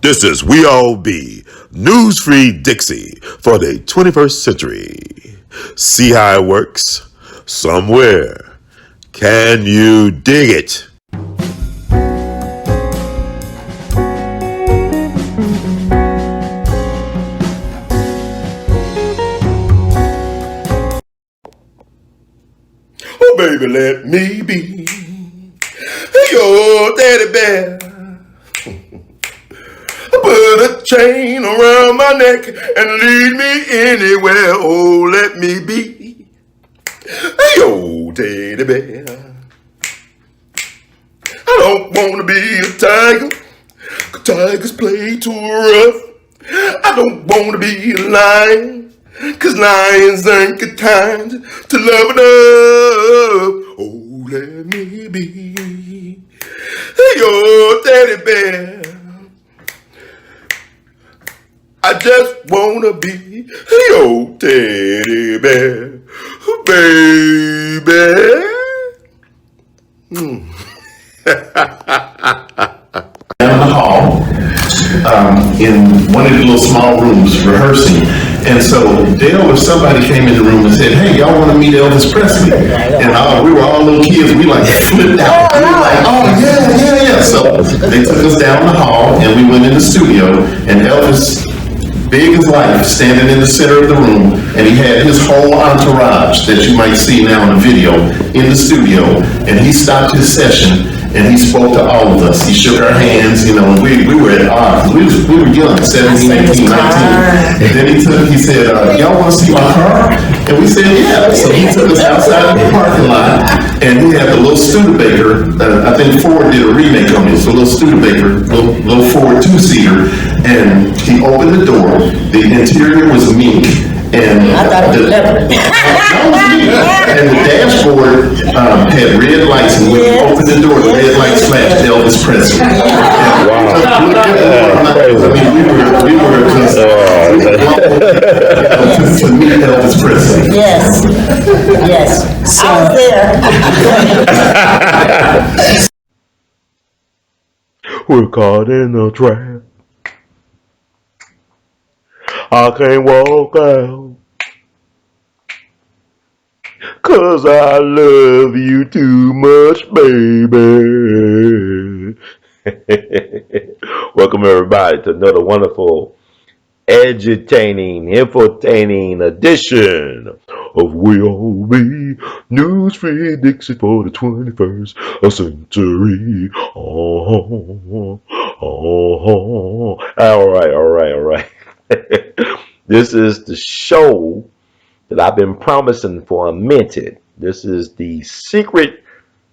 This is We All Be, News Free Dixie for the 21st century. See how it works? Somewhere. Can you dig it? Oh, baby, let me be your teddy bear. Put a chain around my neck and lead me anywhere. Oh, let me be your teddy bear. I don't want to be a tiger. Tigers play too rough. I don't want to be a lion. 'Cause lions ain't the kind to love enough. Oh, let me be your teddy bear. I just wanna be your teddy bear, baby. Down the hall, in one of the little small rooms rehearsing. And so Dale or somebody came in the room and said, "Hey, y'all want to meet Elvis Presley?" And we were all little kids. We like flipped out. We were like, "Oh yeah." So they took us down the hall and we went in the studio, and Elvis, big as life, standing in the center of the room, and he had his whole entourage that you might see now in the video in the studio, and he stopped his session and he spoke to all of us. He shook our hands, and we were at odds. We were young, 17, 18, 19. And then he said, "Y'all want to see my car?" And we said, "Yeah." So he took us outside the parking lot, and he had the little Studebaker. I think Ford did a remake on it. So little Studebaker, little Ford two-seater, and he opened the door. The interior was mink. And I thought it was leopard. And the dashboard had red lights, and when you opened the door, the red lights flashed Elvis Presley. Wow. I mean, we were just to meet Elvis Presley. Yes. I was there. We're caught in a trap. I can't walk out 'cause I love you too much, baby. Welcome everybody to another wonderful, edutaining, infotaining edition of We All Be News Free Dixie for the 21st century. Oh. All right. This is the show that I've been promising for a minute. This is the secret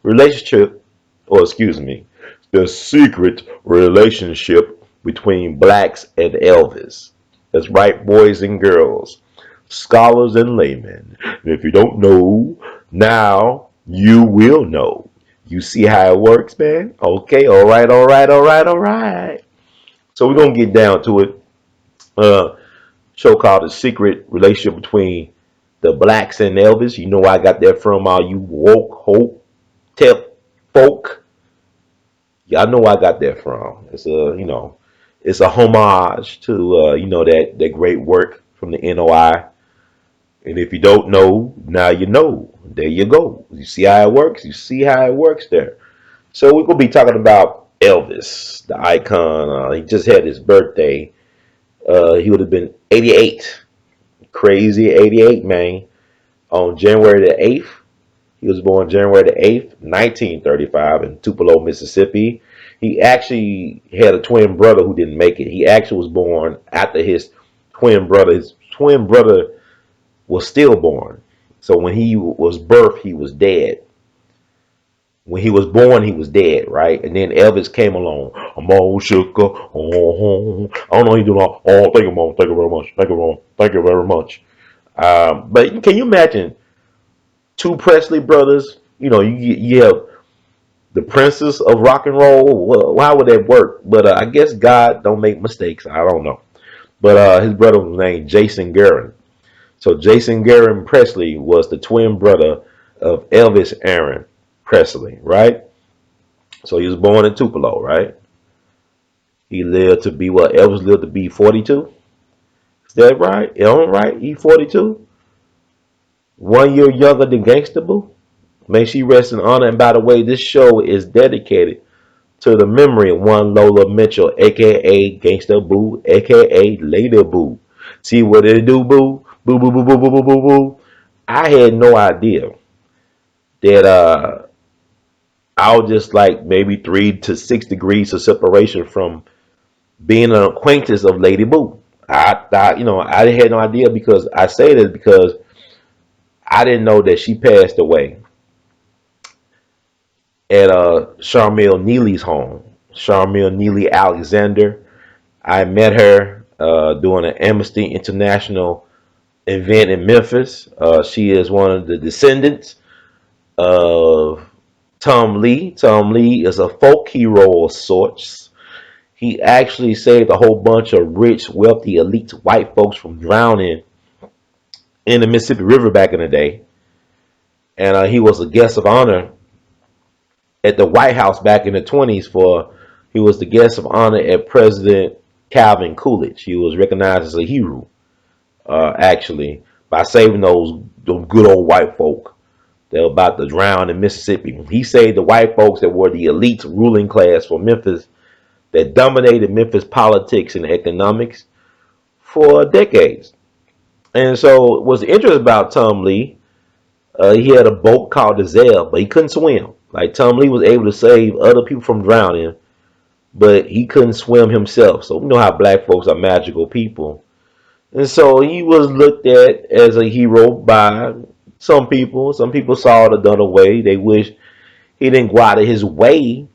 relationship, the secret relationship between blacks and Elvis. That's right, boys and girls, scholars and laymen. And if you don't know, now you will know. You see how it works, man? Okay, all right. So we're gonna get down to it. Show called The Secret Relationship Between the Blacks and Elvis. You know where I got that from, all you woke, hope, tip folk. Y'all know where I got that from. It's a homage to that great work from the NOI. And if you don't know, now you know. There you go. You see how it works? You see how it works there. So we're gonna be talking about Elvis, the icon. He just had his birthday. He would have been 88. Crazy 88, man. On January the 8th. He was born January the 8th, 1935 in Tupelo, Mississippi. He actually had a twin brother who didn't make it. He actually was born after his twin brother. His twin brother was stillborn. So when he was birthed, he was dead. When he was born, he was dead, right? And then Elvis came along. I'm all shook up. Oh, I don't know how you doing. Oh, thank you, Mom. Thank you very much. Thank you very much. But can you imagine two Presley brothers? You have the princess of rock and roll. Well, how would that work? But I guess God don't make mistakes. I don't know. But his brother was named Jason Guerin. So Jason Guerin Presley was the twin brother of Elvis Aaron Presley, right? So he was born in Tupelo, right? He lived to be what? Elvis lived to be 42. Is that right? Am I right? He 42. 1 year younger than Gangsta Boo. May she rest in honor. And by the way, this show is dedicated to the memory of one Lola Mitchell, aka Gangsta Boo, aka Lady Boo. See what they do, Boo? Boo, boo, boo, boo, boo, boo, boo, boo. I had no idea that I was just like maybe 3 to 6 degrees of separation from being an acquaintance of Lady Boo. I thought, I had no idea because I say this because I didn't know that she passed away at Charmel Neely's home. Charmel Neely Alexander. I met her doing an Amnesty International event in Memphis. She is one of the descendants of Tom Lee. Tom Lee is a folk hero of sorts. He actually saved a whole bunch of rich, wealthy, elite white folks from drowning in the Mississippi River back in the day. And he was a guest of honor at the White House back in the 20s for he was the guest of honor at President Calvin Coolidge. He was recognized as a hero, actually, by saving those good old white folk that were about to drown in Mississippi. He saved the white folks that were the elite ruling class for Memphis that dominated Memphis politics and economics for decades. And so what's interesting about Tom Lee, he had a boat called the Zell, but he couldn't swim. Like Tom Lee was able to save other people from drowning, but he couldn't swim himself. So we know how black folks are magical people. And so he was looked at as a hero by some people. Some people saw it another way. They wish he didn't go out of his way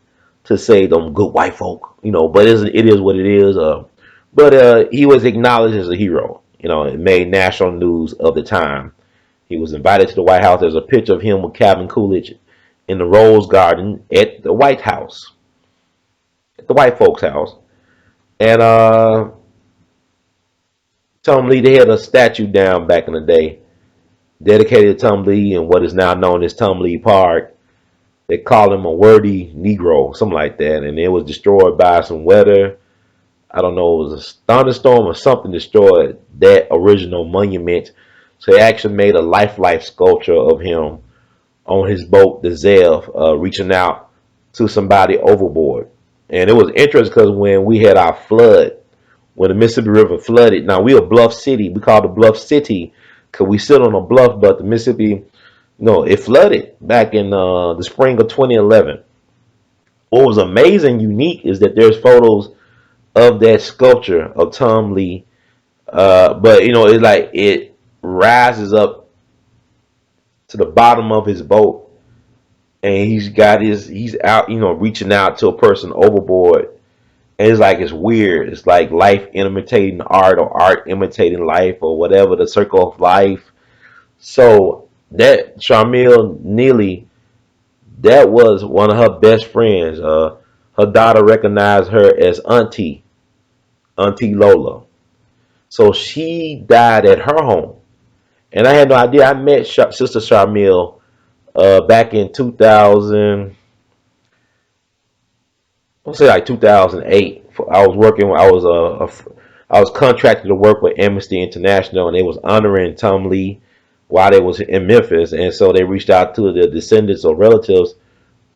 to say them good white folk, but it is what it is. But he was acknowledged as a hero. It made national news of the time. He was invited to the White House. There's a picture of him with Calvin Coolidge in the Rose Garden at the White House, at the white folks' house. And Tom Lee, they had a statue down back in the day dedicated to Tom Lee in what is now known as Tom Lee Park. They call him a worthy Negro, something like that. And it was destroyed by some weather. I don't know, it was a thunderstorm or something destroyed that original monument. So they actually made a life sculpture of him on his boat, the Zev, reaching out to somebody overboard. And it was interesting because when we had our flood, when the Mississippi River flooded, now we a bluff city. We call it bluff city because we sit on a bluff, but the Mississippi, no, it flooded back in the spring of 2011. What was amazing, unique, is that there's photos of that sculpture of Tom Lee. But it's like it rises up to the bottom of his boat, and he's out, reaching out to a person overboard. And it's like it's weird. It's like life imitating art or art imitating life or whatever, the circle of life. So that Charmel Neely, that was one of her best friends. Her daughter recognized her as Auntie Lola. So she died at her home. And I had no idea. I met Sister Charmel back in 2000, I'll say like 2008. I was working. I was contracted to work with Amnesty International, and they was honoring Tom Lee while they was in Memphis, and so they reached out to the descendants or relatives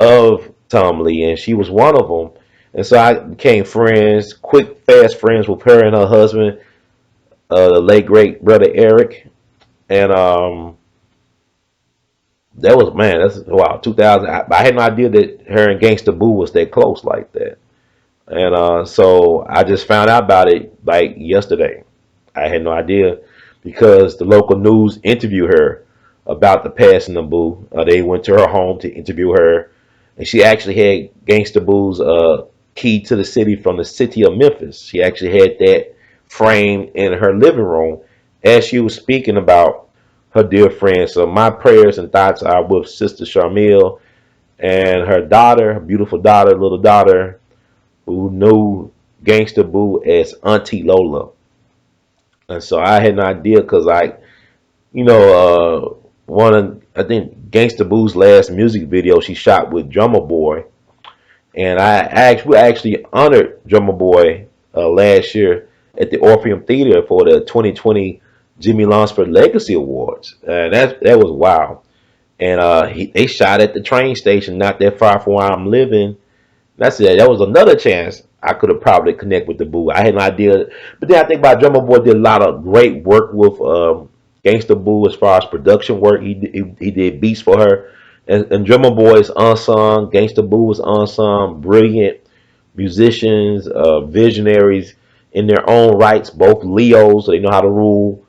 of Tom Lee, and she was one of them. And so I became friends, quick, fast friends with her and her husband, the late great brother Eric, and that was, man, that's wow, 2000. I had no idea that her and Gangsta Boo was that close like that. And so I just found out about it like yesterday. I had no idea because the local news interviewed her about the passing of Boo. They went to her home to interview her, and she actually had Gangsta Boo's key to the city from the city of Memphis. She actually had that framed in her living room as she was speaking about her dear friend. So my prayers and thoughts are with Sister Charmel and her daughter, her beautiful daughter, little daughter, who knew Gangsta Boo as Auntie Lola. And so I had no idea because one of, I think Gangsta Boo's last music video she shot with Drummer Boy. And we actually honored Drummer Boy last year at the Orpheum Theater for the 2020 Jimmy Lunsford Legacy Awards. That was wild. And they shot at the train station not that far from where I'm living. That's it. That was another chance I could have probably connect with the Boo. I had no idea, but then I think about Drummer Boy did a lot of great work with Gangsta Boo as far as production work. He did beats for her, and Drummer Boy is unsung. Gangsta Boo is unsung. Brilliant musicians, visionaries in their own rights. Both Leos, so they know how to rule.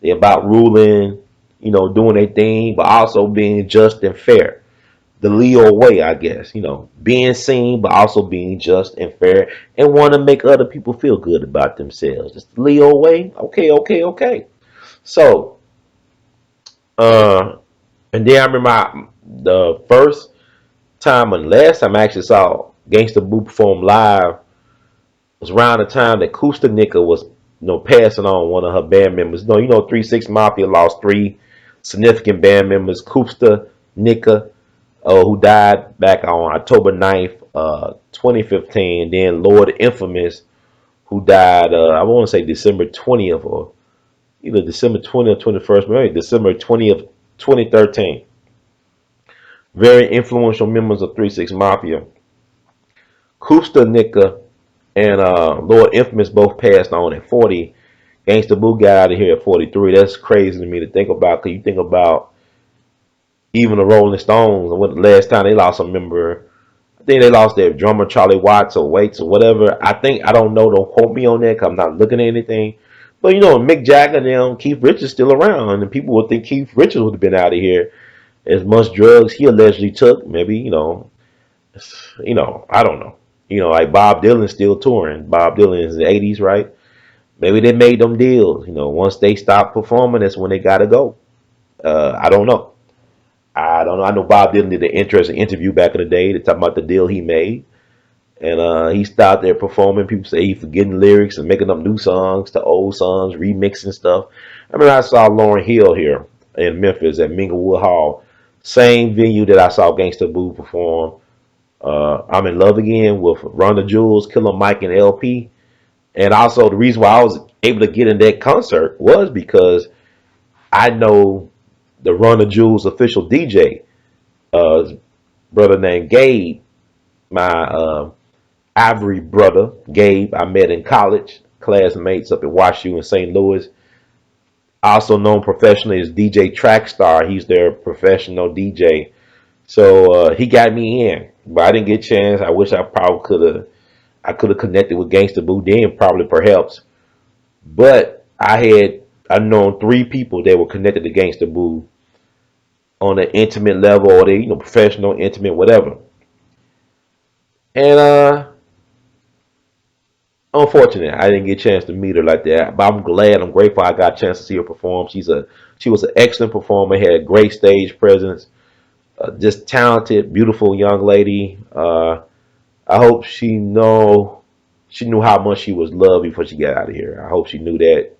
They're about ruling, doing their thing, but also being just and fair. The Leo way, I guess, being seen, but also being just and fair and want to make other people feel good about themselves. It's the Leo way. Okay, okay, okay. So, uh, and then I remember the first time and last time I actually saw Gangsta Boo perform live was around the time that Kusta Nika was, passing on one of her band members. 3 6 Mafia lost three significant band members, Kusta Nika, who died back on October 9th, 2015. Then Lord Infamous, who died, I want to say December 20th, or either December 20th or 21st, maybe December 20th, 2013. Very influential members of 3 6 Mafia. Kusta Nika and Lord Infamous both passed on at 40. Gangsta Boo got out of here at 43. That's crazy to me to think about, because you think about even the Rolling Stones, and when the last time they lost a member, I think they lost their drummer Charlie Watts or Waits or whatever. I don't know. Don't quote me on that because I'm not looking at anything. But Mick Jagger and Keith Richards still around, and people would think Keith Richards would have been out of here as much drugs he allegedly took. Maybe I don't know. Like Bob Dylan's still touring. Bob Dylan is in the 80s, right? Maybe they made them deals. Once they stop performing, that's when they gotta go. I don't know. I don't know. I know Bob Dylan did an interesting interview back in the day to talk about the deal he made. And he stopped there performing. People say he forgetting lyrics and making up new songs to old songs, remixing stuff. I remember I saw Lauryn Hill here in Memphis at Minglewood Hall. Same venue that I saw Gangsta Boo perform. I'm in Love Again with Rhonda Jules, Killer Mike, and LP. And also the reason why I was able to get in that concert was because I know the Rhonda Jules official DJ, brother named Gabe, my Ivory brother, Gabe, I met in college, classmates up at WashU in St. Louis. Also known professionally as DJ Trackstar. He's their professional DJ. So he got me in, but I didn't get a chance. I wish I probably could have connected with Gangsta Boo then, probably perhaps. But I known three people that were connected to Gangsta Boo on an intimate level, or they professional, intimate, whatever. And unfortunate, I didn't get a chance to meet her like that. But I'm glad, I'm grateful I got a chance to see her perform. She was an excellent performer, had great stage presence, just talented, beautiful young lady. I hope she knew how much she was loved before she got out of here. I hope she knew that.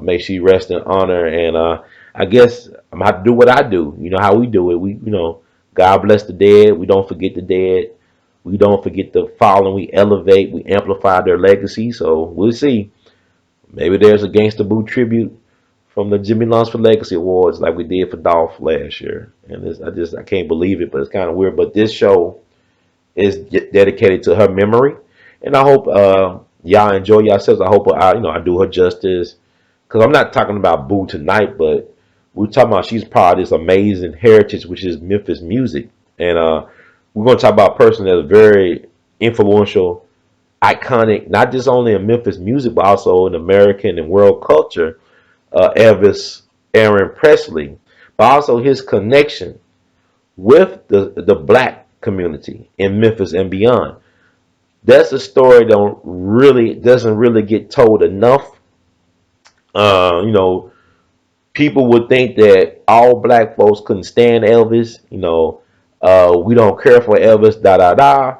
May she rest in honor. And I guess I'm gonna have to do what I do. You know how we do it. God bless the dead. We don't forget the dead. We don't forget the fallen. We elevate. We amplify their legacy. So we'll see. Maybe there's a Gangsta Boo tribute from the Jimmy Lunsford Legacy Awards, like we did for Dolph last year. And I can't believe it, but it's kind of weird. But this show is dedicated to her memory, and I hope y'all enjoy yourselves. I hope I do her justice, because I'm not talking about Boo tonight, but we're talking about she's part of this amazing heritage, which is Memphis music. And we're going to talk about a person that's very influential, iconic, not just only in Memphis music, but also in American and world culture, Elvis Aaron Presley, but also his connection with the black community in Memphis and beyond. That's a story that doesn't really get told enough. Uh, you know, People would think that all black folks couldn't stand Elvis. We don't care for Elvis, da da da.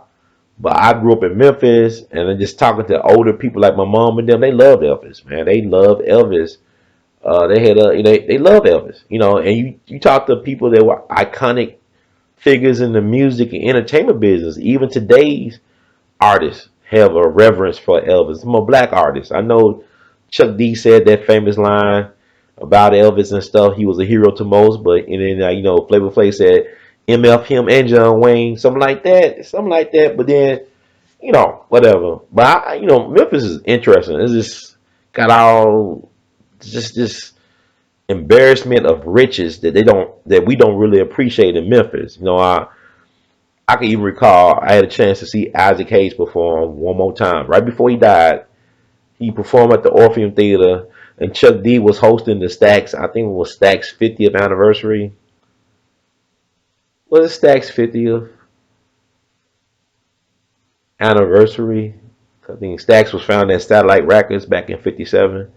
But I grew up in Memphis, and then just talking to older people like my mom and them, they loved Elvis, man. They loved Elvis. They love Elvis, and you talk to people that were iconic figures in the music and entertainment business. Even today's artists have a reverence for Elvis. Some black artists. I know Chuck D said that famous line about Elvis and stuff. He was a hero to most, but and then Flavor Flav said MF him and John Wayne, something like that. But then whatever. But Memphis is interesting. It's just got all just this embarrassment of riches that we don't really appreciate in Memphis. I can even recall I had a chance to see Isaac Hayes perform one more time right before he died. He performed at the Orpheum Theater, and Chuck D was hosting the Stax. I think it was Stax 50th anniversary. Was it Stax 50th anniversary? I think Stax was founded at Satellite Records back in '57.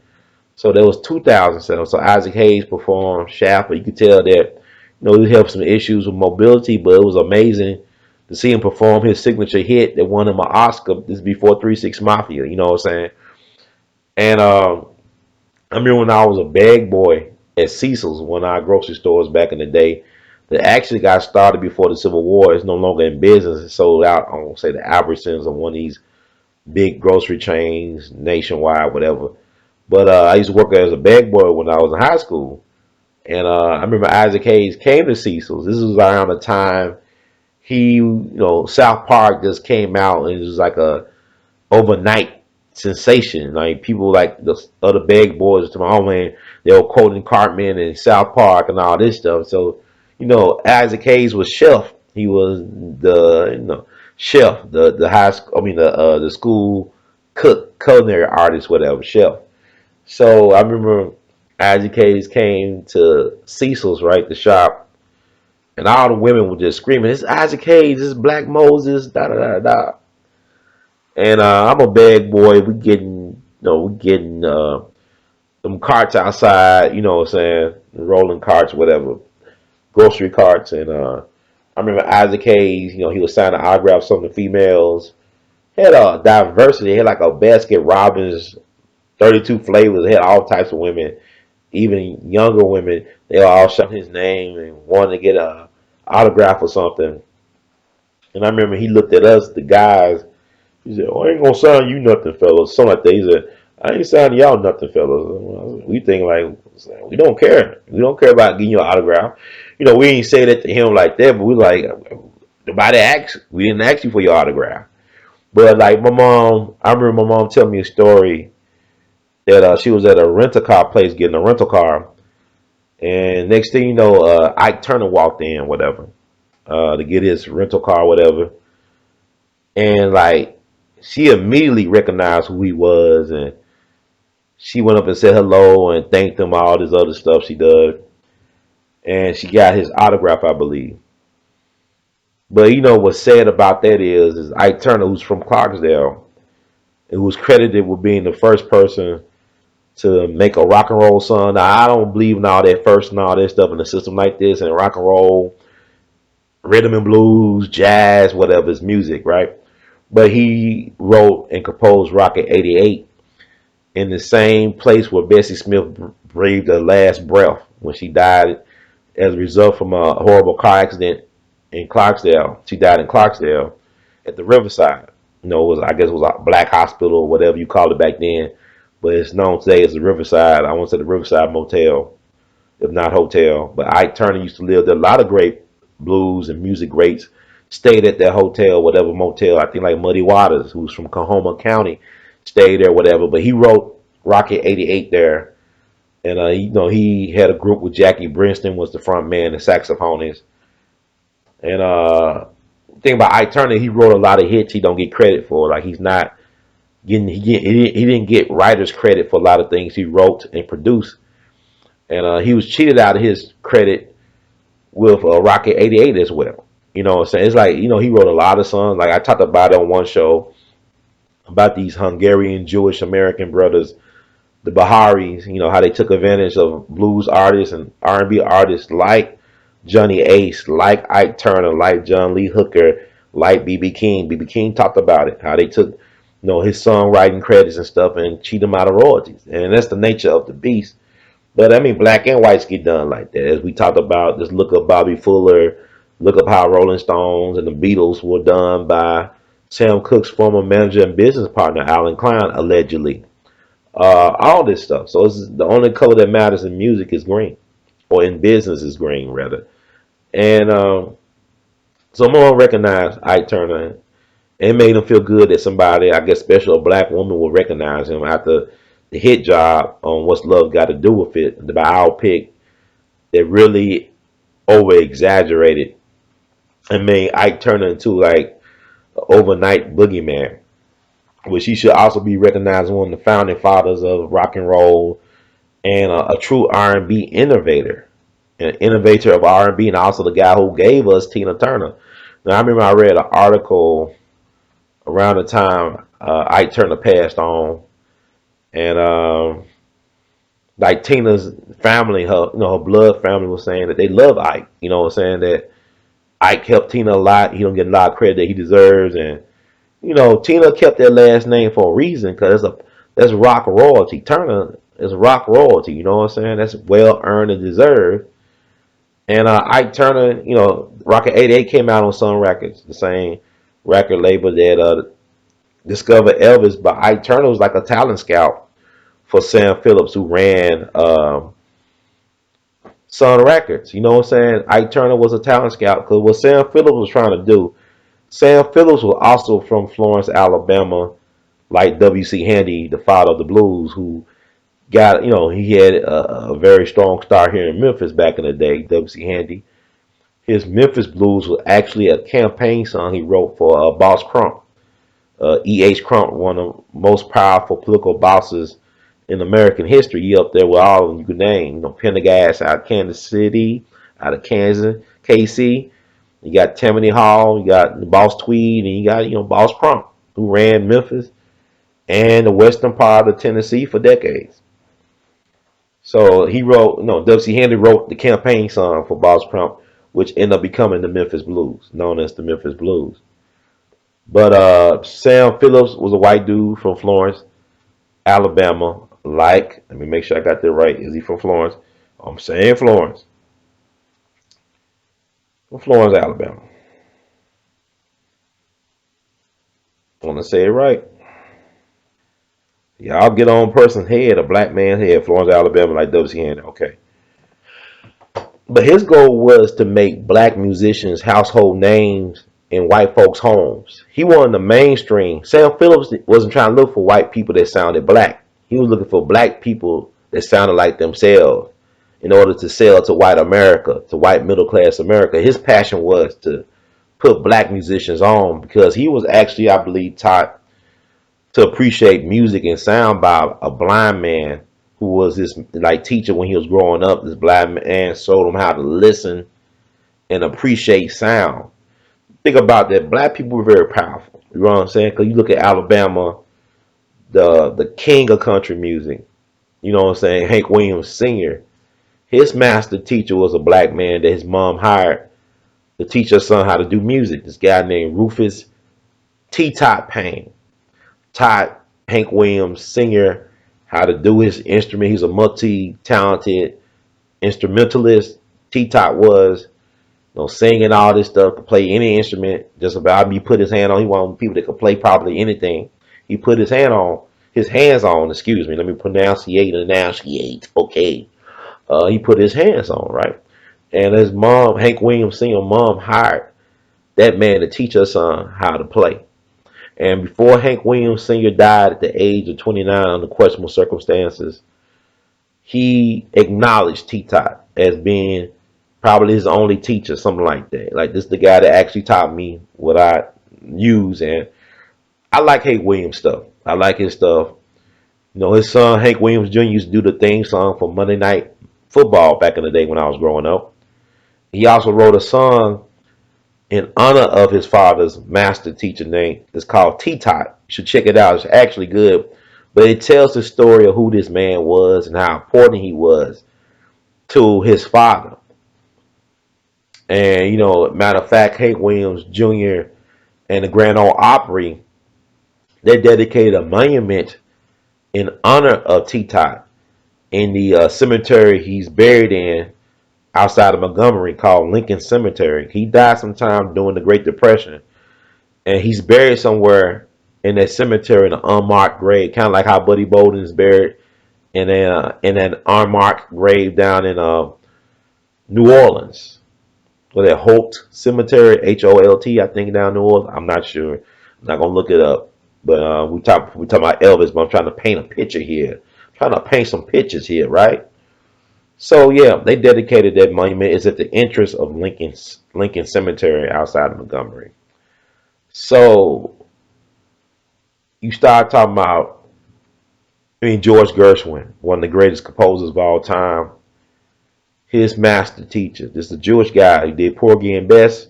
So there was 2007. So Isaac Hayes performed Shaft, but you could tell that he had some issues with mobility, but it was amazing to see him perform his signature hit that won him an Oscar. This is before 3 6 Mafia. You know what I'm saying? And I remember when I was a bag boy at Cecil's, one of our grocery stores back in the day, that actually got started before the Civil War. It's no longer in business. It sold out on, say, the Albertsons or one of these big grocery chains nationwide, whatever. But I used to work as a bag boy when I was in high school. And I remember Isaac Hayes came to Cecil's. This was around the time South Park just came out, and it was like a overnight sensation. Like people like the other bag boys to my home, and they were quoting Cartman and South Park and all this stuff. So, Isaac Hayes was chef. He was the chef, the high school. I mean the school cook, culinary artist, whatever, chef. So I remember Isaac Hayes came to Cecil's, right, the shop, and all the women were just screaming, "It's Isaac Hayes, it's Black Moses, da da da da." And I'm a bag boy. We getting them carts outside. You know what I'm saying? Rolling carts, whatever, grocery carts. And I remember Isaac Hayes. He was signing autographs on the females. Had a diversity. Had like a Baskin Robbins, 32 flavors. Had all types of women, even younger women. They were all shouting his name and wanted to get a autograph or something. And I remember he looked at us, the guys. He said, "Oh, I ain't gonna sign you nothing, fellas." Something like that. He said, "I ain't signing y'all nothing, fellas." We think like we don't care. We don't care about getting you an autograph. We ain't say that to him like that, but we like nobody asked. We didn't ask you for your autograph. But like my mom, I remember my mom telling me a story that she was at a rental car place getting a rental car, and next thing you know, Ike Turner walked in, whatever, to get his rental car, whatever, and like she immediately recognized who he was, and she went up and said hello and thanked him, all this other stuff she did, and she got his autograph, I believe. But what's sad about that is Ike Turner, who's from Clarksdale, who was credited with being the first person to make a rock and roll song. Now, I don't believe in all that first and all that stuff in a system like this, and rock and roll, rhythm and blues, jazz, whatever is music, right? But he wrote and composed Rocket 88 in the same place where Bessie Smith breathed her last breath when she died as a result from a horrible car accident in Clarksdale. She died in Clarksdale at the Riverside. I guess it was a black hospital or whatever you called it back then, but it's known today as the Riverside. I want to say the Riverside Motel, if not hotel. But Ike Turner used to live there. A lot of great blues and music greats stayed at that hotel, whatever motel. I think like Muddy Waters, who's from Coahoma County, stayed there, whatever. But he wrote Rocket 88 there. And, he had a group with Jackie Brinston was the front man, the saxophonist. And thing about Ike Turner, he wrote a lot of hits he don't get credit for. Like he's not he didn't get writer's credit for a lot of things he wrote and produced. And he was cheated out of his credit with Rocket 88 as well. You know what I'm saying? It's like, he wrote a lot of songs. Like I talked about it on one show about these Hungarian Jewish American brothers, the Baharis, how they took advantage of blues artists and R&B artists like Johnny Ace, like Ike Turner, like John Lee Hooker, like B.B. King. B.B. King talked about it, how they took his songwriting credits and stuff and cheat him out of royalties. And that's the nature of the beast. But I mean, black and whites get done like that. As we talked about, just look up Bobby Fuller, Look up how Rolling Stones and the Beatles were done by Sam Cooke's former manager and business partner, Alan Klein, allegedly. All this stuff. So it's the only color that matters in music is green, or in business is green, rather. And so more recognize Ike Turner. It made him feel good that somebody, I guess, especially a black woman, will recognize him after the hit job on What's Love Got to Do with It, the Owl pick that really over exaggerated and made Ike Turner into like an overnight boogeyman, which he should also be recognized as one of the founding fathers of rock and roll and a true R&B innovator, an innovator of R&B, and B, and also the guy who gave us Tina Turner. Now I remember I read an article around the time Ike Turner passed on, and like Tina's family, her blood family was saying that they love Ike. Saying that Ike helped Tina a lot. He don't get a lot of credit that he deserves, and Tina kept that last name for a reason because that's rock royalty. Turner is rock royalty. You know what I'm saying? That's well earned and deserved. And Ike Turner, Rocket 88 came out on Sun Records, the same record label that discovered Elvis. But Ike Turner was like a talent scout for Sam Phillips, who ran Sun Records. You know what I'm saying? Ike Turner was a talent scout because what Sam Phillips was trying to do. Sam Phillips was also from Florence, Alabama, like W.C. Handy, the father of the blues, who got, he had a very strong star here in Memphis back in the day, W.C. Handy. His Memphis Blues was actually a campaign song he wrote for Boss Crump. E.H. Crump, one of the most powerful political bosses in American history. He up there with all of them you could name. Pendergast out of Kansas City, out of Kansas, KC. You got Tammany Hall, you got the Boss Tweed, and you got, Boss Crump, who ran Memphis and the western part of Tennessee for decades. So he wrote, W.C. Handy wrote the campaign song for Boss Crump, which ended up becoming the Memphis Blues, known as the Memphis Blues. But Sam Phillips was a white dude from Florence, Alabama. Let me make sure I got that right. Is he from Florence? I'm saying Florence. From Florence, Alabama. I want to say it right. Yeah, I'll get on a person's head, a black man's head, Florence, Alabama, like W.C. Handy. Okay. But his goal was to make black musicians household names in white folks' homes. He wanted the mainstream. Sam Phillips wasn't trying to look for white people that sounded black. He was looking for black people that sounded like themselves in order to sell to white America, to white middle class America. His passion was to put black musicians on because he was actually, I believe, taught to appreciate music and sound by a blind man who was his teacher when he was growing up. This blind man showed him how to listen and appreciate sound. Think about that. Black people were very powerful. You know what I'm saying? Because you look at Alabama, the king of country music. You know what I'm saying? Hank Williams Sr. His master teacher was a black man that his mom hired to teach her son how to do music. This guy named Rufus T. Tot Payne taught Hank Williams Sr. how to do his instrument. He's a multi-talented instrumentalist. T. Tot was, singing all this stuff, could play any instrument. Just about he put his hand on. He wanted people that could play probably anything. He put his hands on. Excuse me. Let me enunciate. Okay. He put his hands on, right? And his mom, Hank Williams Sr. mom, hired that man to teach her son how to play. And before Hank Williams Sr. died at the age of 29 under questionable circumstances, he acknowledged T-Tot as being probably his only teacher, something like that. Like, this is the guy that actually taught me what I use. And I like Hank Williams stuff. I like his stuff. His son, Hank Williams Jr., used to do the theme song for Monday Night Football back in the day when I was growing up. He also wrote a song in honor of his father's master teacher name. It's called T-Tot. You should check it out. It's actually good. But it tells the story of who this man was and how important he was to his father. And, matter of fact, Hank Williams Jr. and the Grand Ole Opry, they dedicated a monument in honor of T-Tot in the cemetery he's buried in outside of Montgomery called Lincoln Cemetery. He died sometime during the Great Depression, and he's buried somewhere in that cemetery in an unmarked grave, kind of like how Buddy Bolden is buried in an unmarked grave down in New Orleans. Was it Holt Cemetery, Holt? I think down New Orleans. I'm not sure. I'm not gonna look it up. But we talk about Elvis, but I'm trying to paint a picture here. I'm trying to paint some pictures here, right? So yeah, they dedicated that monument. It's at the entrance of Lincoln Cemetery outside of Montgomery. So you start talking about, George Gershwin, one of the greatest composers of all time. His master teacher. This is a Jewish guy. He did Porgy and Bess,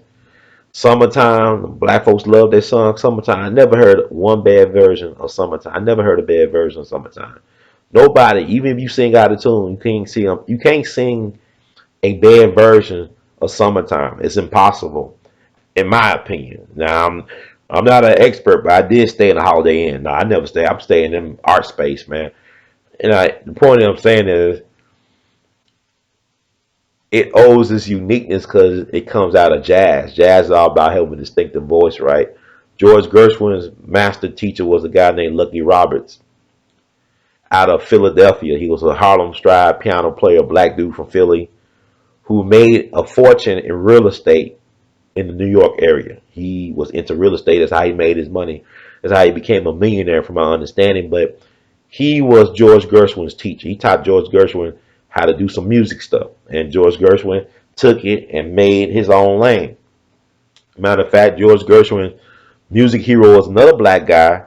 Summertime. Black folks love that song, Summertime. I never heard one bad version of Summertime. I never heard a bad version of Summertime. Nobody, even if you sing out of tune, you can't sing a bad version of Summertime. It's impossible, in my opinion. Now I'm not an expert, but I did stay in the Holiday Inn. No, I never stay. I'm staying in art space, man. And the point that I'm saying is it owes its uniqueness because it comes out of jazz. Jazz is all about having a distinctive voice, right? George Gershwin's master teacher was a guy named Lucky Roberts out of Philadelphia. He was a Harlem Stride piano player, black dude from Philly, who made a fortune in real estate in the New York area. He was into real estate. That's how he made his money. That's how he became a millionaire, from my understanding. But he was George Gershwin's teacher. He taught George Gershwin how to do some music stuff. And George Gershwin took it and made his own lane. Matter of fact, George Gershwin's music hero was another black guy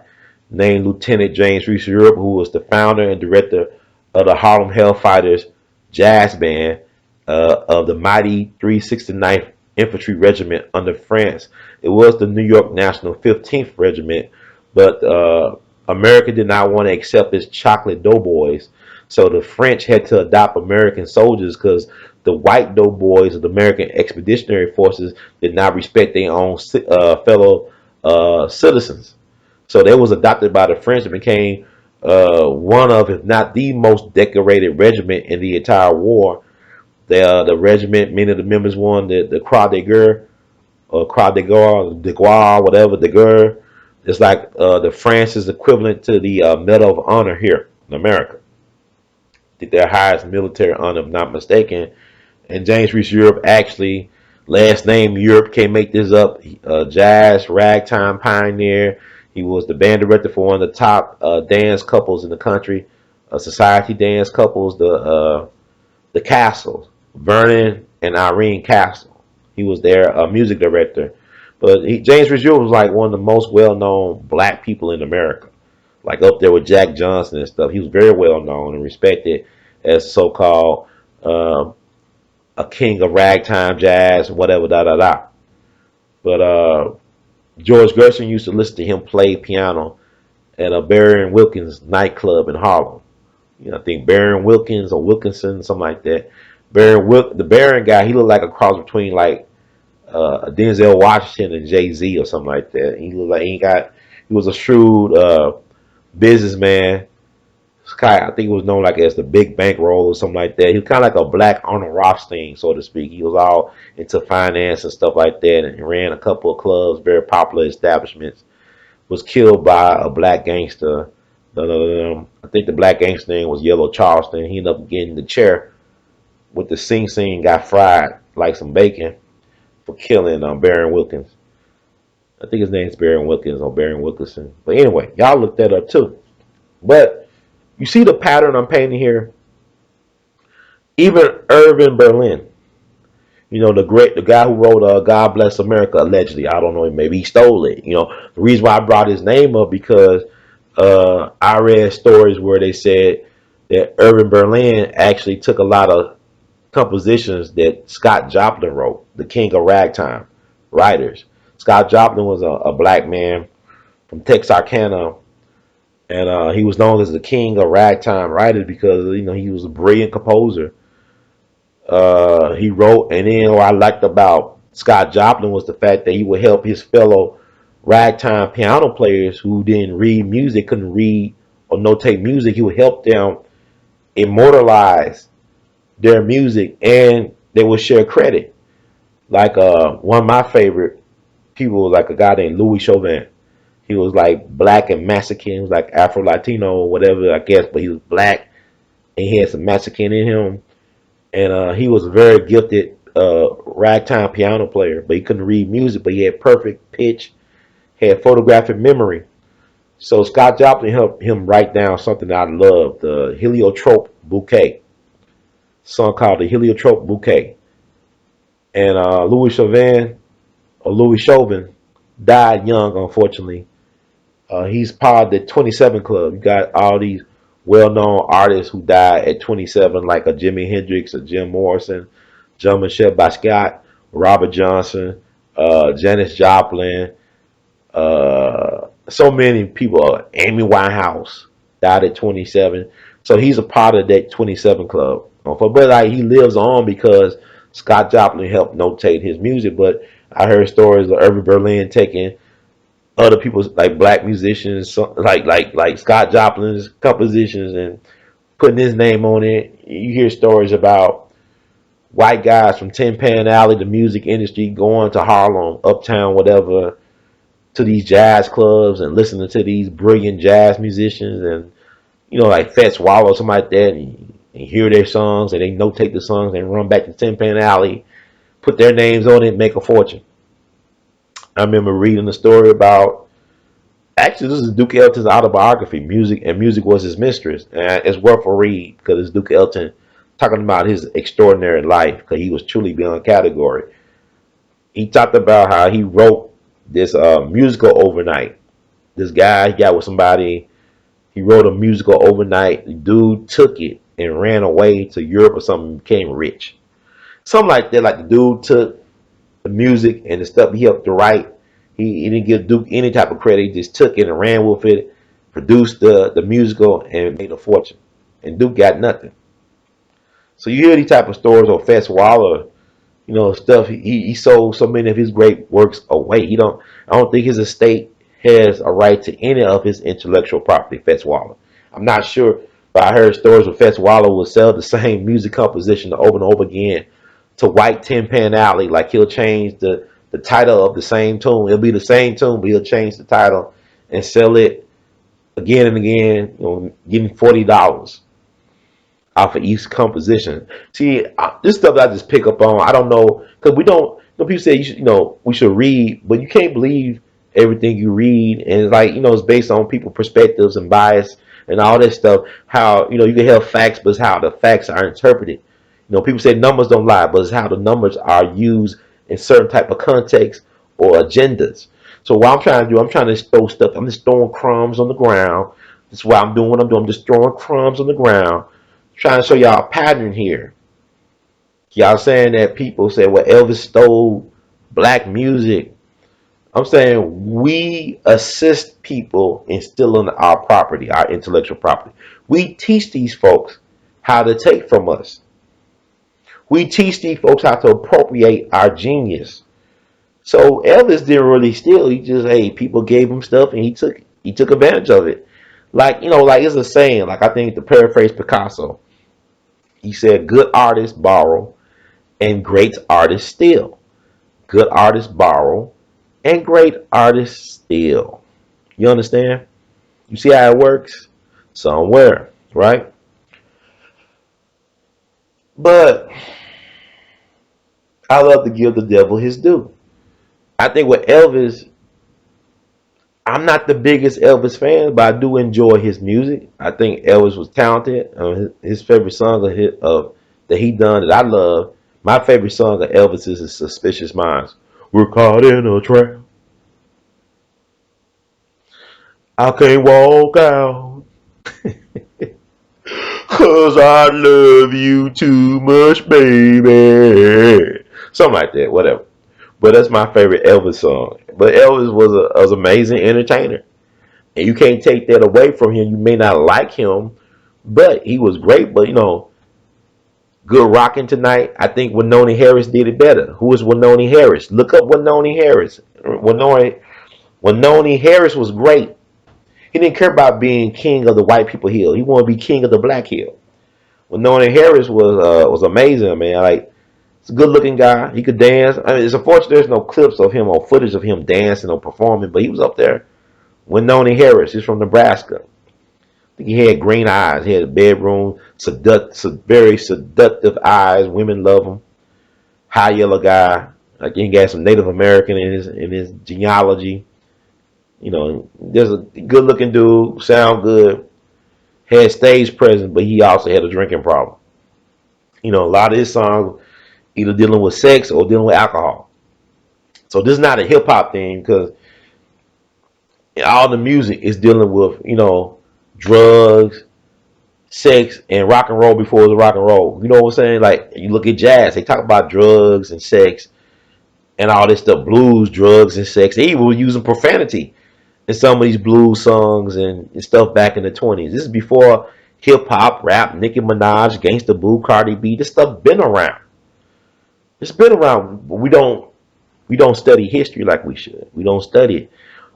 named Lieutenant James Reese Europe, who was the founder and director of the Harlem Hellfighters jazz band of the mighty 369th Infantry Regiment under France. It was the New York National 15th Regiment, but America did not want to accept its chocolate doughboys, so the French had to adopt American soldiers because the white doughboys of the American Expeditionary Forces did not respect their own fellow citizens. So they was adopted by the French and became one of, if not the most decorated regiment in the entire war. The regiment, many of the members won the Croix de Guerre, or Croix de Guerre, whatever, de Guerre. It's like the France's equivalent to the Medal of Honor here in America. I think their highest military honor, if I'm not mistaken. And James Reese Europe, actually, last name Europe, can't make this up. Jazz ragtime pioneer. He was the band director for one of the top dance couples in the country, society dance couples, the Castles, Vernon and Irene Castle. He was their music director. But James Reese Europe was like one of the most well-known black people in America, like up there with Jack Johnson and stuff. He was very well known and respected as so-called a king of ragtime jazz, whatever, da da da. But George Gershwin used to listen to him play piano at a Barry Wilkins nightclub in Harlem. I think Baron Wilkins or Wilkinson, something like that. The Baron guy, he looked like a cross between like Denzel Washington and Jay-Z or something like that. He looked like he was a shrewd businessman. I think he was known like as the Big Bankroll or something like that. He was kind of like a black Arnold Rothstein, so to speak. He was all into finance and stuff like that, and he ran a couple of clubs, very popular establishments. Was killed by a black gangster. I think the black gangster name was Yellow Charleston. He ended up getting the chair with the Sing Sing, got fried like some bacon for killing Baron Wilkins. I think his name's Baron Wilkins or Baron Wilkinson. But anyway, y'all look that up too. But you see the pattern I'm painting here? Even Irving Berlin, the guy who wrote God Bless America, allegedly. I don't know, maybe he stole it. The reason why I brought his name up because I read stories where they said that Irving Berlin actually took a lot of compositions that Scott Joplin wrote, the king of ragtime writers. Scott Joplin was a black man from Texarkana, and he was known as the king of ragtime writers because he was a brilliant composer. He wrote, and then what I liked about Scott Joplin was the fact that he would help his fellow ragtime piano players who didn't read music, couldn't read or notate music. He would help them immortalize their music and they would share credit. Like one of my favorite people was like a guy named Louis Chauvin. He was like black and Mexican, he was like Afro Latino or whatever, I guess, but he was black and he had some Mexican in him. And he was a very gifted ragtime piano player, but he couldn't read music, but he had perfect pitch, had photographic memory. So Scott Joplin helped him write down something I love, the Heliotrope Bouquet, song called the Heliotrope Bouquet. And Louis Chauvin died young, unfortunately. He's part of the 27 Club. You got all these well-known artists who died at 27, like a Jimi Hendrix, a Jim Morrison, Jean Michel Basquiat, Robert Johnson, Janis Joplin, so many people. Amy Winehouse died at 27. So he's a part of that 27 Club. But like he lives on because Scott Joplin helped notate his music. But I heard stories of Irving Berlin taking other people's like black musicians, like Scott Joplin's compositions and putting his name on it. You hear stories about white guys from Tin Pan Alley, the music industry, going to Harlem, Uptown, whatever, to these jazz clubs and listening to these brilliant jazz musicians and like Fats Waller or something like that, and hear their songs and they notate the songs and run back to Tin Pan Alley, put their names on it, and make a fortune. I remember reading the story about actually this is Duke Ellington's autobiography, Music and Music Was His Mistress, and it's worth a read because it's Duke Ellington talking about his extraordinary life because he was truly beyond category. He talked about how he wrote this musical overnight. This guy he got with somebody. He wrote a musical overnight. The dude took it and ran away to Europe or something, became rich. Something like that. Like the dude took the music and the stuff he helped to write. He didn't give Duke any type of credit. He just took it and ran with it, produced the musical, and made a fortune. And Duke got nothing. So you hear these type of stories of Fats Waller, stuff. He sold so many of his great works away. I don't think his estate has a right to any of his intellectual property, Fats Waller. I'm not sure, but I heard stories where Fats Waller will sell the same music composition over and over again to white Tin Pan Alley. Like he'll change the title of the same tune. It'll be the same tune, but he'll change the title and sell it again and again, getting $40 off of each composition. See, this stuff I just pick up on. I don't know because we don't. People say we should read, but you can't believe everything you read, and it's like it's based on people's perspectives and bias and all that stuff. How you can have facts, but it's how the facts are interpreted. People say numbers don't lie, but it's how the numbers are used in certain type of context or agendas. So what I'm trying to do, I'm trying to throw stuff. I'm just throwing crumbs on the ground. That's why I'm doing what I'm doing. I'm just throwing crumbs on the ground, trying to show y'all a pattern here. Y'all saying that people say, well, Elvis stole black music. I'm saying we assist people in stealing our property, our intellectual property. We teach these folks how to take from us. We teach these folks how to appropriate our genius. So Elvis didn't really steal. He just, hey, people gave him stuff and he took advantage of it. Like, like it's a saying, like I think to paraphrase Picasso, he said, good artists borrow and great artists steal. Good artists borrow and great artists steal. You understand? You see how it works? Somewhere, right? But I love to give the devil his due. I think with Elvis, I'm not the biggest Elvis fan, but I do enjoy his music. I think Elvis was talented. His favorite song that he done that I love. My favorite song of Elvis is "Suspicious Minds." We're caught in a trap. I can't walk out 'cause I love you too much, baby. Something like that, whatever. But that's my favorite Elvis song. But Elvis was an amazing entertainer. And you can't take that away from him. You may not like him, but he was great. But good rocking tonight. I think Winona Harris did it better. Who is Winona Harris? Look up Winona Harris. Winona Harris was great. He didn't care about being king of the white people hill. He wanted to be king of the black hill. Winona Harris was amazing, man. Like He's a good looking guy. He could dance. I mean, it's unfortunate there's no clips of him or footage of him dancing or performing, but he was up there. Winona Harris. He's from Nebraska. I think he had green eyes. He had a bedroom, very seductive eyes. Women love him. High yellow guy. Like he got some Native American in his genealogy. You know, there's a good looking dude, sound good, had stage presence, but he also had a drinking problem. You know, a lot of his songs either dealing with sex or dealing with alcohol. So this is not a hip hop thing because all the music is dealing with, you know, drugs, sex, and rock and roll before it was rock and roll. You know what I'm saying? Like you look at jazz, they talk about drugs and sex and all this stuff, blues, drugs, and sex. They even were using profanity in some of these blues songs and stuff back in the 20s. This is before hip hop, rap, Nicki Minaj, Gangsta Boo, Cardi B. This stuff been around. It's been around, but we don't study history like we should. We don't study it.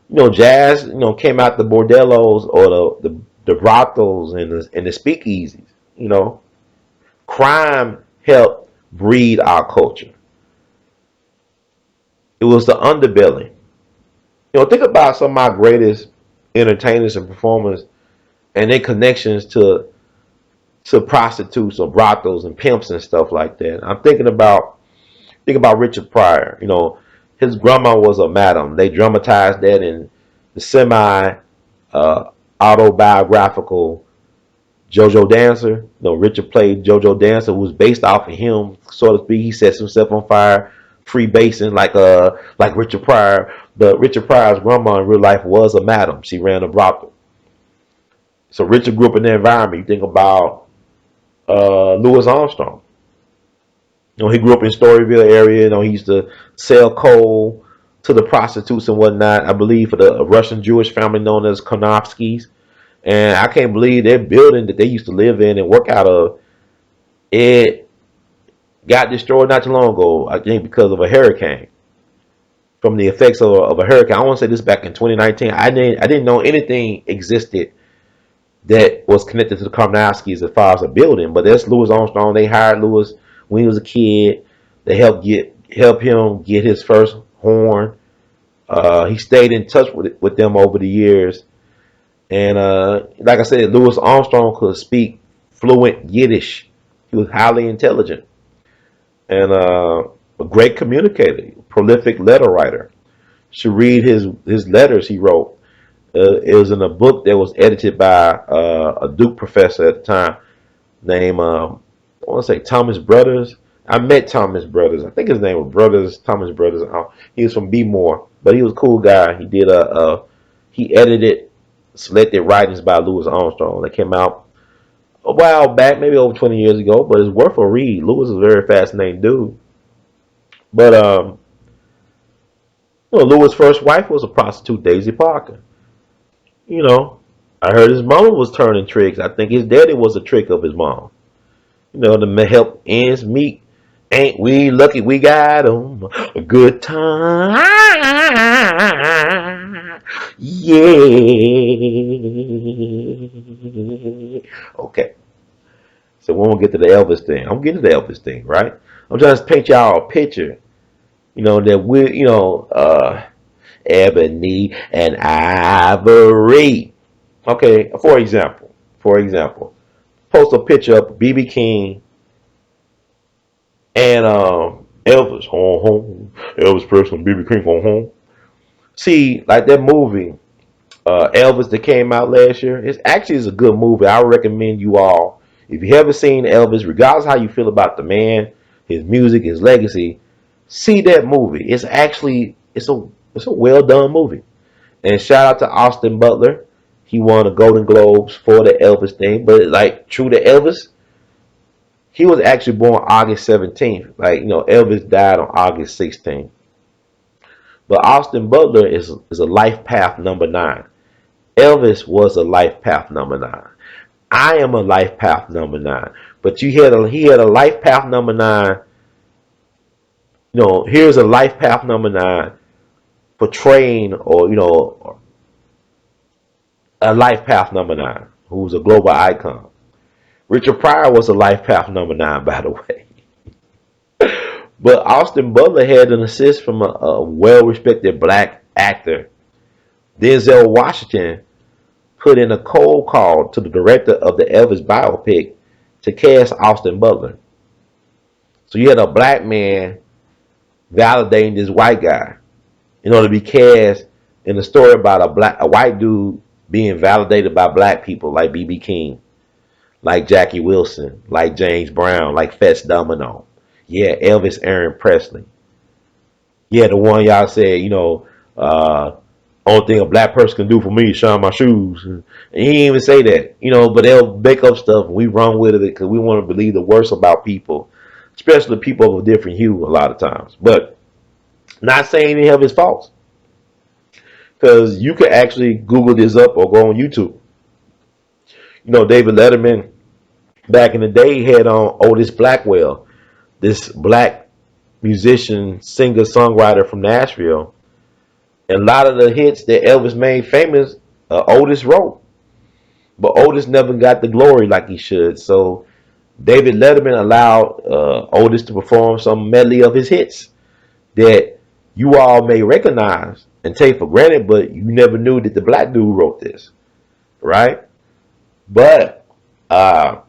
You know, jazz, you know, came out the bordellos or the brothels and the speakeasies. You know, crime helped breed our culture. It was the underbelly. You know, think about some of my greatest entertainers and performers and their connections to prostitutes or brothels and pimps and stuff like that. I'm thinking about Richard Pryor. You know, his grandma was a madam. They dramatized that in the semi uh, autobiographical JoJo Dancer. You know, Richard played JoJo Dancer, who was based off of him, so to speak. He sets himself on fire, freebasing like Richard Pryor. But Richard Pryor's grandma in real life was a madam. She ran a brothel. So Richard grew up in that environment. You think about Louis Armstrong. You know, he grew up in Storyville area. You know, he used to sell coal to the prostitutes and whatnot. I believe for the Russian Jewish family known as Konovskis. And I can't believe that building that they used to live in and work out of, it got destroyed not too long ago. I think because of a hurricane, from the effects of a hurricane. I want to say this back in 2019. I didn't know anything existed that was connected to the Konovskis as far as a building. But that's Louis Armstrong. They hired Louis when he was a kid. They help him get his first horn. He stayed in touch with them over the years. And like I said, Louis Armstrong could speak fluent Yiddish. He was highly intelligent and a great communicator, prolific letter writer. Should read his letters he wrote. It was in a book that was edited by a Duke professor at the time named I want to say Thomas Brothers. I met Thomas Brothers. I think his name was Thomas Brothers. He was from B More, but he was a cool guy. He edited selected writings by Louis Armstrong. They came out a while back, maybe over 20 years ago, but it's worth a read. Louis is a very fascinating dude. But you know, Louis' first wife was a prostitute, Daisy Parker. You know, I heard his mama was turning tricks. I think his daddy was a trick of his mom. You know, to help ends meet. Ain't we lucky we got 'em a good time? Yeah. Okay. So when we get to the Elvis thing, I'm getting to the Elvis thing, right? I'm trying to paint y'all a picture, you know, that ebony and ivory. Okay, for example, post a picture of BB King and Elvis, home, home, Elvis Presley, BB King, home, home. See, like that movie, Elvis that came out last year. It's actually is a good movie. I recommend you all, if you haven't seen Elvis, regardless how you feel about the man, his music, his legacy, see that movie. It's a well done movie. And shout out to Austin Butler. He won a Golden Globes for the Elvis thing. But like true to Elvis, he was actually born August 17th. Like, you know, Elvis died on August 16th. But Austin Butler is a life path number 9. Elvis was a life path number 9. I am a life path number 9. But he had a life path number 9. You know, here's a life path number 9 portraying, or you know, a life path number 9 who's a global icon. Richard Pryor was a life path number 9, by the way. But Austin Butler had an assist from a well-respected black actor. Denzel Washington put in a cold call to the director of the Elvis biopic to cast Austin Butler. So you had a black man validating this white guy in order to be cast in a story about a white dude being validated by black people like B.B. King, like Jackie Wilson, like James Brown, like Fats Domino. Yeah, Elvis Aaron Presley. Yeah, the one y'all said, only thing a black person can do for me is shine my shoes. And he didn't even say that, but they'll make up stuff and we run with it because we want to believe the worst about people, especially people of a different hue a lot of times. But not saying any of his faults because you can actually Google this up or go on YouTube. David Letterman back in the day had on Otis Blackwell, this black musician, singer, songwriter from Nashville. And a lot of the hits that Elvis made famous, Otis wrote. But Otis never got the glory like he should. So David Letterman allowed Otis to perform some medley of his hits that you all may recognize and take for granted, but you never knew that the black dude wrote this, right? But I'm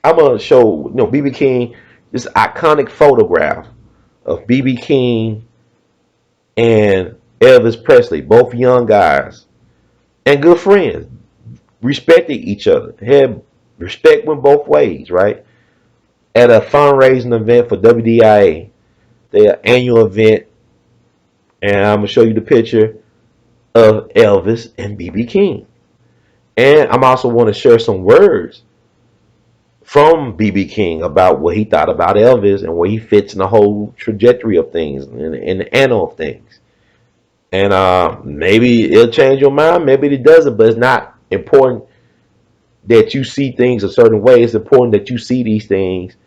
gonna show BB King this iconic photograph of BB King and Elvis Presley, both young guys and good friends, respected each other, had respect went both ways, right? At a fundraising event for WDIA, their annual event, and I'm gonna show you the picture of Elvis and BB King. And I'm also want to share some words from BB King about what he thought about Elvis and where he fits in the whole trajectory of things and in the annal of things. And maybe it'll change your mind, maybe it doesn't, but it's not important that you see things a certain way. It's important that you see these things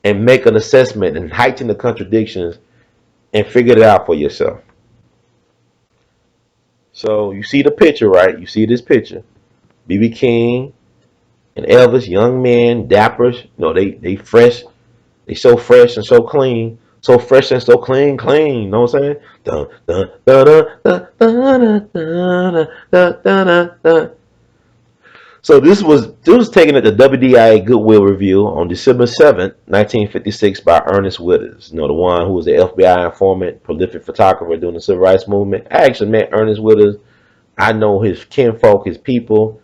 and make an assessment and heighten the contradictions and figure it out for yourself. So you see the picture, right? You see this picture. BB King and Elvis, young men, dappers. They fresh. They so fresh and so clean. So fresh and so clean, clean. You know what I'm saying? Dun, dun, dun, dun, dun, dun, dun, dun, dun, dun. So this was taken at the WDIA Goodwill Review on December 7th, 1956 by Ernest Withers. The one who was the FBI informant, prolific photographer during the Civil Rights Movement. I actually met Ernest Withers. I know his kinfolk, his people.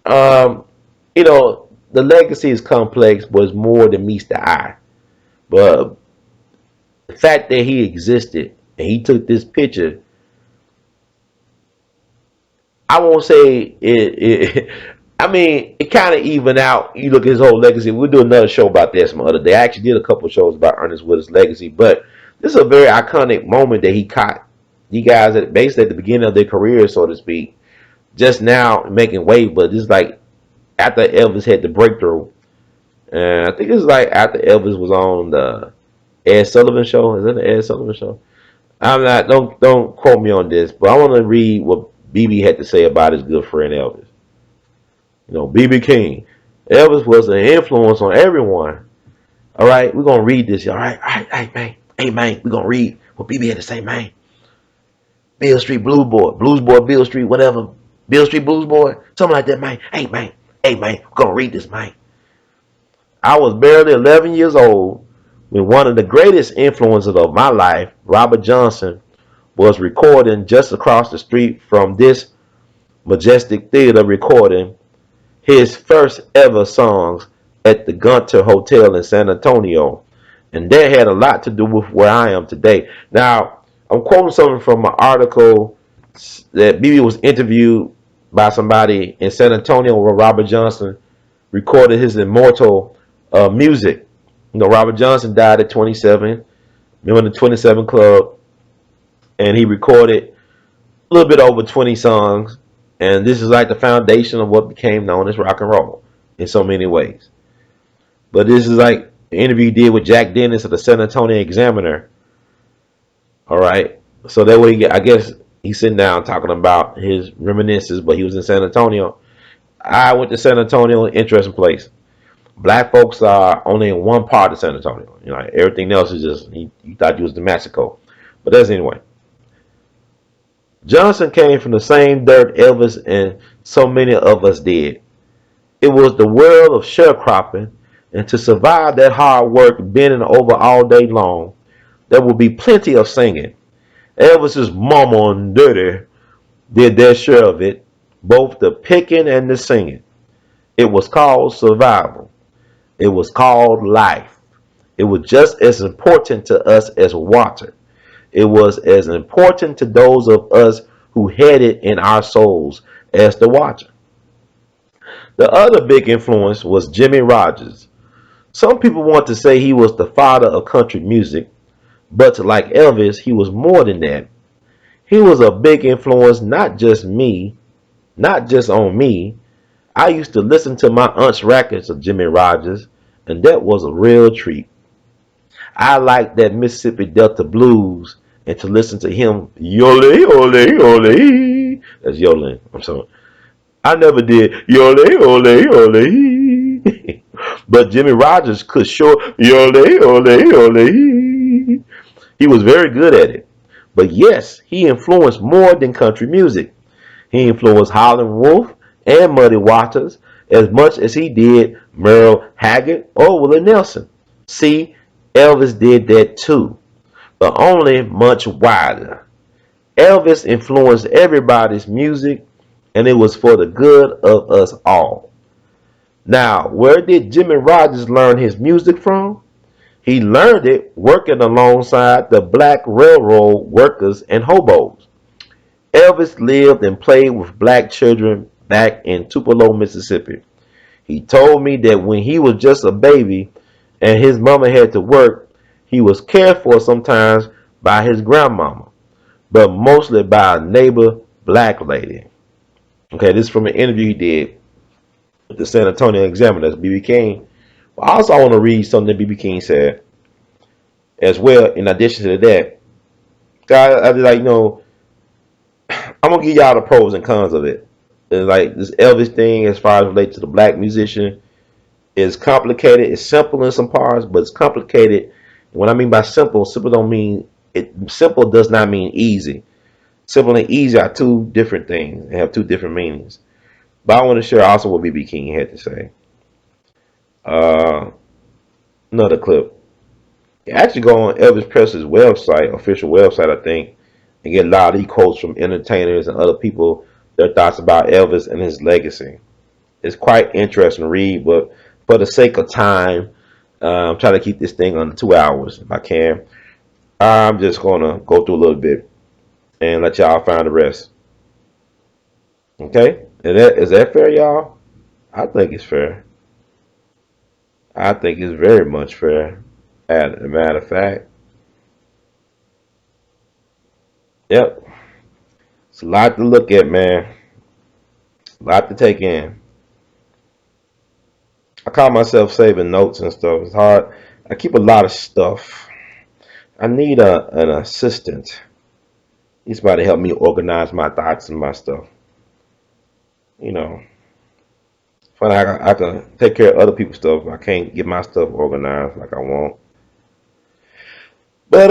The legacy is complex, but it's more than meets the eye. But the fact that he existed and he took this picture, I won't say it I mean, it kind of even out. You look at his whole legacy. We'll do another show about that some other day. I actually did a couple of shows about Ernest Withers' legacy, but this is a very iconic moment that he caught you guys basically at the beginning of their career, so to speak, just now making wave. But this is like after Elvis had the breakthrough, and I think it's like after Elvis was on the Ed Sullivan show. Is it the Ed Sullivan show? I'm not. Don't quote me on this, but I want to read what BB had to say about his good friend Elvis. BB King. Elvis was an influence on everyone. All right, we're gonna read this. All right, hey man, we're gonna read what BB had to say, man. Bill Street Blues Boy, Bill Street, whatever, Bill Street Blues Boy, something like that, man. Hey man, we're gonna read this, man. I was barely 11 years old when one of the greatest influences of my life, Robert Johnson, was recording just across the street from this majestic theater, recording his first ever songs at the Gunter Hotel in San Antonio. And that had a lot to do with where I am today. Now, I'm quoting something from an article that BB was interviewed by somebody in San Antonio where Robert Johnson recorded his immortal music. Robert Johnson died at 27, remember the 27 Club, and he recorded a little bit over 20 songs. And this is like the foundation of what became known as rock and roll in so many ways. But this is like the interview he did with Jack Dennis of the San Antonio Examiner. All right. So that way, I guess he's sitting down talking about his reminiscences, but he was in San Antonio. I went to San Antonio, interesting place. Black folks are only in one part of San Antonio. You know, everything else is just you thought you was the Mexico. But that's anyway. Johnson came from the same dirt Elvis and so many of us did. It was the world of sharecropping, and to survive that hard work bending over all day long, there would be plenty of singing. Elvis's mama and daddy did their share of it, both the picking and the singing. It was called survival. It was called life. It was just as important to us as water. It was as important to those of us who had it in our souls as the water. The other big influence was Jimmy Rogers. Some people want to say he was the father of country music, but like Elvis, he was more than that. He was a big influence, not just on me. I used to listen to my aunt's records of Jimmy Rogers, and that was a real treat. I liked that Mississippi Delta blues and to listen to him yole, ole, ole. That's yodeling. I'm sorry. I never did yole, ole, ole. But Jimmy Rogers could show yole, ole, ole. He was very good at it. But yes, he influenced more than country music. He influenced Howlin' Wolf and Muddy Waters as much as he did Merle Haggard or Willie Nelson. See, Elvis did that too, but only much wider. Elvis influenced everybody's music, and it was for the good of us all. Now, where did Jimmy Rogers learn his music from? He learned it working alongside the black railroad workers and hobos. Elvis lived and played with black children back in Tupelo, Mississippi. He told me that when he was just a baby and his mama had to work, he was cared for sometimes by his grandmama, but mostly by a neighbor black lady. Okay, this is from an interview he did with the San Antonio Examiner. That's B.B. King. But also, I want to read something that B.B. King said as well. In addition to that, guys, I just like I'm gonna give y'all the pros and cons of it. It's like this Elvis thing, as far as related to the black musician, is complicated. It's simple in some parts, but it's complicated. What I mean by simple, simple don't mean it. Simple does not mean easy. Simple and easy are two different things. They have two different meanings. But I want to share also what B.B. King had to say. Uh, Another clip. You actually go on Elvis Presley's website, official website, I think, and get a lot of these quotes from entertainers and other people, their thoughts about Elvis and his legacy. It's quite interesting to read, but for the sake of time, I'm trying to keep this thing under 2 hours if I can. I'm just gonna go through a little bit and let y'all find the rest. Okay? Is that fair, y'all? I think it's fair. I think it's very much fair. As a matter of fact, yep. It's a lot to look at, man. A lot to take in. I call myself saving notes and stuff. It's hard. I keep a lot of stuff. I need an assistant. Need somebody to help me organize my thoughts and my stuff. You know, find out I can take care of other people's stuff. I can't get my stuff organized like I want. But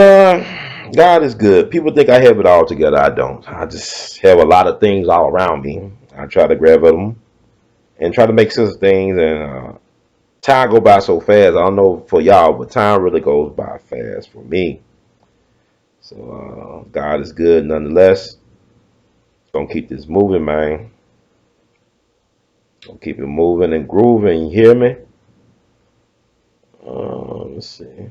God is good. People think I have it all together. I don't. I just have a lot of things all around me. I try to grab at them and try to make sense of things. And time go by so fast. I don't know for y'all, but time really goes by fast for me. So God is good nonetheless. Gonna keep this moving, man. Gonna keep it moving and grooving. You hear me? Let's see.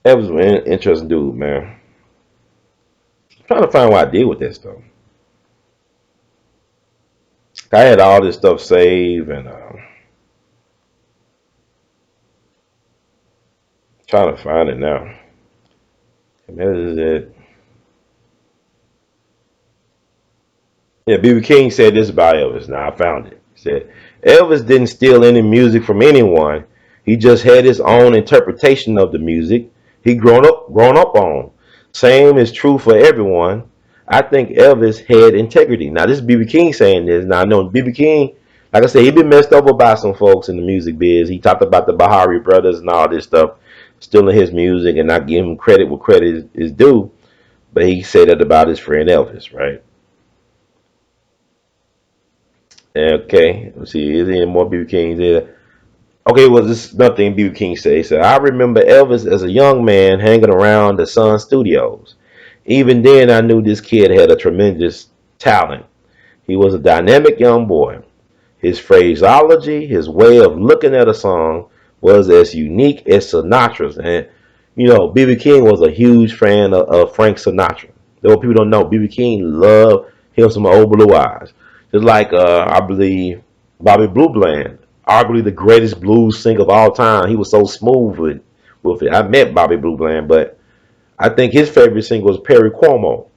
That was an interesting dude, man. I'm trying to find what I did with that stuff. I had all this stuff saved and trying to find it now. And that is it. Yeah, B.B. King said this about Elvis. Now I found it. He said Elvis didn't steal any music from anyone. He just had his own interpretation of the music he grown up on. Same is true for everyone. I think Elvis had integrity. Now this is BB King saying this. Now I know BB King, like I said, he been messed over by some folks in the music biz. He talked about the Bahari brothers and all this stuff, stealing his music and not giving him credit where credit is due. But he said that about his friend Elvis, right? Okay, let's see. Is there any more BB Kings there? Okay, well, this is nothing BB King said. He said, I remember Elvis as a young man hanging around the Sun Studios. Even then, I knew this kid had a tremendous talent. He was a dynamic young boy. His phraseology, his way of looking at a song was as unique as Sinatra's. And, B.B. King was a huge fan of Frank Sinatra. Though people don't know, B.B. King loved him some old blue eyes. Just like, I believe, Bobby Blue Bland, arguably the greatest blues singer of all time. He was so smooth with it. I met Bobby Blue Bland, but I think his favorite singer was Perry Como.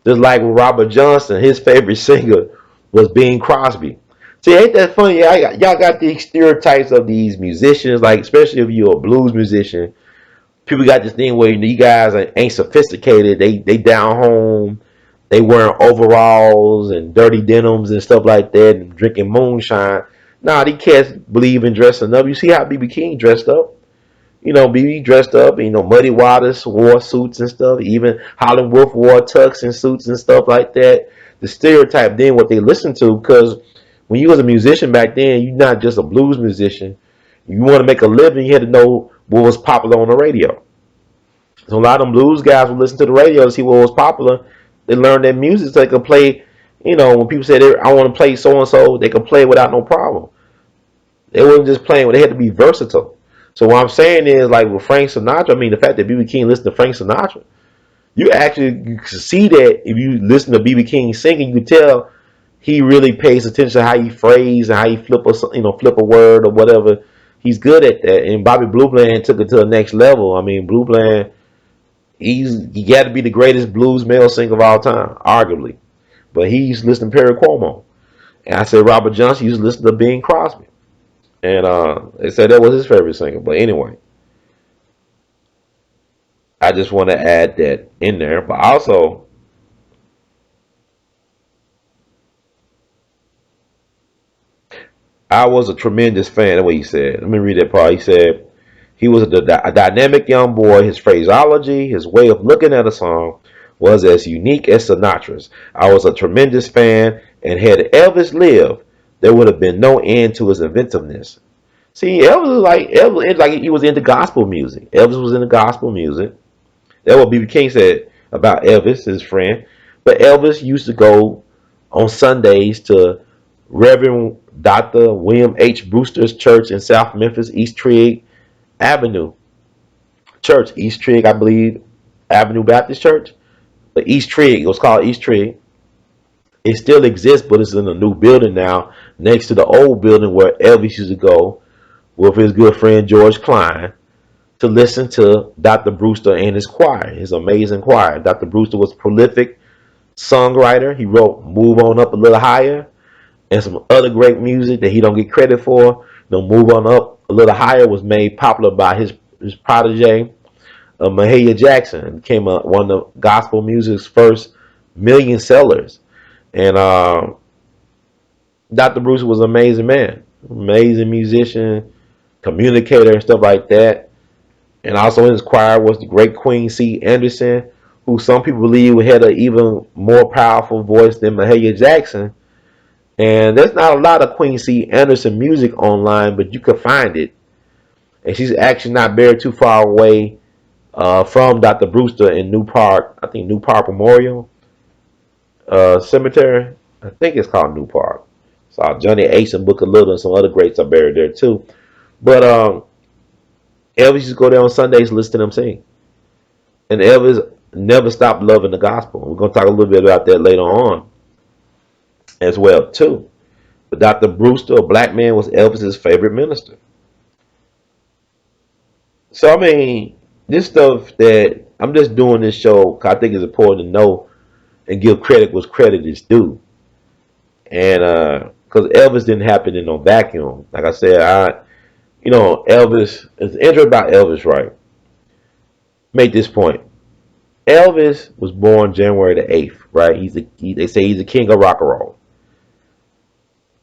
Just like with Robert Johnson, his favorite singer was Bing Crosby. See, ain't that funny? Y'all got these stereotypes of these musicians, like especially if you're a blues musician. People got this thing where you guys ain't sophisticated. They down home. They wearing overalls and dirty denims and stuff like that, and drinking moonshine. Nah, these cats believe in dressing up. You see how BB King dressed up? BB dressed up. Muddy Waters wore suits and stuff. Even Holland Wolf wore tux and suits and stuff like that. The stereotype then what they listened to, because when you was a musician back then, you're not just a blues musician. You want to make a living, you had to know what was popular on the radio. So a lot of them blues guys would listen to the radio to see what was popular. They learned their music so they could play. When people say I want to play so and so, they could play without no problem. They wasn't just playing; they had to be versatile. So what I'm saying is, like with Frank Sinatra, I mean, the fact that BB King listened to Frank Sinatra, you can see that if you listen to BB King singing, you can tell he really pays attention to how he phrase and how he flip a word or whatever. He's good at that. And Bobby Blue Bland took it to the next level. I mean, Blue Bland, he got to be the greatest blues male singer of all time, arguably. But he used to listen to Perry Como. And I said Robert Johnson used to listen to Bing Crosby. And they said that was his favorite singer. But anyway, I just want to add that in there. But also, I was a tremendous fan of what he said. Let me read that part. He said he was a dynamic young boy. His phraseology, his way of looking at a song was as unique as Sinatra's. I was a tremendous fan, and had Elvis lived, there would have been no end to his inventiveness. See, Elvis, he was into gospel music. Elvis was into gospel music. That's what B.B. King said about Elvis, his friend. But Elvis used to go on Sundays to Reverend Dr. William H. Brewster's church in South Memphis, East Trigg Avenue Church, East Trigg, I believe, Avenue Baptist Church. But East Trigg, it was called East Trigg. It still exists, but it's in a new building now, next to the old building where Elvis used to go with his good friend George Klein to listen to Dr. Brewster and his choir, his amazing choir. Dr. Brewster was a prolific songwriter. He wrote Move On Up a Little Higher and some other great music that he don't get credit for. Move On Up a Little Higher was made popular by his protege, Mahalia Jackson. It became one of gospel music's first million sellers. And Dr. Brewster was an amazing man, amazing musician, communicator, and stuff like that. And also in his choir was the great Queen C. Anderson, who some people believe had an even more powerful voice than Mahalia Jackson. And there's not a lot of Queen C. Anderson music online, but you can find it. And she's actually not buried too far away from Dr. Brewster in New Park. I think New Park Memorial Cemetery. I think it's called New Park. So Johnny Ace and Booker Little and some other greats are buried there too. But Elvis used to go there on Sundays and listen to them sing. And Elvis never stopped loving the gospel. We're going to talk a little bit about that later on as well too. But Dr. Brewster, a black man, was Elvis's favorite minister. So I mean, this stuff that I'm just doing this show because I think it's important to know and give credit where credit is due. And because Elvis didn't happen in no vacuum. Like I said, Elvis, it's interesting about Elvis, right? Make this point. Elvis was born January the 8th, right? They say he's the king of rock and roll.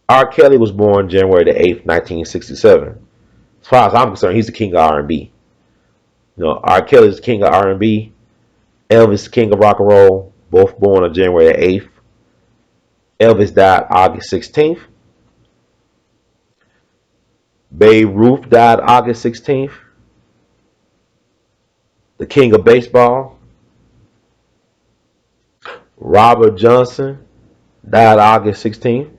R. Kelly was born January the 8th, 1967. As far as I'm concerned, he's the king of R&B. R. Kelly is the king of R&B. Elvis, the king of rock and roll. Both born on January the 8th. Elvis died August 16th. Babe Ruth died August 16th. The king of baseball, Robert Johnson, died August 16th.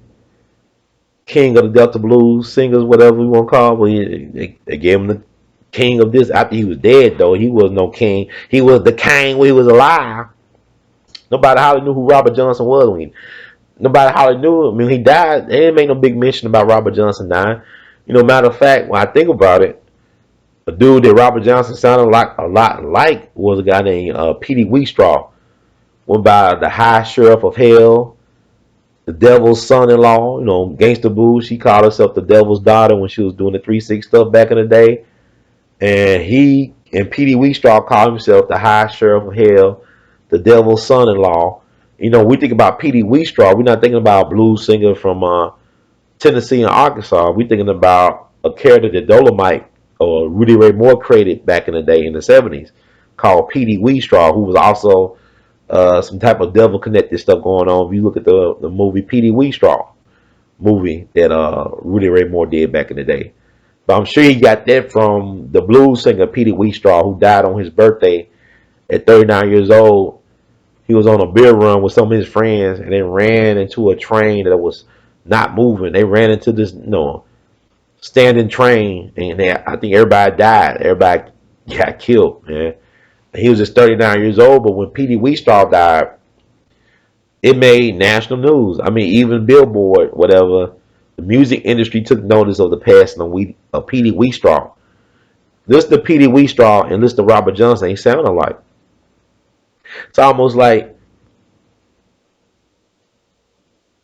King of the Delta Blues singers, whatever we want to call him. They gave him the king of this after he was dead, though. He was no king. He was the king when he was alive. Nobody hardly knew who Robert Johnson was. Nobody hardly knew him. I mean, he died. They didn't make no big mention about Robert Johnson dying. Matter of fact, when I think about it, a dude that Robert Johnson sounded like a lot like was a guy named Petey Wheatstraw. Went by the High Sheriff of Hell, the Devil's Son-in-Law. Gangsta Boo. She called herself the Devil's Daughter when she was doing the 3-6 stuff back in the day. And he and Petey Wheatstraw called himself the High Sheriff of Hell, the Devil's Son-in-Law. We think about Petey Wheatstraw. We're not thinking about a blues singer from Tennessee and Arkansas. We're thinking about a character that Dolomite or Rudy Ray Moore created back in the day in the 70s called Petey Wheatstraw, who was also some type of devil connected stuff going on. If you look at the movie Petey Wheatstraw movie that Rudy Ray Moore did back in the day. But I'm sure he got that from the blues singer Petey Wheatstraw, who died on his birthday at 39 years old. He was on a beer run with some of his friends and they ran into a train that was not moving. They ran into this standing train and I think everybody died. Everybody got killed, man. He was just 39 years old, but when Petey Wheatstraw died, it made national news. I mean, even Billboard, whatever, the music industry took notice of the passing of Petey Wheatstraw. Listen to Petey Wheatstraw and listen to Robert Johnson. They sound alike. It's almost like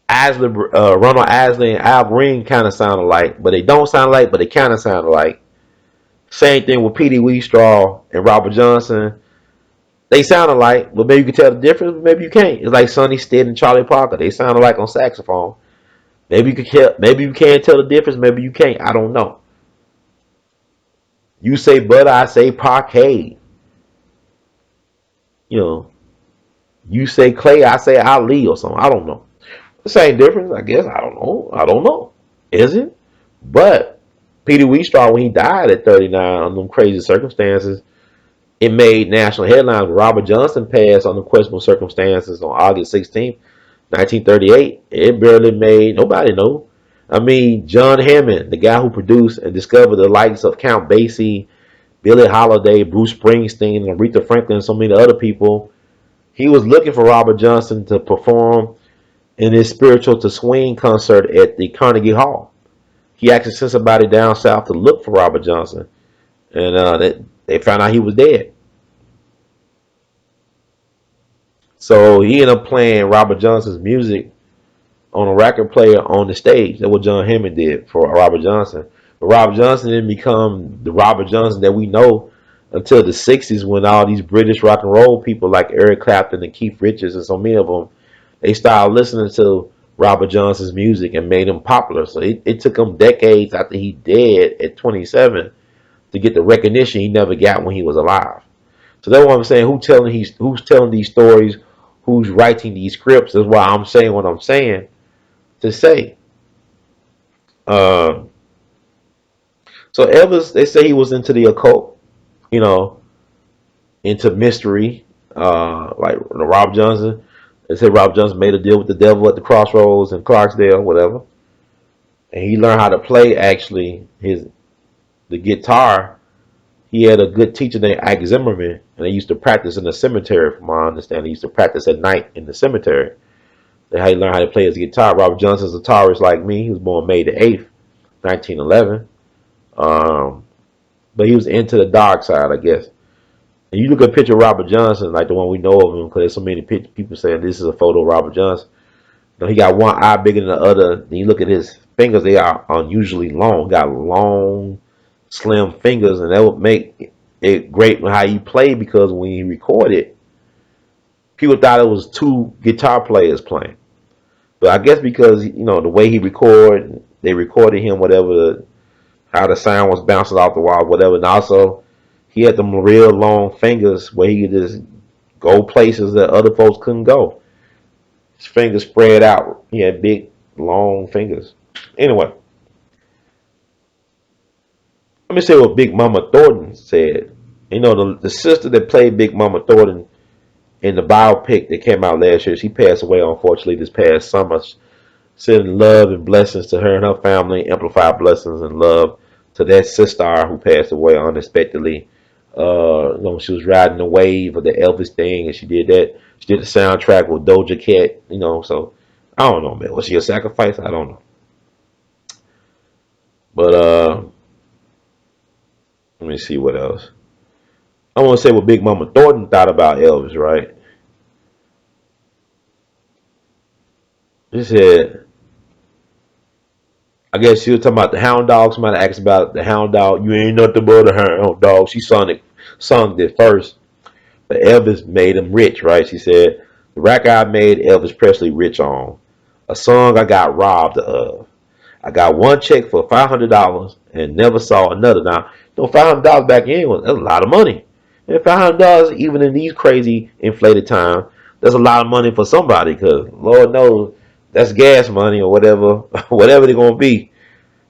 Ronald Isley and Al Green kind of sound alike, but they don't sound alike, but they kind of sound alike. Same thing with Petey Wheatstraw and Robert Johnson. They sound alike, but maybe you can tell the difference, but maybe you can't. It's like Sonny Stitt and Charlie Parker. They sound alike on saxophone. Maybe you can't tell the difference, maybe you can't. I don't know. You say butter, I say parquet. You say Clay, I say Ali or something. I don't know. The same difference, I guess. I don't know. I don't know. Is it? But Petey Wheatstraw, when he died at 39 under them crazy circumstances, it made national headlines. Robert Johnson passed under questionable circumstances on August 16th, 1938. It barely made, nobody know. I mean, John Hammond, the guy who produced and discovered the likes of Count Basie, Billie Holiday, Bruce Springsteen, and Aretha Franklin, and so many other people, he was looking for Robert Johnson to perform in his Spiritual to Swing concert at the Carnegie Hall. He actually sent somebody down south to look for Robert Johnson, and they found out he was dead. So he ended up playing Robert Johnson's music on a record player on the stage. That's what John Hammond did for Robert Johnson. But Robert Johnson didn't become the Robert Johnson that we know until the 60s, when all these British rock and roll people like Eric Clapton and Keith Richards and so many of them, they started listening to Robert Johnson's music and made him popular. So it took him decades after he died at 27 to get the recognition he never got when he was alive. So that's what I'm saying. Who's telling these stories? Who's writing these scripts? That's why I'm saying what I'm saying to say. So Elvis, they say he was into the occult, into mystery, like Rob Johnson. They say Rob Johnson made a deal with the devil at the crossroads in Clarksdale, whatever, and he learned how to play actually the guitar. He had a good teacher named Ike Zimmerman, and they used to practice in the cemetery. From my understanding, he used to practice at night in the cemetery. That's how he learned how to play his guitar. Robert Johnson's a guitarist like me. He was born May the 8th, 1911. But he was into the dark side, I guess. And you look at a picture of Robert Johnson, like the one we know of him, because there's so many people saying this is a photo of Robert Johnson. He got one eye bigger than the other. Then you look at his fingers; they are unusually long. Got long, slim fingers, and that would make it great how he played, because when he recorded, people thought it was two guitar players playing. But I guess because the way he recorded, they recorded him whatever how the sound was bouncing off the wall, whatever. And also he had them real long fingers where he could just go places that other folks couldn't go. His fingers spread out. He had big, long fingers. Anyway, let me say what Big Mama Thornton said. The sister that played Big Mama Thornton in the biopic that came out last year, she passed away unfortunately this past summer. Sending love and blessings to her and her family, amplified blessings and love to that sister who passed away unexpectedly. She was riding the wave of the Elvis thing, and she did that. She did the soundtrack with Doja Cat. So I don't know, man. Was she a sacrifice? I don't know. But let me see what else. I want to say what Big Mama Thornton thought about Elvis, right? She said, I guess she was talking about the hound dog. Somebody asked about the hound dog. You ain't nothing but a hound dog. She sung it first. But Elvis made him rich, right? She said, the record I made Elvis Presley rich on. A song I got robbed of. I got one check for $500 and never saw another. Now, $500 back then that's a lot of money. And $500, even in these crazy inflated times, that's a lot of money for somebody because Lord knows that's gas money or whatever, whatever they're gonna be.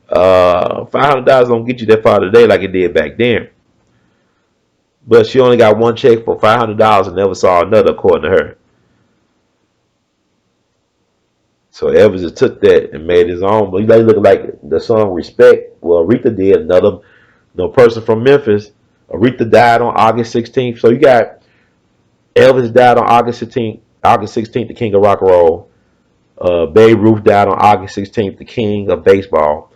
$500 don't get you that far today like it did back then. But she only got one check for $500 and never saw another, according to her. So Elvis just took that and made his own. But he look like the song "Respect." Well, Aretha did another. Person from Memphis. Aretha died on August 16th. So you got Elvis died on August 16th. August 16th, the king of rock and roll. Babe Ruth died on August 16th, the king of baseball.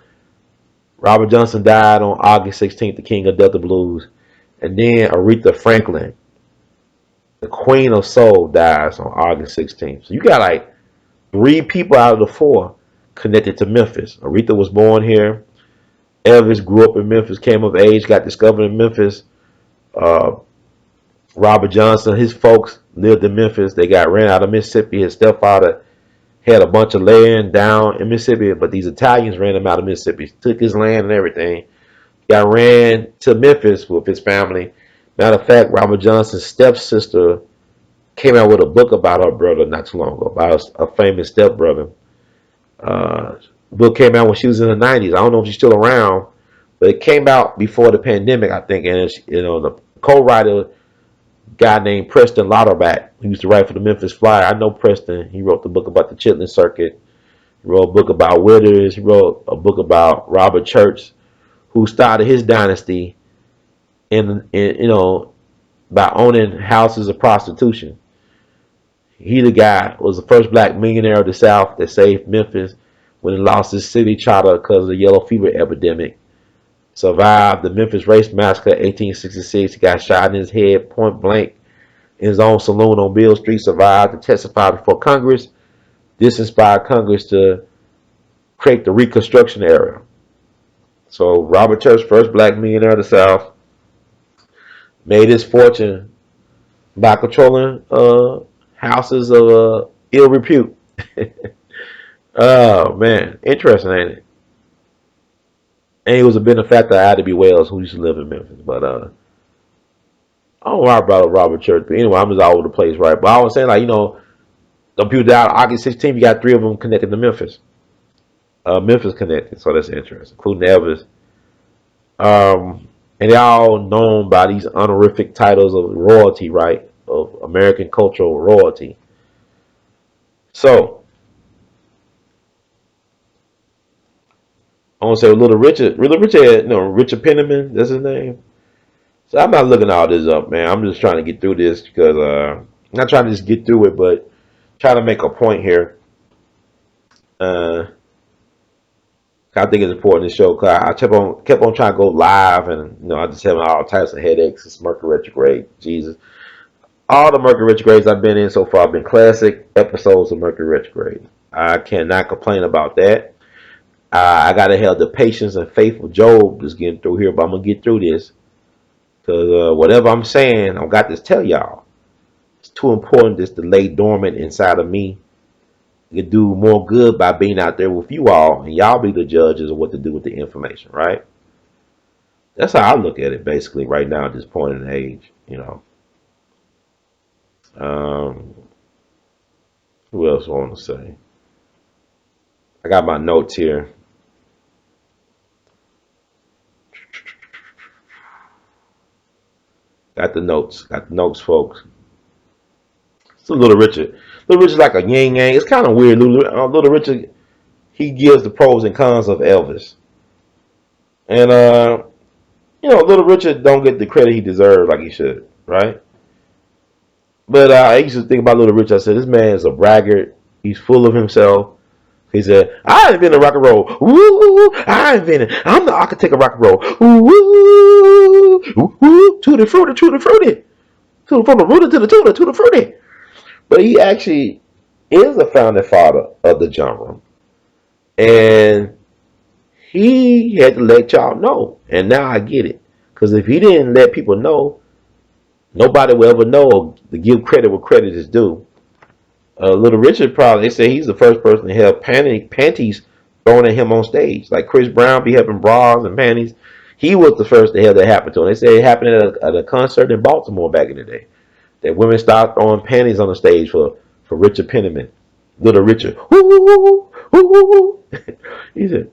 Robert Johnson died on August 16th, the king of Delta blues. And then Aretha Franklin, the queen of soul, dies on August 16th. So you got like three people out of the four connected to Memphis. Aretha was born here. Elvis grew up in Memphis, came of age, got discovered in Memphis. Uh, Robert Johnson, his folks lived in Memphis. They got ran out of Mississippi. His stepfather had a bunch of land down in Mississippi, but these Italians ran him out of Mississippi, took his land and everything. Got ran to Memphis with his family. Matter of fact, Robert Johnson's stepsister came out with a book about her brother not too long ago, about a famous stepbrother. Book came out when she was in the 90s. I don't know if she's still around, but it came out before the pandemic, I think. And the co-writer, guy named Preston Lauterbach, who used to write for the Memphis Flyer. I know Preston. He wrote the book about the Chitlin Circuit. He wrote a book about Withers. He wrote a book about Robert Church, who started his dynasty by owning houses of prostitution. He, the guy, was the first black millionaire of the South that saved Memphis when it lost its city charter because of the yellow fever epidemic. Survived the Memphis Race Massacre 1866. He got shot in his head point blank in his own saloon on Beale Street. Survived to testify before Congress. This inspired Congress to create the Reconstruction era. So Robert Church, first black millionaire of the South, made his fortune by controlling houses of ill repute. Oh man, interesting, ain't it? And he was a benefactor of Ida B. Wells, who used to live in Memphis. But I don't know why I brought up Robert Church. But anyway, I'm just all over the place, right? But I was saying, the people died August 16th. You got three of them connected to Memphis. Memphis connected, so that's interesting, including Elvis. And they're all known by these honorific titles of royalty, right? Of American cultural royalty. So I want to say Little Richard, Richard Penniman, that's his name. So I'm not looking all this up, man. I'm just trying to get through this because I'm not trying to just get through it, but trying to make a point here. I think it's important to show because I kept on trying to go live, and I just having all types of headaches. It's Mercury retrograde, Jesus. All the Mercury retrogrades I've been in so far have been classic episodes of Mercury retrograde. I cannot complain about that. I gotta have the patience and faith of Job just getting through here, but I'm gonna get through this because whatever I'm saying, I've got to tell y'all. too important just to lay dormant inside of me. You can do more good by being out there with you all, and y'all be the judges of what to do with the information, right? That's how I look at it, basically, right now at this point in the age. Um, who else I want to say? I got my notes here. Got the notes, folks. It's a Little Richard. Little Richard's like a yin yang. It's kind of weird. Little Richard, he gives the pros and cons of Elvis, and Little Richard don't get the credit he deserves like he should, right? But I used to think about Little Richard. I said, this man is a braggart. He's full of himself. He said, I invented rock and roll. Woo, I invented. I'm the architect of rock and roll. Woo, woo, woo, tutti frutti, tutti frutti. From the rooter to the tutor, tutti frutti. But he actually is a founding father of the genre. And he had to let y'all know. And now I get it. Because if he didn't let people know, nobody will ever know to give credit where credit is due. Little Richard probably, they say he's the first person to have panties thrown at him on stage. Like Chris Brown be having bras and panties. He was the first to have that happen to him. They say it happened at a concert in Baltimore back in the day. That women started throwing panties on the stage for Richard Penniman. Little Richard. Woo, woo, woo. he said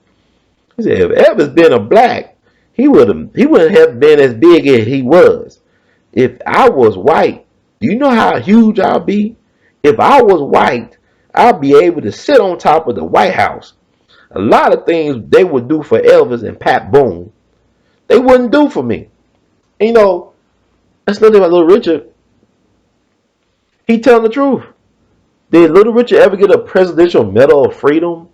if Elvis been a black, he wouldn't have been as big as he was. If I was white, do you know how huge I'll be? If I was white, I'd be able to sit on top of the White House. A lot of things they would do for Elvis and Pat Boone, they wouldn't do for me. And, that's nothing about Little Richard. He telling the truth. Did Little Richard ever get a Presidential Medal of Freedom?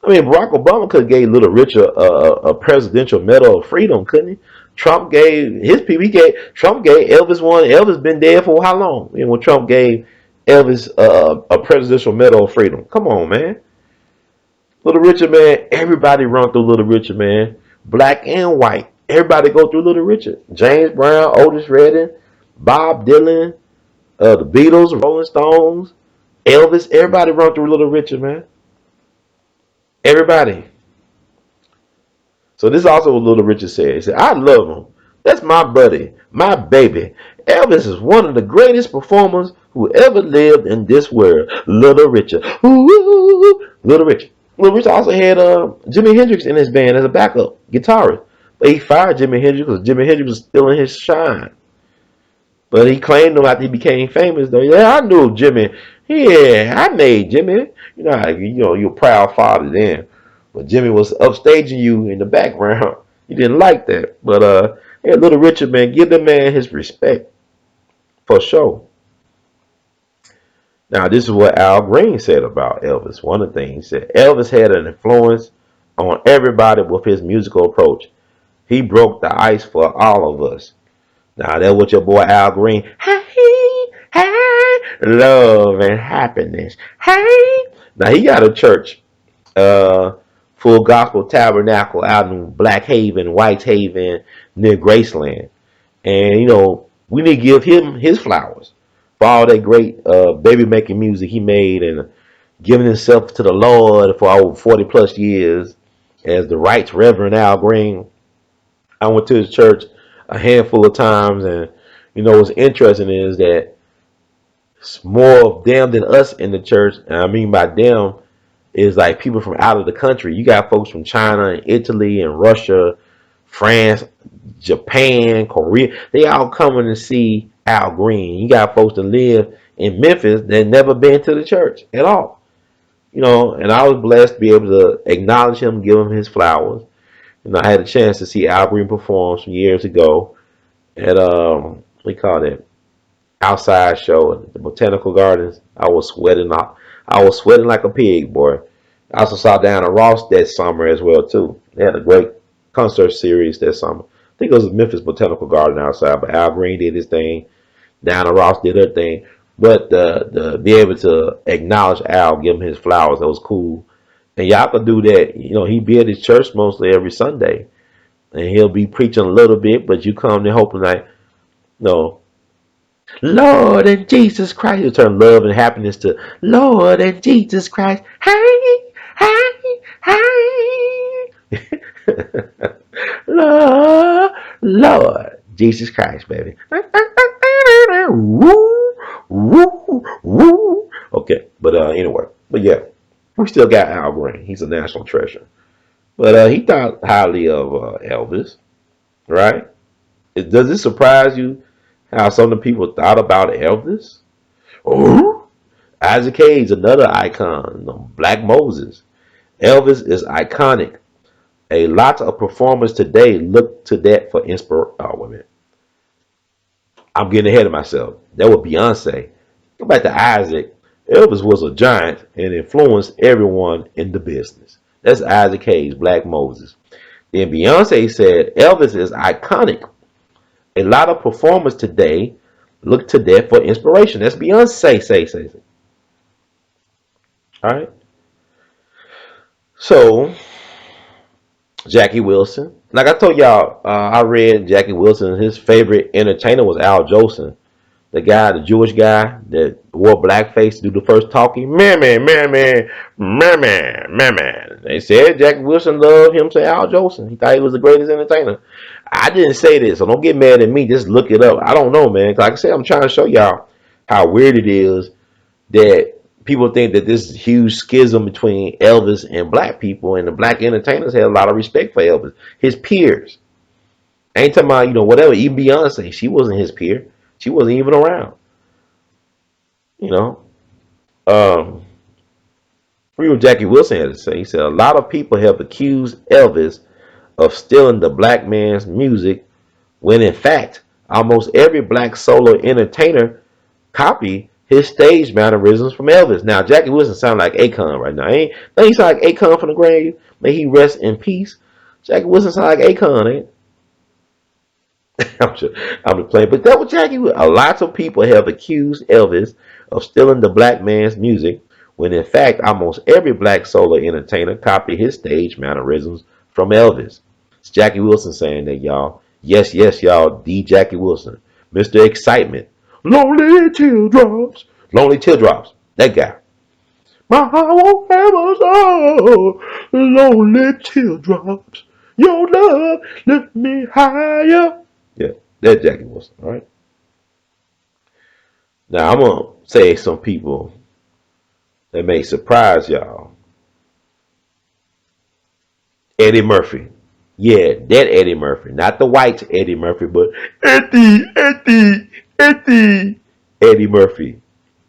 I mean, Barack Obama could have gave Little Richard a Presidential Medal of Freedom, couldn't he? Trump gave his people. Trump gave Elvis one. Elvis been dead for how long? When Trump gave Elvis a Presidential Medal of Freedom. Come on, man. Little Richard, man. Everybody run through Little Richard, man. Black and white. Everybody go through Little Richard. James Brown, Otis Redding, Bob Dylan, the Beatles, Rolling Stones, Elvis. Everybody run through Little Richard, man. Everybody. So this is also what Little Richard said. He said, I love him. That's my buddy, my baby. Elvis is one of the greatest performers who ever lived in this world. Little Richard. Ooh, Little Richard. Little Richard also had Jimi Hendrix in his band as a backup guitarist. But he fired Jimi Hendrix because Jimi Hendrix was still in his shine. But he claimed him after he became famous, though. Yeah, I knew Jimmy. Yeah, I made Jimmy. You're a proud father then. But Jimmy was upstaging you in the background. You didn't like that. But yeah, Little Richard, man, give the man his respect. For sure. Now, this is what Al Green said about Elvis. One of the things he said, Elvis had an influence on everybody with his musical approach. He broke the ice for all of us. Now, that's what your boy Al Green. Hey, hey, love and happiness. Hey. Now, he got a church, Full Gospel Tabernacle out in Black Haven, Whitehaven, near Graceland. And, we need to give him his flowers for all that great baby making music he made and giving himself to the Lord for over 40 plus years as the Right Reverend Al Green. I went to his church a handful of times, and what's interesting is that it's more of them than us in the church. And I mean by them is like people from out of the country. You got folks from China and Italy and Russia, France, Japan, Korea. They all coming to see Al Green. You got folks that live in Memphis that never been to the church at all. And I was blessed to be able to acknowledge him, give him his flowers. I had a chance to see Al Green perform some years ago at we call it outside show at the Botanical Gardens. I was sweating like a pig, boy. I also saw Diana Ross that summer as well too. They had a great concert series that summer. I think it was Memphis Botanical Garden outside, but Al Green did his thing. Diana Ross did her thing. But the be able to acknowledge Al, give him his flowers, that was cool. And y'all could do that. He be at his church mostly every Sunday. And he'll be preaching a little bit, but you come there hoping like, Lord and Jesus Christ. You turn love and happiness to Lord and Jesus Christ. Hey, hey, hey. Lord, Lord Jesus Christ, baby. Woo, woo, woo. Okay, but anyway, but yeah, we still got Al Green. He's a national treasure. But he thought highly of Elvis, right? Does it surprise you how some of the people thought about Elvis? Oh, Isaac Hayes, another icon, Black Moses. Elvis is iconic. A lot of performers today look to that for inspiration. Oh, wait a minute. I'm getting ahead of myself. That was Beyonce. Go back to Isaac. Elvis was a giant and influenced everyone in the business. That's Isaac Hayes, Black Moses. Then Beyonce said Elvis is iconic. A lot of performers today look to that for inspiration. That's Beyonce. Say. All right. So Jackie Wilson. Like I told y'all, I read Jackie Wilson. His favorite entertainer was Al Jolson, the guy, the Jewish guy that wore blackface to do the first talking. Man. They said Jackie Wilson loved him to Al Jolson. He thought he was the greatest entertainer. I didn't say this, so don't get mad at me. Just look it up. I don't know, man. Like I said, I'm trying to show y'all how weird it is that people think that this huge schism between Elvis and black people, and the black entertainers had a lot of respect for Elvis. His peers. I ain't talking about, whatever. Even Beyonce, she wasn't his peer. She wasn't even around. You know. Um, Read what Jackie Wilson had to say. He said, a lot of people have accused Elvis of stealing the black man's music when in fact, almost every black solo entertainer copy his stage mannerisms from Elvis. Now, Jackie Wilson sound like Akon right now. Don't he sound like Akon from the grave? May he rest in peace. Jackie Wilson sound like Akon, ain't? I'm just, I'm just playing. But that was Jackie Wilson. A lot of people have accused Elvis of stealing the black man's music, when in fact, almost every black solo entertainer copied his stage mannerisms from Elvis. It's Jackie Wilson saying that, y'all. Yes, y'all. D. Jackie Wilson, Mr. Excitement, Lonely Teardrops, Lonely Teardrops. That guy. My heart won't ever so lonely teardrops. Your love lift me higher. Yeah, that's Jackie Wilson. All right. Now I'm gonna say some people that may surprise y'all. Eddie Murphy. Yeah, that Eddie Murphy, not the white Eddie Murphy, but Eddie Murphy.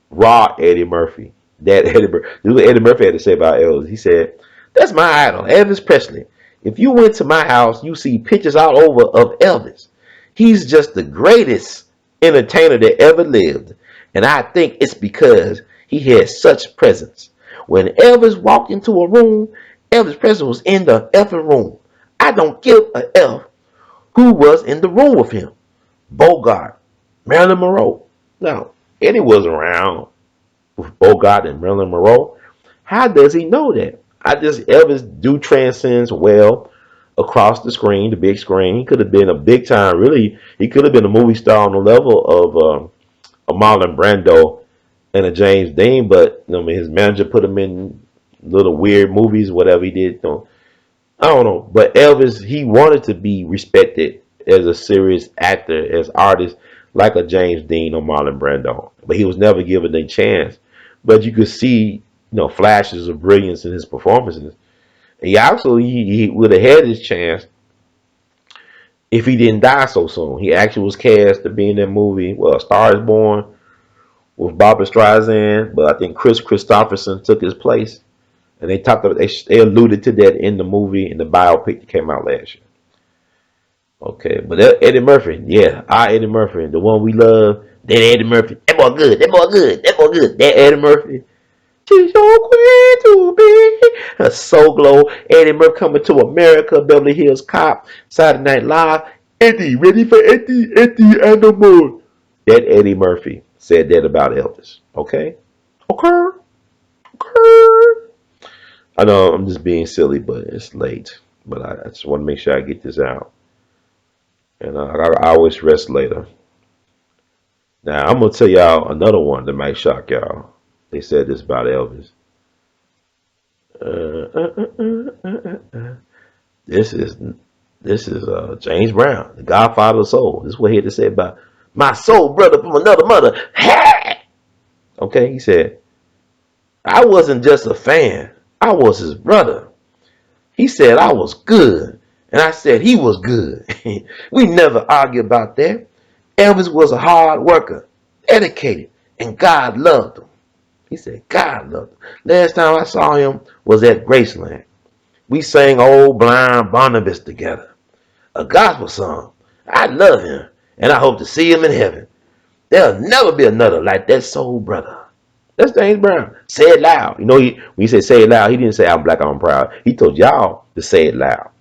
Raw Eddie Murphy. That Eddie Murphy. This is what Eddie Murphy had to say about Elvis. He said, that's my idol, Elvis Presley. If you went to my house, you see pictures all over of Elvis. He's just the greatest entertainer that ever lived. And I think it's because he had such presence. When Elvis walked into a room, Elvis Presley was in the effing room. I don't give a F who was in the room with him. Bogart, Marilyn Monroe. Now, Eddie was around with Bogart and Marilyn Monroe. How does he know that? Elvis do transcends well across the screen, the big screen. He could have been a big time, really. He could have been a movie star on the level of a Marlon Brando and a James Dean, but his manager put him in little weird movies, whatever he did. I don't know, but Elvis, he wanted to be respected as a serious actor, as artist, like a James Dean or Marlon Brando, but he was never given a chance. But you could see, flashes of brilliance in his performances. And he would have had his chance if he didn't die so soon. He actually was cast to be in that movie, well, A Star Is Born, with Barbra Streisand, but I think Chris Christopherson took his place. And they alluded to that in the movie, in the biopic that came out last year. Okay, but Eddie Murphy, yeah, our Eddie Murphy, the one we love, that Eddie Murphy, that Eddie Murphy. She's so queen to be. A Soul Glow, Eddie Murphy coming to America, Beverly Hills Cop, Saturday Night Live. Eddie, ready for Eddie Animal. That Eddie Murphy said that about Elvis. Okay? Okay? Okay? I know I'm just being silly, but it's late. But I just want to make sure I get this out. And I always rest later. Now I'm gonna tell y'all another one that might shock y'all. They said this about Elvis. Uh, uh, uh, uh, uh. This is James Brown, the Godfather of Soul. This is what he had to say about my soul brother from another mother. Okay, he said, I wasn't just a fan. I was his brother. He said I was good, and I said he was good. We never argued about that. Elvis was a hard worker, dedicated, and God loved him. He said God loved him. Last time I saw him was at Graceland. We sang Old Blind Barnabas together, a gospel song. I love him, and I hope to see him in heaven. There'll never be another like that soul brother. That's James Brown. Say it loud. You know, when he said say it loud, he didn't say I'm black, I'm proud. He told y'all to say it loud.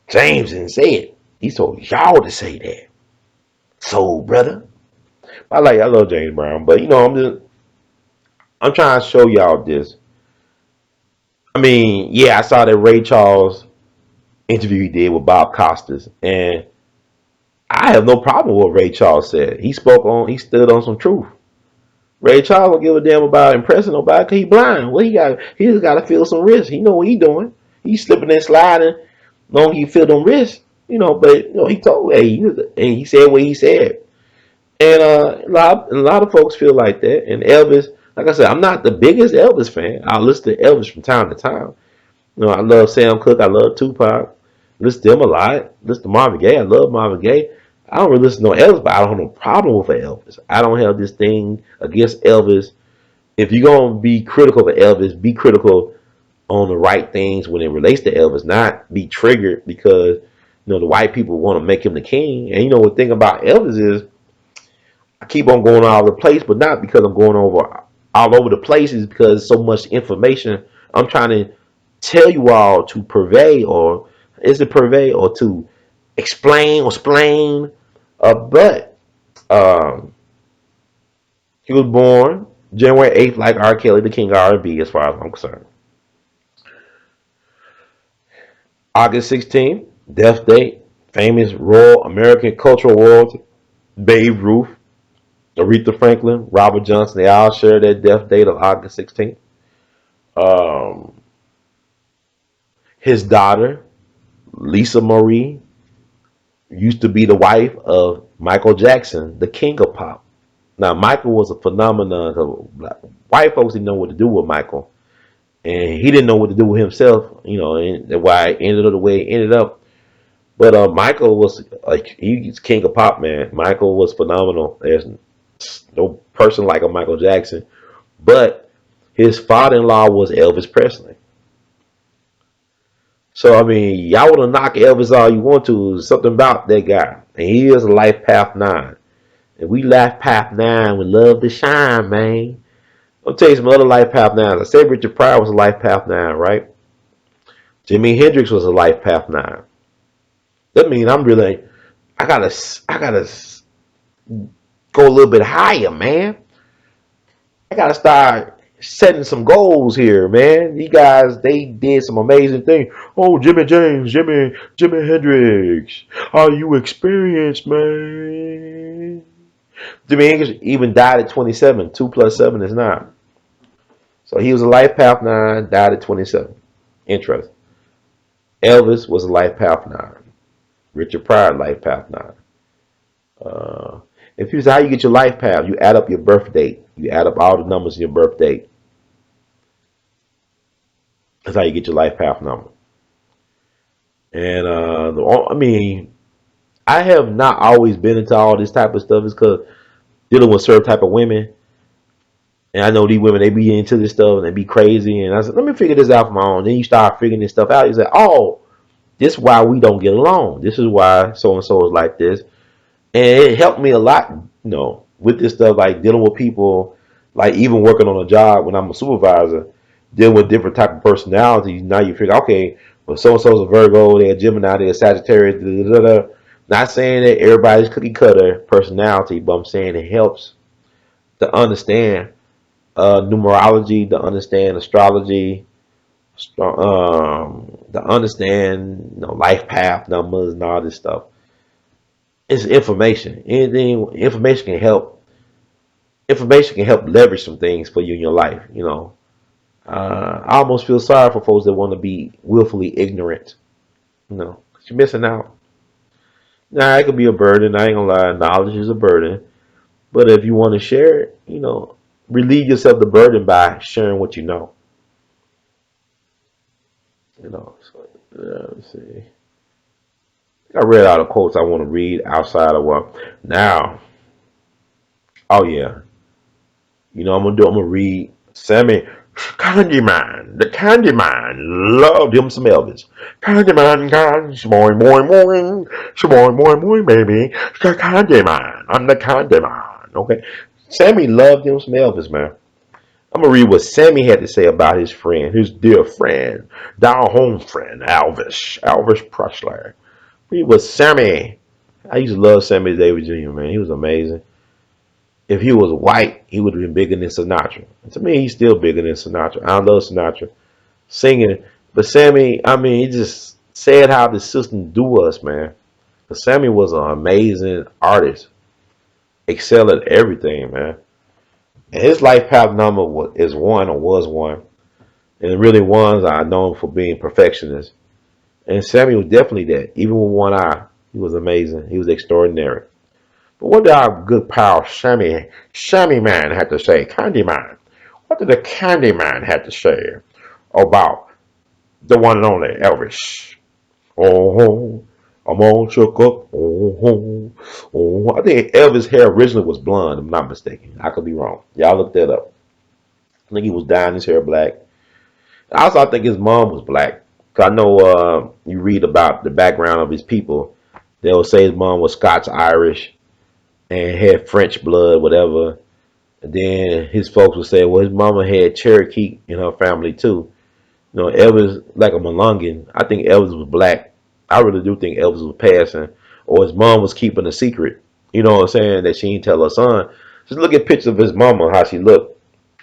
James didn't say it. He told y'all to say that. Soul brother. I love James Brown, but I'm trying to show y'all this. I mean, yeah, I saw that Ray Charles interview he did with Bob Costas, and I have no problem with what Ray Charles said. He stood on some truth. Ray Charles don't give a damn about impressing nobody because he blind. Well, he just got to feel some risk. He know what he doing. He's slipping and sliding. Long as he feel them risks, But he told, and he said what he said, and a lot of folks feel like that. And Elvis, like I said, I'm not the biggest Elvis fan. I listen to Elvis from time to time. I love Sam Cooke. I love Tupac. Listen to them a lot. Listen to Marvin Gaye. I love Marvin Gaye. I don't really listen to no Elvis, but I don't have no problem with Elvis. I don't have this thing against Elvis. If you're gonna be critical of Elvis, be critical on the right things when it relates to Elvis, not be triggered because the white people want to make him the king. And the thing about Elvis is I keep on going all over the place, but not because I'm going over all over the places because so much information. I'm trying to tell you all to purvey, or is it purvey, or to explain or explain. But um, he was born January 8th, like R. Kelly, the king of R&B, as far as I'm concerned. August 16th, death date, famous Royal American cultural royalty, Babe Ruth, Aretha Franklin, Robert Johnson, they all share that death date of August 16th. Um, his daughter, Lisa Marie, used to be the wife of Michael Jackson, the king of pop. Now, Michael was a phenomenon. White folks didn't know what to do with Michael, and he didn't know what to do with himself. And why it ended up the way it ended up. But Michael was like he's king of pop, man. Michael was phenomenal. There's no person like a Michael Jackson. But his father-in-law was Elvis Presley. So I mean, y'all want to knock Elvis all you want to. There's something about that guy, and he is a life path 9. And we life path 9, we love to shine, man. I'll tell you some other life path 9s. I said Richard Pryor was a life path 9, right? Jimi Hendrix was a life path 9. That means I gotta go a little bit higher, man. I gotta start setting some goals here, man. You guys, they did some amazing things. Oh, Jimmy James, Jimi Hendrix. Are you experienced, man? Jimi Hendrix even died at 27. 2 plus 7 is 9. So he was a life path 9, died at 27. Interesting. Elvis was a life path 9. Richard Pryor, life path 9. Uh, if you say how you get your life path, you add up your birth date. You add up all the numbers in your birth date. That's how you get your life path number. And I mean, I have not always been into all this type of stuff. It's because dealing with certain type of women, and I know these women they be into this stuff and they be crazy. And I said, let me figure this out for my own. Then you start figuring this stuff out. You say, oh, this is why we don't get along. This is why so and so is like this. And it helped me a lot, with this stuff, like dealing with people, like even working on a job when I'm a supervisor, dealing with different type of personalities. Now you figure, okay, well, so and so's a Virgo, they're a Gemini, they're a Sagittarius. Da, da, da, da. Not saying that everybody's cookie cutter personality, but I'm saying it helps to understand numerology, to understand astrology, to understand life path numbers and all this stuff. It's information. Anything information can help information can help leverage some things for you in your life. I almost feel sorry for folks that want to be willfully ignorant. Cause you're missing out. Now, it could be a burden. I ain't gonna lie. Knowledge is a burden. But if you want to share it, relieve yourself the burden by sharing what you know. So, let me see. I read all the quotes I want to read outside of what. Now, oh yeah, I'm gonna read Sammy Candyman. The Candyman loved him some Elvis. Candyman, boing, boing, boing, boing, boing, boing, baby. The Candyman. I'm the Candyman. Okay. Sammy loved him some Elvis, man. I'm gonna read what Sammy had to say about his friend, his dear friend, down home friend, Elvis Presley. Read what Sammy. I used to love Sammy Davis Jr., man. He was amazing. If he was white, he would have been bigger than Sinatra. And to me, he's still bigger than Sinatra. I love Sinatra singing, but Sammy, I mean, he just said how the system do us, man. But Sammy was an amazing artist, excel at everything, man. And his life path number is one or was one, and really ones are known for being perfectionists. And Sammy was definitely that. Even with one eye, he was amazing. He was extraordinary. But what did our good pal Sammy Man had to say? Candy Man. What did the Candy Man had to say about the one and only Elvis? Oh, I'm all shook up. I think Elvis' hair originally was blonde, if I'm not mistaken. I could be wrong. Y'all look that up. I think he was dyeing his hair black. Also, I think his mom was black. 'Cause I know you read about the background of his people. They'll say his mom was Scots Irish and had French blood, whatever. And then his folks would say, well, his mama had Cherokee in her family too. Elvis, like a Malungan, I think Elvis was black. I really do think Elvis was passing, or his mom was keeping a secret. You know what I'm saying? That she didn't tell her son. Just look at pictures of his mama, how she looked.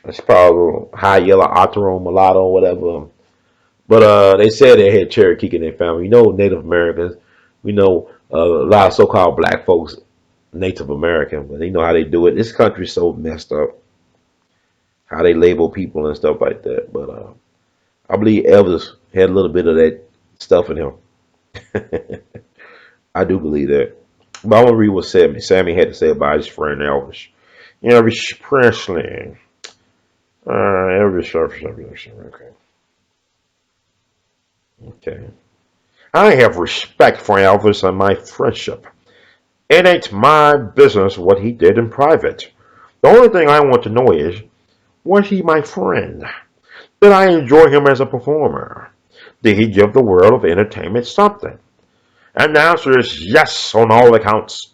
She's probably high yellow, Otero, mulatto, whatever. But they said they had Cherokee in their family. Native Americans. We know a lot of so-called black folks, Native American, but they know how they do it. This country's so messed up, how they label people and stuff like that. But I believe Elvis had a little bit of that stuff in him. I do believe that. But I'm gonna read what Sammy had to say about his friend Elvis. Elvis Presley. Elvis. Okay. Okay. I have respect for Elvis and my friendship. It ain't my business what he did in private. The only thing I want to know is, was he my friend? Did I enjoy him as a performer? Did he give the world of entertainment something? And the answer is yes on all accounts.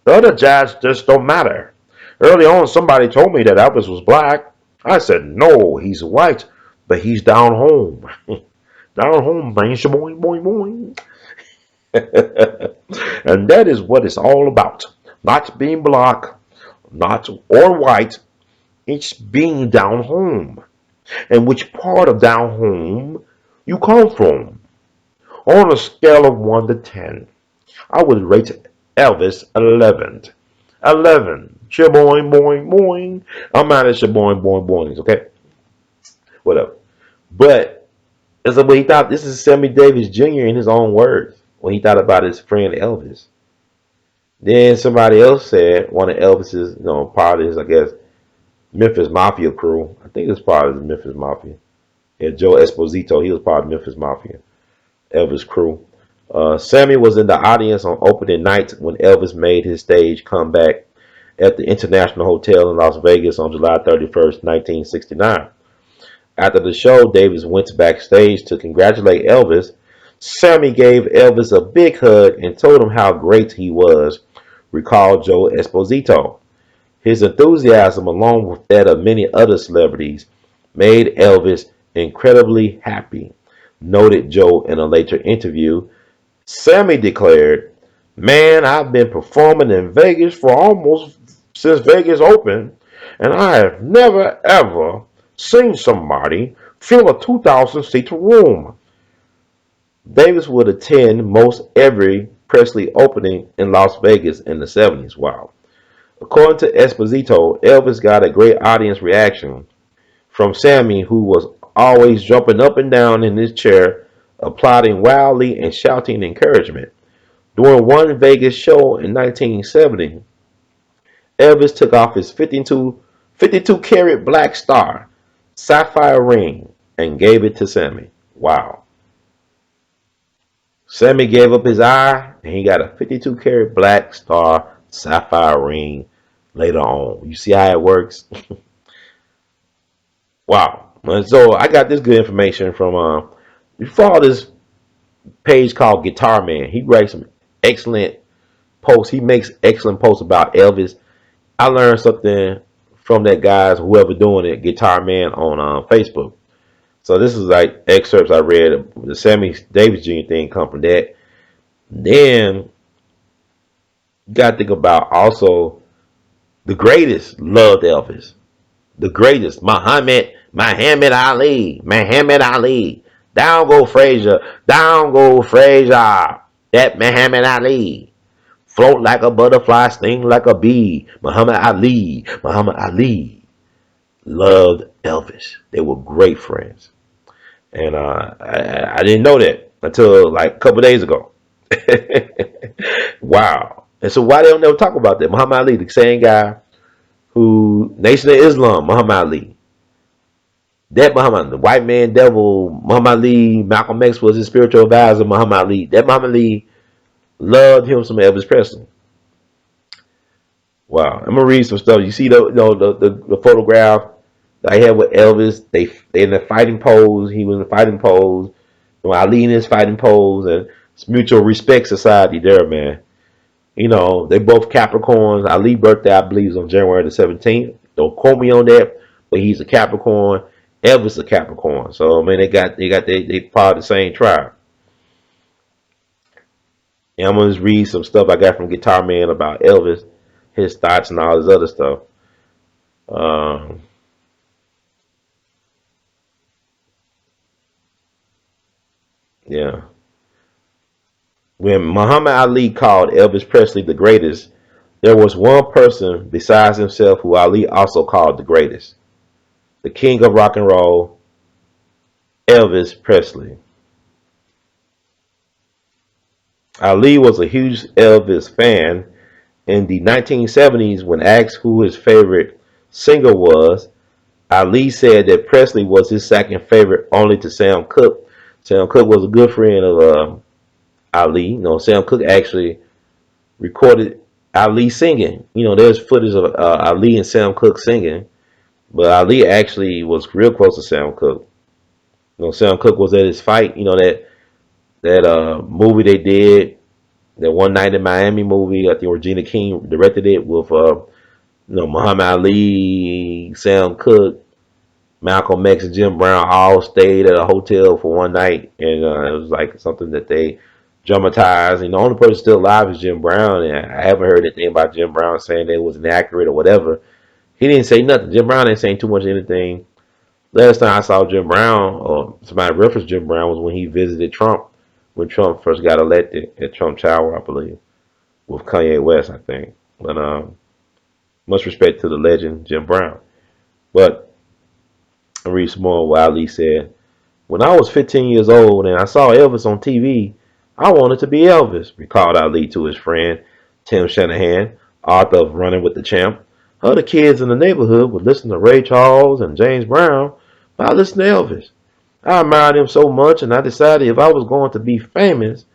The other jazz just don't matter. Early on, somebody told me that Elvis was black. I said, no, he's white, but he's down home. Down home, bang, boing, boing, boing. And that is what it's all about. Not being black, not or white, it's being down home. And which part of down home you come from. On a scale of 1 to 10, I would rate Elvis 11. 11. Shaboing, boing, boing. I'm out of shaboing, boing, boings, okay? Whatever. But that's what he thought. This is Sammy Davis Jr. in his own words when he thought about his friend Elvis. Then somebody else said, one of Elvis's, part of his, I guess, Memphis Mafia crew. I think it's part of the Memphis Mafia. Yeah, Joe Esposito, he was part of Memphis Mafia. Elvis crew. Sammy was in the audience on opening night when Elvis made his stage comeback at the International Hotel in Las Vegas on July 31st, 1969. After the show, Davis went backstage to congratulate Elvis. Sammy gave Elvis a big hug and told him how great he was, recalled Joe Esposito. His enthusiasm, along with that of many other celebrities, made Elvis incredibly happy, noted Joe in a later interview. Sammy declared, man, I've been performing in Vegas for almost since Vegas opened, and I have never ever seen somebody fill a 2,000 seat room. Davis would attend most every Presley opening in Las Vegas in the 70s. Wow. According to Esposito, Elvis got a great audience reaction from Sammy, who was always jumping up and down in his chair, applauding wildly and shouting encouragement. During one Vegas show in 1970, Elvis took off his 52 karat black star sapphire ring and gave it to Sammy. Wow. Sammy gave up his eye and he got a 52 karat black star sapphire ring later on. You see how it works? Wow. And so I got this good information from you follow this page called Guitar Man. He writes some excellent posts. He makes excellent posts about Elvis. I learned something from that guy's whoever doing it, Guitar Man on Facebook. So this is like excerpts I read. The Sammy Davis Jr. thing come from that. Then you got to think about also the greatest loved Elvis. The greatest, Muhammad Ali, Muhammad Ali. Down go Frazier, down go Frazier. That Muhammad Ali. Float like a butterfly, sting like a bee. Muhammad Ali, Muhammad Ali loved Elvis. They were great friends. And I didn't know that until like a couple days ago. Wow. And so why they don't never talk about that? Muhammad Ali, the same guy who Nation of Islam, Muhammad Ali. That Muhammad, the white man devil, Muhammad Ali, Malcolm X was his spiritual advisor, Muhammad Ali. That Muhammad Ali loved him some Elvis Presley. Wow. I'm gonna read some stuff. You see the photograph that I had with Elvis. They in the fighting pose. He was in the fighting pose. Ali in his fighting pose, and it's mutual respect society there, man. You know, they both Capricorns. Ali birthday, I believe, is on January the 17th. Don't quote me on that, but he's a Capricorn. Elvis a Capricorn. So man, they part of the same tribe. And I'm gonna just read some stuff I got from Guitar Man about Elvis, his thoughts and all this other stuff. Um, yeah. When Muhammad Ali called Elvis Presley the greatest, there was one person besides himself who Ali also called the greatest. The king of rock and roll, Elvis Presley. Ali was a huge Elvis fan. In the 1970s, when asked who his favorite singer was, Ali said that Presley was his second favorite, only to Sam Cooke. Sam Cooke was a good friend of Ali. You know, Sam Cooke actually recorded Ali singing. You know, there's footage of Ali and Sam Cooke singing, but Ali actually was real close to Sam Cooke. You know, Sam Cooke was at his fight. You know that movie they did, that One Night in Miami movie. I think Regina King directed it with Muhammad Ali, Sam Cooke, Malcolm X, and Jim Brown all stayed at a hotel for one night, and it was like something that they dramatized. And the only person still alive is Jim Brown, and I haven't heard anything about Jim Brown saying that it was inaccurate or whatever. He didn't say nothing. Jim Brown ain't saying too much of anything. Last time I saw Jim Brown, or somebody referenced Jim Brown, was when he visited Trump, when Trump first got elected at Trump Tower, I believe, with Kanye West, I think. But much respect to the legend Jim Brown. But I read some more what Ali said. When I was 15 years old and I saw Elvis on TV, I wanted to be Elvis, recalled Ali to his friend Tim Shanahan, author of Running with the Champ. Other kids in the neighborhood would listen to Ray Charles and James Brown, but I listened to Elvis. I admired him so much, and I decided if I was going to be famous,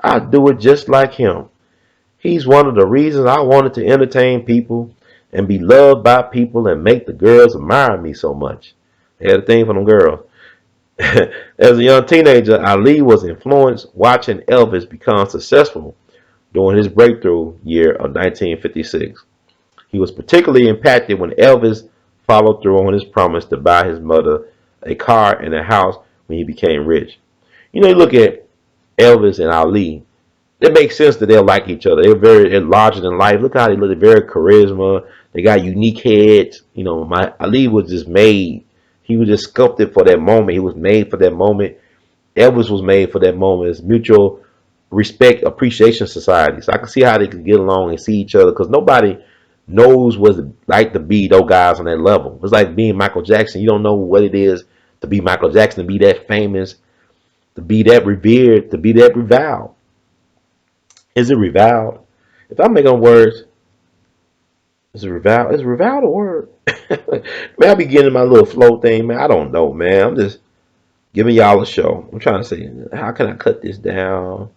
I'd do it just like him. He's one of the reasons I wanted to entertain people and be loved by people and make the girls admire me so much. They had a thing for them girls. As a young teenager, Ali was influenced watching Elvis become successful during his breakthrough year of 1956. He was particularly impacted when Elvis followed through on his promise to buy his mother a car and a house when he became rich. You know, you look at Elvis and Ali, it makes sense that they'll like each other. They're larger than life. Look how they look. They're very charisma. They got unique heads. You know, Ali was just made. He was just sculpted for that moment. He was made for that moment. Elvis was made for that moment. It's mutual respect, appreciation society. So I can see how they could get along and see each other because nobody knows what it's like to be those guys on that level. It's like being Michael Jackson. You don't know what it is to be Michael Jackson, to be that famous, to be that revered, to be that reviled. Is it reviled? If I'm making words, is it reviled? Is reviled a word? Man, I be getting my little flow thing, man. I don't know, man. I'm just giving y'all a show. I'm trying to say, how can I cut this down?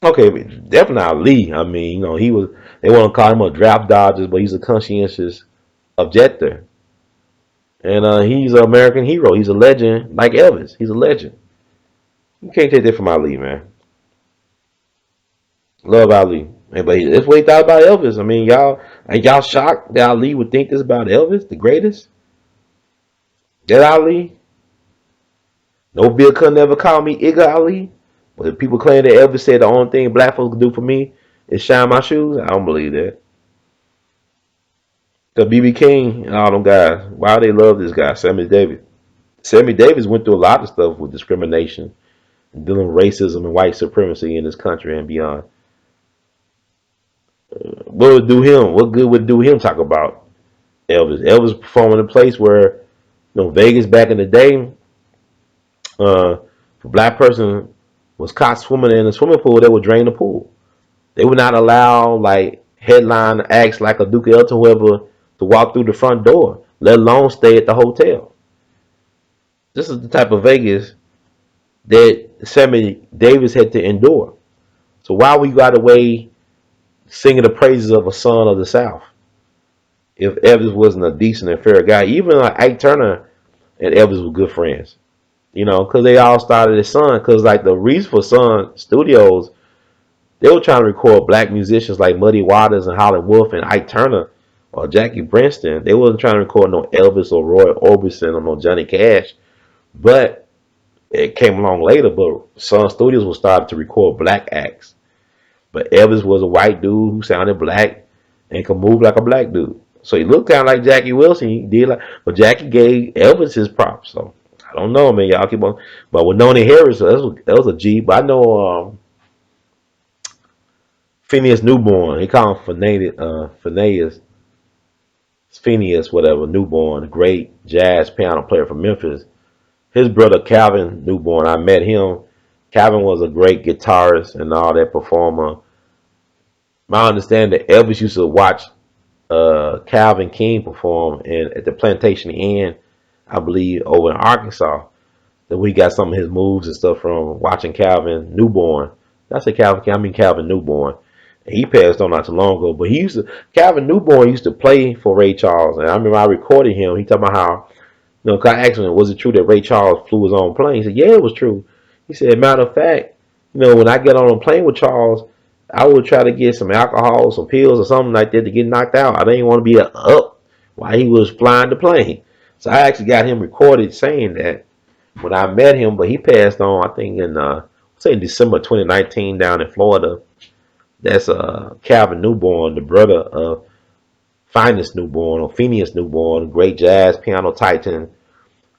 Okay, definitely Ali. I mean, he was. They want to call him a draft dodger, but he's a conscientious objector, and he's an American hero. He's a legend, like Elvis. He's a legend. You can't take that from Ali, man. Love Ali. Hey, but that's what he thought about Elvis. I mean, y'all ain't y'all shocked that Ali would think this about Elvis, the greatest? That Ali? No Bill could never call me Igga Ali. But if people claim that Elvis said the only thing black folks can do for me is shine my shoes, I don't believe that. The BB King and all them guys, why they love this guy, Sammy Davis. Sammy Davis went through a lot of stuff with discrimination, dealing with racism and white supremacy in this country and beyond. What would do him? What good would it do him talk about Elvis? Elvis performing in a place where, Vegas back in the day, if a black person was caught swimming in a swimming pool, they would drain the pool. They would not allow like headline acts like a Duke Ellington, whoever, to walk through the front door, let alone stay at the hotel. This is the type of Vegas that Sammy Davis had to endure. So why would you out of the way singing the praises of a son of the South if Elvis wasn't a decent and fair guy? Even like Ike Turner and Elvis were good friends, because they all started as Sun. Because like the reason for Sun Studios, they were trying to record black musicians like Muddy Waters and Holly Wolf and Ike Turner or Jackie Brenston. They wasn't trying to record no Elvis or Roy Orbison or no Johnny Cash. But it came along later. But Sun Studios was starting to record black acts. But Elvis was a white dude who sounded black and could move like a black dude. So he looked kind of like Jackie Wilson. He did like, but Jackie gave Elvis his props. So I don't know, man. Y'all keep on. But with Noni Harris, that was a G. But I know Phineas Newborn. He called him Phineas, whatever, Newborn, great jazz piano player from Memphis. His brother Calvin Newborn, I met him. Calvin was a great guitarist and all that performer. My understanding that Elvis used to watch Calvin King perform at the Plantation Inn, I believe, over in Arkansas. That we got some of his moves and stuff from watching Calvin Newborn. I say Calvin King, I mean Calvin Newborn. And he passed on not too long ago, but Calvin Newborn used to play for Ray Charles, and I remember I recorded him. He talked about how, 'cause I asked him, was it true that Ray Charles flew his own plane? He said, yeah, it was true. He said, matter of fact, when I get on a plane with Charles, I would try to get some alcohol, some pills, or something like that to get knocked out. I didn't want to be up while he was flying the plane. So I actually got him recorded saying that when I met him, but he passed on, I think, in December 2019 down in Florida. That's Calvin Newborn, the brother of Finest Newborn, or Phineas Newborn, great jazz piano titan,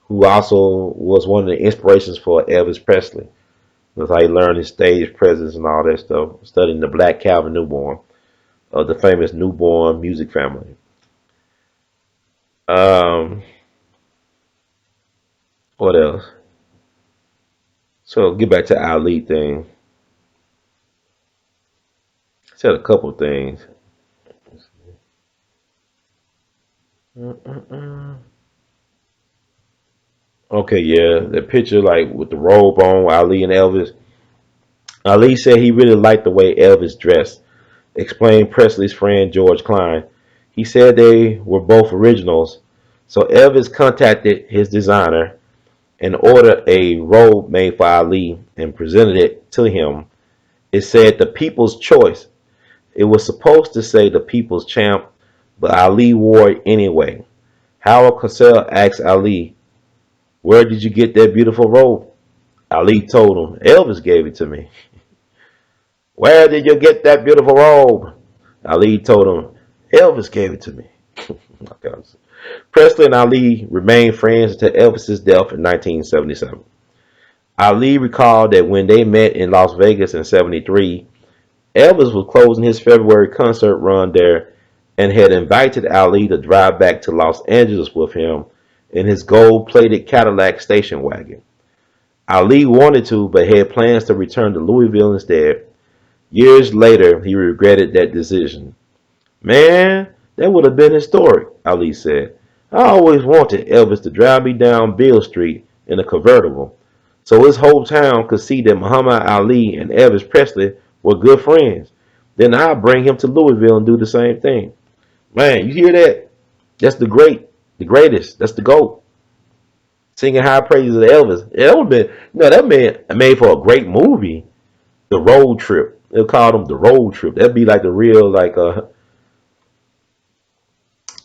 who also was one of the inspirations for Elvis Presley. That's how he learned his stage presence and all that stuff, studying the black Calvin Newborn of the famous Newborn music family. Um, what else? So get back to Ali thing. Said a couple things. Okay, yeah, the picture like with the robe on, Ali and Elvis. Ali said he really liked the way Elvis dressed, explained Presley's friend George Klein. He said they were both originals, so Elvis contacted his designer and ordered a robe made for Ali and presented it to him. It said the people's choice. It was supposed to say the people's champ, but Ali wore it anyway. Howard Cosell asked Ali, where did you get that beautiful robe? Ali told him, Elvis gave it to me. Where did you get that beautiful robe? Ali told him, Elvis gave it to me. Presley and Ali remained friends until Elvis's death in 1977. Ali recalled that when they met in Las Vegas in '73, Elvis was closing his February concert run there and had invited Ali to drive back to Los Angeles with him in his gold-plated Cadillac station wagon. Ali wanted to, but had plans to return to Louisville instead. Years later, he regretted that decision. Man, that would have been historic, Ali said. I always wanted Elvis to drive me down Beale Street in a convertible, so his whole town could see that Muhammad Ali and Elvis Presley were good friends. Then I'd bring him to Louisville and do the same thing. Man, you hear that? That's the greatest. That's the GOAT. Singing high praises of Elvis. Yeah, that would have been, that made for a great movie. The Road Trip. They'll call them the Road Trip. That'd be like the real,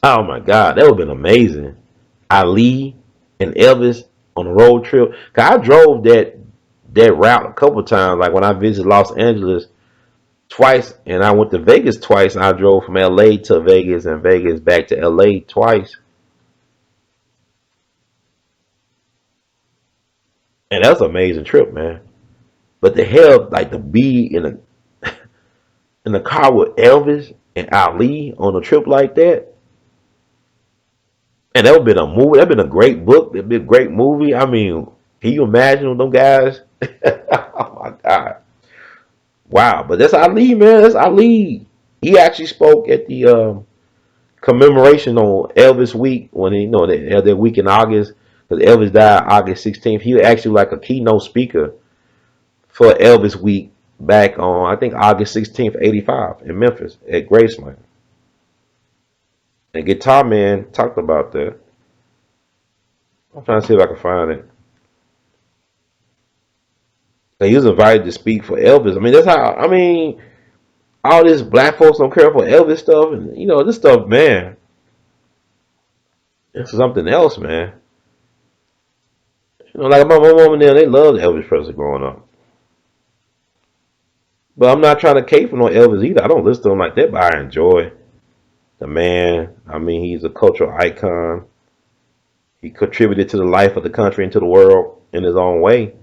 oh my God, that would have been amazing. Ali and Elvis on a road trip. Cause I drove that route a couple times. Like when I visited Los Angeles twice, and I went to Vegas twice. I drove from L.A. to Vegas and Vegas back to L.A. twice, and that's an amazing trip, man. But the hell, like to be in the car with Elvis and Ali on a trip like that, and that would have been a movie. That'd been a great book. That'd been a great movie. I mean, can you imagine them guys? Oh my God. Wow, but that's Ali, man. That's Ali. He actually spoke at the commemoration on Elvis Week when they had that week in August because Elvis died August 16th. He was actually like a keynote speaker for Elvis Week back on I think August 16th, '85 in Memphis at Graceland. And Guitar Man talked about that. I'm trying to see if I can find it. He was invited to speak for Elvis. I mean, that's how. I mean, all this black folks don't care for Elvis stuff, and this stuff, man. It's something else, man. Like my mom and them, they loved Elvis Presley growing up. But I'm not trying to cape for no Elvis either. I don't listen to him like that, but I enjoy the man. I mean, he's a cultural icon. He contributed to the life of the country and to the world in his own way.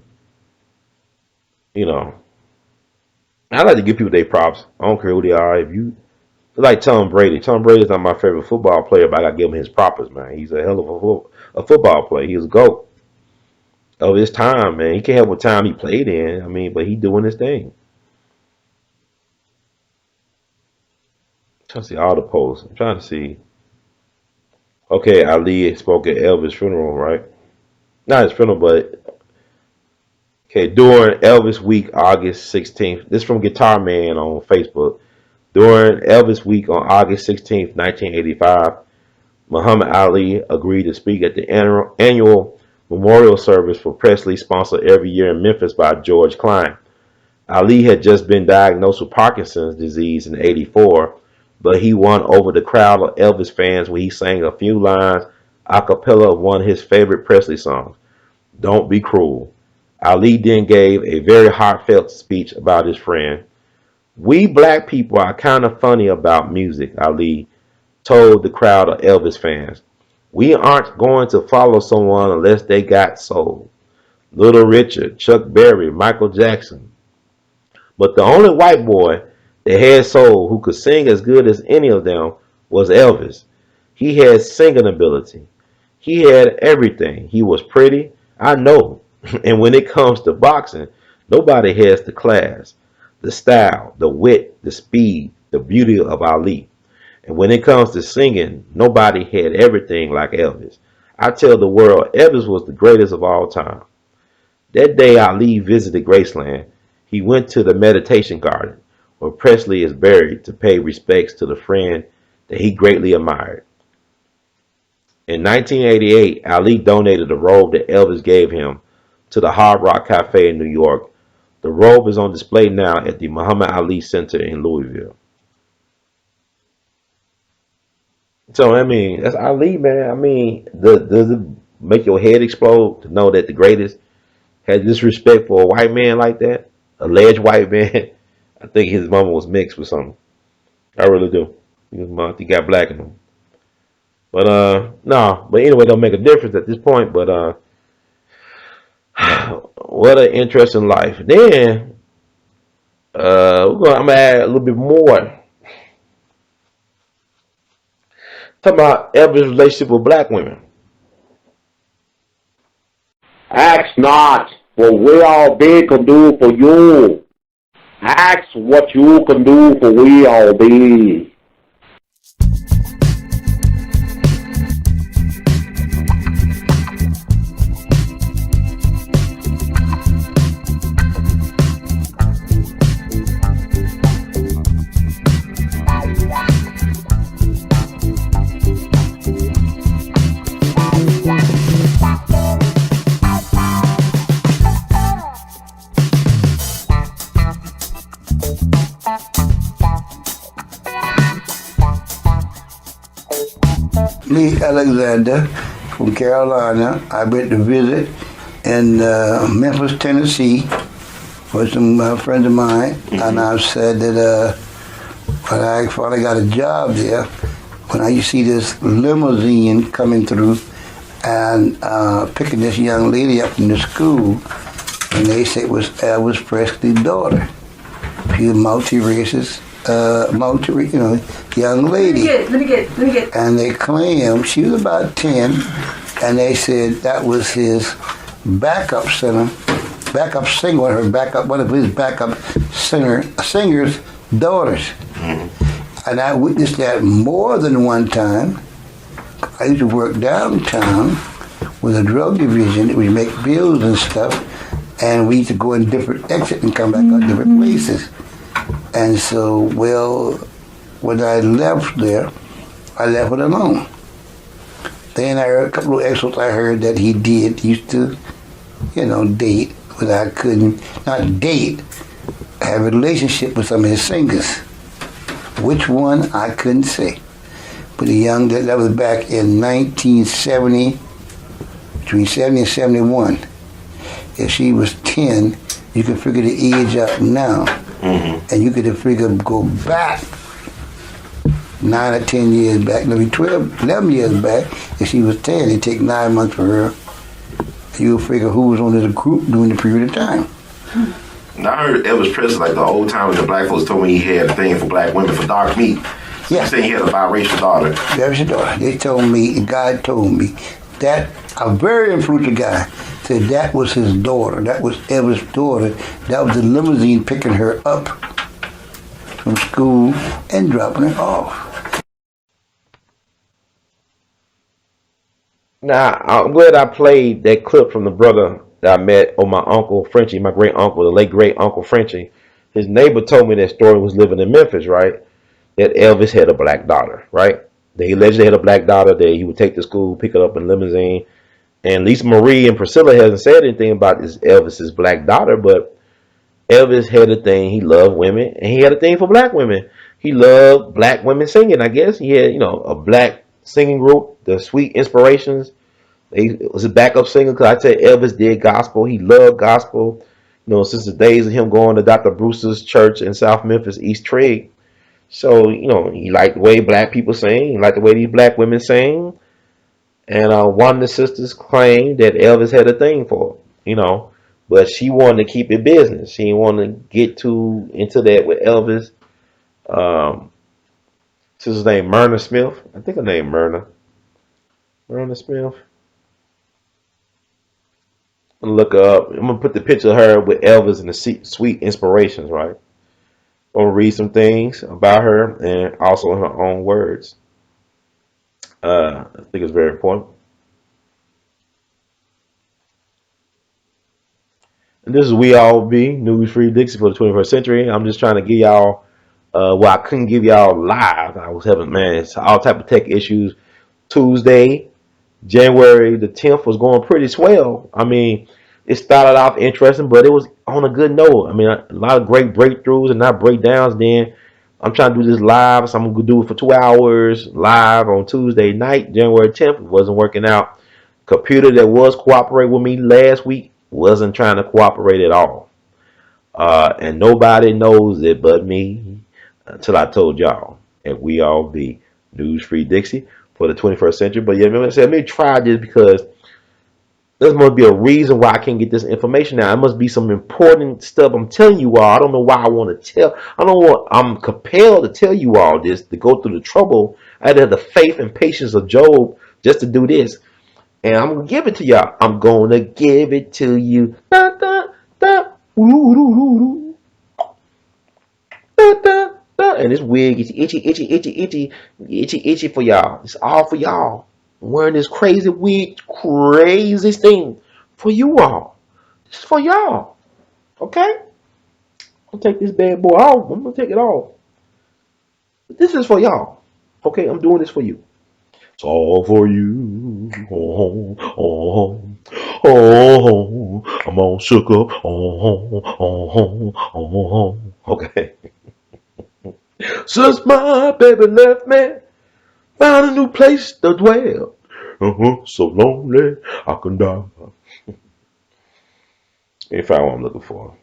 You know, I like to give people their props. I don't care who they are. If you like Tom Brady, Tom Brady's not my favorite football player, but I gotta give him his props, man. He's a hell of a football player. He's a GOAT of his time, man. He can't help what time he played in. I mean, but he doing his thing. I'm trying to see all the posts. I'm trying to see. Okay, Ali spoke at Elvis' funeral, right? Not his funeral, but okay, during Elvis Week, August 16th. This is from Guitar Man on Facebook. During Elvis Week on August 16th, 1985, Muhammad Ali agreed to speak at the annual memorial service for Presley, sponsored every year in Memphis by George Klein. Ali had just been diagnosed with Parkinson's disease in '84, but he won over the crowd of Elvis fans when he sang a few lines a cappella of one of his favorite Presley songs, Don't Be Cruel. Ali then gave a very heartfelt speech about his friend. We black people are kind of funny about music, Ali told the crowd of Elvis fans. We aren't going to follow someone unless they got soul. Little Richard, Chuck Berry, Michael Jackson. But the only white boy that had soul who could sing as good as any of them was Elvis. He had singing ability. He had everything. He was pretty, I know. And when it comes to boxing, nobody has the class, the style, the wit, the speed, the beauty of Ali. And when it comes to singing, nobody had everything like Elvis. I tell the world, Elvis was the greatest of all time. That day Ali visited Graceland, he went to the meditation garden where Presley is buried to pay respects to the friend that he greatly admired. In 1988, Ali donated a robe that Elvis gave him to the Hard Rock Cafe in New York. The robe is on display now at the Muhammad Ali Center in Louisville. So I mean, that's Ali, man. I mean, does it make your head explode to know that the greatest had disrespect for a white man like that? Alleged white man. I think his mama was mixed with something. I really do. He got black in him. But no. But anyway, don't make a difference at this point. But What an interesting life. Then I'm gonna add a little bit more. Talking about Elvis' relationship with black women. Ask not for we all they can do for you. Ask what you can do for we all be. Lee Alexander from Carolina. I went to visit in Memphis, Tennessee with some friends of mine, and I said that when I finally got a job there, when I used to see this limousine coming through and picking this young lady up from the school, and they said it was Elvis Presley's daughter. She was multi-racist, young lady. Let me get. And they claimed she was about 10, and they said that was his backup singer, one of his backup singer's daughters. And I witnessed that more than one time. I used to work downtown with a drug division. We make bills and stuff, and we used to go in different exits and come back on different places. And so, when I left there, I left it alone. Then I heard a couple of excerpts I heard that he used to, date, but I couldn't, not date, have a relationship with some of his singers. Which one, I couldn't say. But that was back in 1970, between 70 and 71. If she was 10, you can figure the age out now. And you could go back 9 or 10 years back, maybe 12, 11 years back. If she was 10, it'd take 9 months for her. You'll figure who was on this group during the period of time. Now, I heard Elvis Presley, like the old time when the black folks told me he had a thing for black women, for dark meat. Yeah. He said he had a biracial daughter. That was your daughter. They told me, God told me, that a very influential guy said that was his daughter. That was Elvis' daughter. That was the limousine picking her up from school and dropping her off. Now, I'm glad I played that clip from the brother that I met on my uncle Frenchie, my great uncle, the late great uncle Frenchie. His neighbor told me that story was living in Memphis, right? That Elvis had a black daughter, right? That he allegedly had a black daughter that he would take to school, pick her up in limousine. And Lisa Marie and Priscilla hasn't said anything about this Elvis's black daughter, but Elvis had a thing. He loved women, and he had a thing for black women. He loved black women singing, I guess. He had, a black singing group, the Sweet Inspirations. He was a backup singer because I said Elvis did gospel. He loved gospel, since the days of him going to Dr. Brewster's church in South Memphis, East Trade. So, he liked the way black people sing. He liked the way these black women sing. And one of the sisters claimed that Elvis had a thing for her, but she wanted to keep it business. She didn't want to get too into that with Elvis. Sister's name Myrna Smith. I think her name Myrna. Myrna Smith. I'm gonna look her up. I'm gonna put the picture of her with Elvis and the Sweet Inspirations, right? I'm gonna read some things about her and also in her own words. I think it's very important. And this is We All Be, News Free Dixie for the 21st century. I'm just trying to give y'all I couldn't give y'all live. I was having, it's all type of tech issues. Tuesday, January the 10th was going pretty swell. I mean, it started off interesting, but it was on a good note. I mean, a lot of great breakthroughs and not breakdowns. Then I'm trying to do this live, so I'm going to do it for 2 hours live on Tuesday night, January 10th. It wasn't working out. Computer that was cooperating with me last week wasn't trying to cooperate at all. And nobody knows it but me until I told y'all. And We All Be News Free Dixie for the 21st century. But yeah, remember I said, let me try this because There must be a reason why I can't get this information now. It must be some important stuff I'm telling you all. I don't know why I want to tell. I don't want. I'm compelled to tell you all this to go through the trouble. I had the faith and patience of Job just to do this, and I'm gonna give it to y'all. I'm gonna give it to you. Da, da, da, da, da, da. And this wig is itchy for y'all. It's all for y'all. I'm wearing this crazy wig, crazy thing for you all. It's for y'all. Okay? I'll take this bad boy off. I'm gonna take it off. This is for y'all. Okay, I'm doing this for you. It's all for you. Oh, oh, oh, oh. I'm all shook up. Oh, oh, oh, oh. Okay. Since my baby left me, found a new place to dwell. So lonely I can die. Let me find what I'm looking for.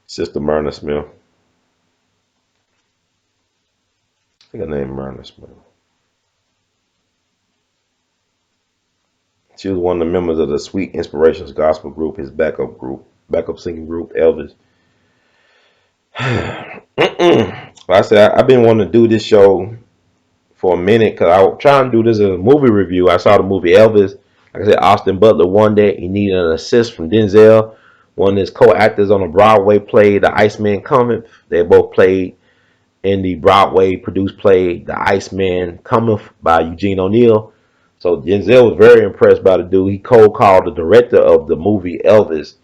Sister Myrna Smith. I think her name Myrna Smith. She was one of the members of the Sweet Inspirations gospel group, his backup singing group, Elvis. Like I said, I've been wanting to do this show for a minute because I was trying to do this as a movie review. I saw the movie Elvis. Like I said, Austin Butler won that. He needed an assist from Denzel. One of his co-actors on the Broadway play, The Iceman Cometh. They both played in the Broadway produced play, The Iceman Cometh by Eugene O'Neill. So Denzel was very impressed by the dude. He cold called the director of the movie Elvis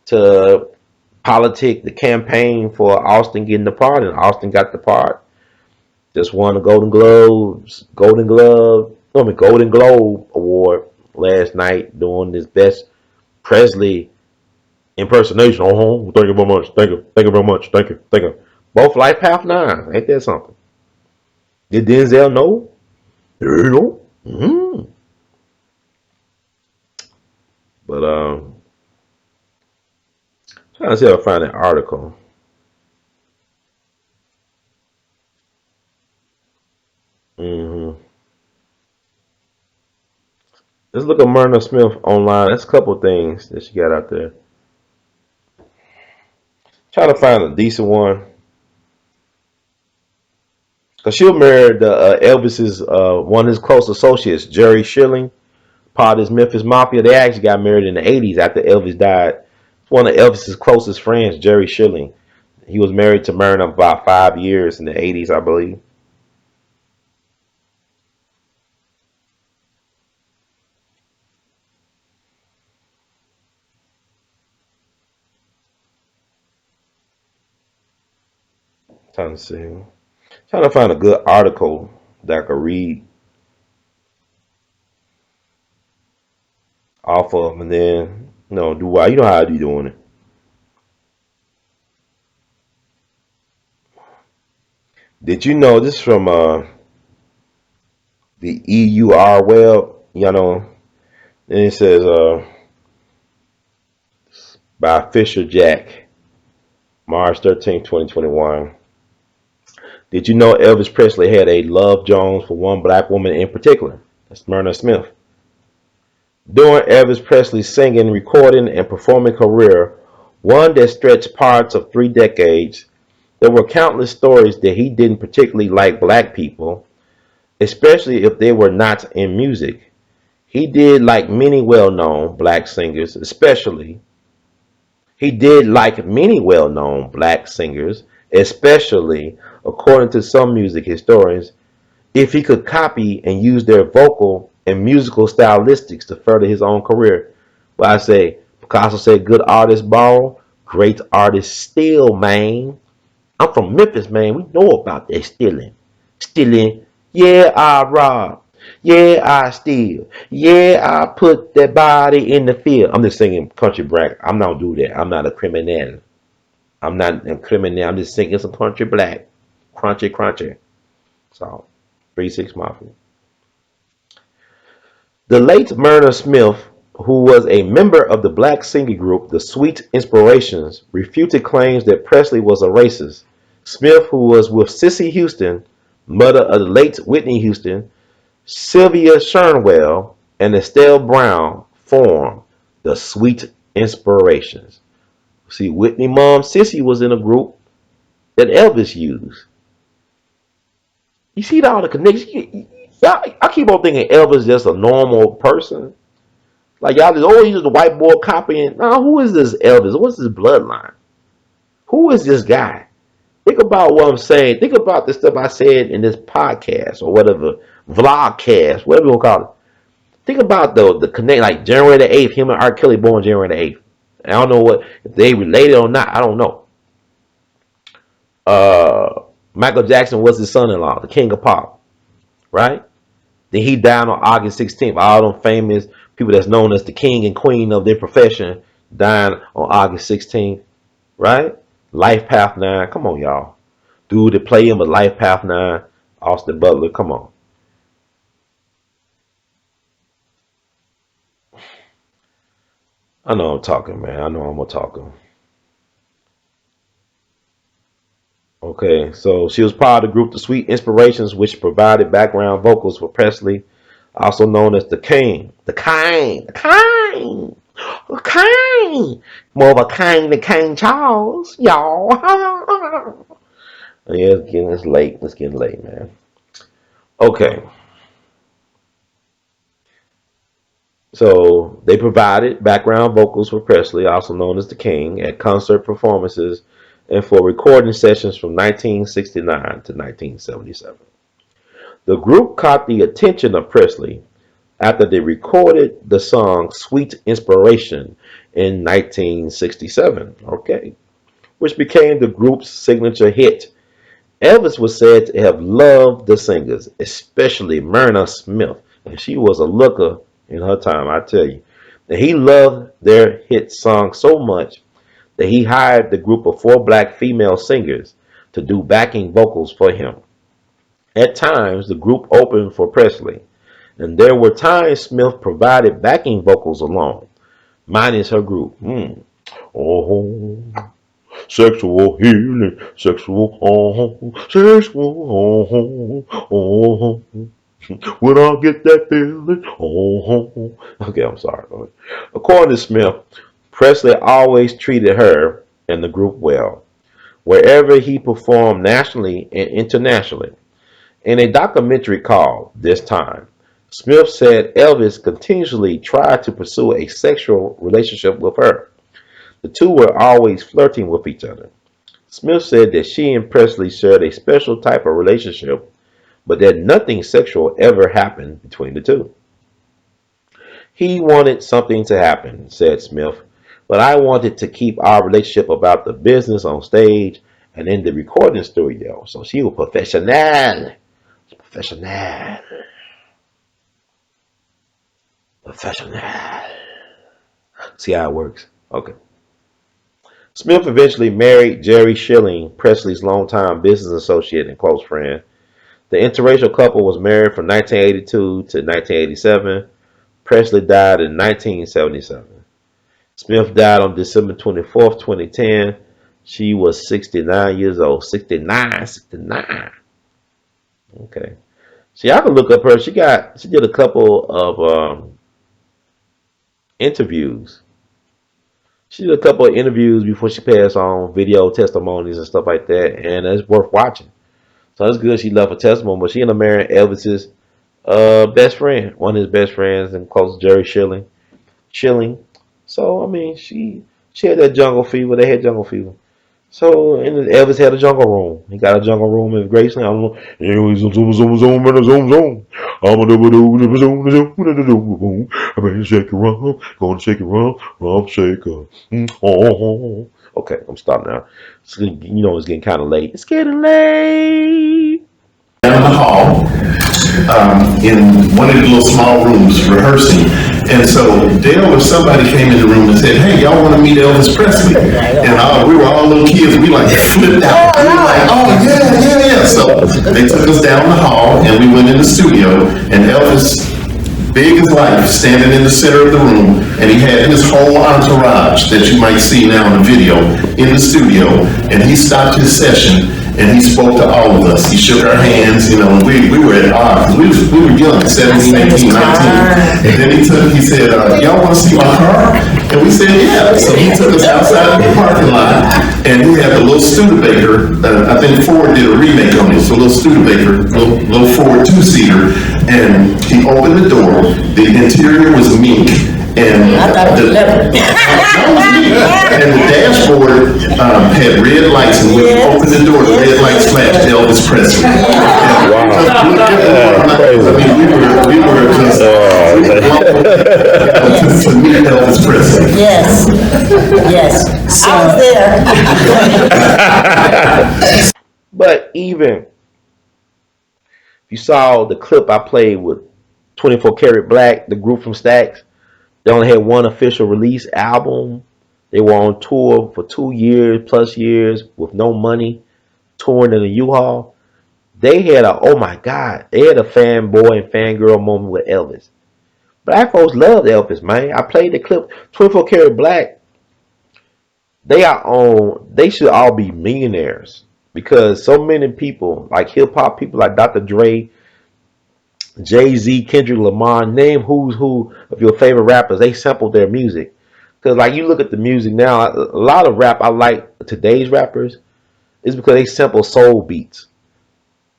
to politic the campaign for Austin getting the part, and Austin got the part. Just won the Golden Globe Award last night doing his best Presley impersonation. Oh, thank you very much. Thank you very much. Thank you. Both Life Half Nine. Ain't that something? Did Denzel know? There you go. Mm-hmm. But trying to see if I find that article. Mm-hmm. Let's look at Myrna Smith online. That's a couple things that she got out there. Try to find a decent one. Cause she was married to Elvis's one of his close associates, Jerry Schilling, part of his Memphis Mafia. They actually got married in the '80s after Elvis died. It's one of Elvis's closest friends, Jerry Schilling. He was married to Myrna about 5 years in the '80s, I believe. Trying to see. Trying to find a good article that I could read off of and then do why you know how I be doing it. Did you know this is from the EUR web? And it says by Fisher Jack, March 13th, 2021. Did you know Elvis Presley had a love Jones for one black woman in particular? That's Myrna Smith. During Elvis Presley's singing, recording, and performing career, one that stretched parts of 3 decades, there were countless stories that he didn't particularly like black people, especially if they were not in music. He did like many well-known black singers, especially according to some music historians, if he could copy and use their vocal and musical stylistics to further his own career. But I say, Picasso said, good artists borrow, great artists steal, man. I'm from Memphis, man. We know about that stealing. Stealing, yeah, I rob. Yeah, I steal. Yeah, I put that body in the field. I'm just singing country black. I'm not do that. I'm not a criminal. I'm not a criminal. I'm just singing some country black. Crunchy, crunchy. So, 3-6 Mafia. The late Myrna Smith, who was a member of the black singing group The Sweet Inspirations, refuted claims that Presley was a racist. Smith, who was with Cissy Houston, mother of the late Whitney Houston, Sylvia Shernwell, and Estelle Brown, formed the Sweet Inspirations. See, Whitney Mom Sissy was in a group that Elvis used. You see all the connections. I keep on thinking Elvis just a normal person. Like y'all just, oh, he's just a white boy copying. Now, who is this Elvis? What's his bloodline? Who is this guy? Think about what I'm saying. Think about the stuff I said in this podcast or whatever, vlogcast, whatever you want to call it. Think about the connect, like January the 8th, him and R. Kelly born January the 8th. I don't know if they related or not. I don't know. Michael Jackson was his son-in-law, the king of pop, right? Then he died on August 16th. All them famous people that's known as the king and queen of their profession dying on August 16th, right? Life Path 9. Come on, y'all. Dude that play him with Life Path 9, Austin Butler. Come on. I know I'm talking, man. I know I'm a talker. Okay, so she was part of the group The Sweet Inspirations, which provided background vocals for Presley, also known as the King. The King. The King. More of a king than King Charles, y'all. Yeah, it's late. It's getting late, man. Okay. So they provided background vocals for Presley, also known as the King, at concert performances and for recording sessions from 1969 to 1977. The group caught the attention of Presley after they recorded the song Sweet Inspiration in 1967, okay, which became the group's signature hit. Elvis was said to have loved the singers, especially Myrna Smith, and she was a looker in her time, I tell you. And he loved their hit song so much that he hired the group of 4 black female singers to do backing vocals for him. At times, the group opened for Presley, and there were times Smith provided backing vocals alone, minus her group. Oh, sexual healing, sexual, when I get that feeling, Okay, I'm sorry. According to Smith, Presley always treated her and the group well, wherever he performed nationally and internationally. In a documentary called This Time, Smith said Elvis continuously tried to pursue a sexual relationship with her. The two were always flirting with each other. Smith said that she and Presley shared a special type of relationship, but that nothing sexual ever happened between the two. He wanted something to happen, said Smith, but I wanted to keep our relationship about the business on stage and in the recording studio. So she was professional. Professional. See how it works? Okay. Smith eventually married Jerry Schilling, Presley's longtime business associate and close friend. The interracial couple was married from 1982 to 1987. Presley died in 1977. Smith died on December 24th, 2010. She was 69 years old. 69. Okay. See, I can look up her. She did a couple of interviews. She did a couple of interviews before she passed on, video testimonies and stuff like that, and it's worth watching. So it's good she left a testimony, but she ended up marrying Elvis's best friend, one of his best friends, and close Jerry Schilling. So I mean, she had that jungle fever. They had jungle fever. So and Elvis had a jungle room. He got a jungle room in Graceland. I don't know. I'm gonna shake it around, gonna shake it around, shake it. Okay, I'm stopping now. It's, it's getting kind of late. It's getting late. Down the hall, in one of the little small rooms rehearsing. And so Dale or somebody came in the room and said, hey, y'all want to meet Elvis Presley? And we were all little kids. We like flipped out. We were like, oh, yeah. So they took us down the hall and we went in the studio, and Elvis, big as life, standing in the center of the room, and he had his whole entourage that you might see now in the video in the studio, and he stopped his session and he spoke to all of us. He shook our hands, and we were at odds. We were young, 17, 18, 19. And then he said, y'all want to see my car? And we said, yeah. So he took us outside the parking lot, and he had the little Studebaker. I think Ford did a remake on it. So little Studebaker, little Ford two-seater, and he opened the door. The interior was mink. And I thought it was leopard. and the dashboard had red lights, and when we opened the door, the red lights flashed Elvis Presley. Wow. I mean, we were just to meet Elvis Presley. Yes, yes. I was there. But even if you saw the clip I played with 24 Karat Black, the group from Stax, they only had one official release album. They were on tour for 2 years plus years with no money, touring in a U-Haul. They had oh my God, they had a fanboy and fangirl moment with Elvis. Black folks loved Elvis, man. I played the clip. 24 Karat Black, they should all be millionaires because so many people, like hip hop people like Dr. Dre, Jay-Z, Kendrick Lamar, name who's who of your favorite rappers, they sampled their music. Because like you look at the music now, a lot of rap I like today's rappers is because they sample soul beats.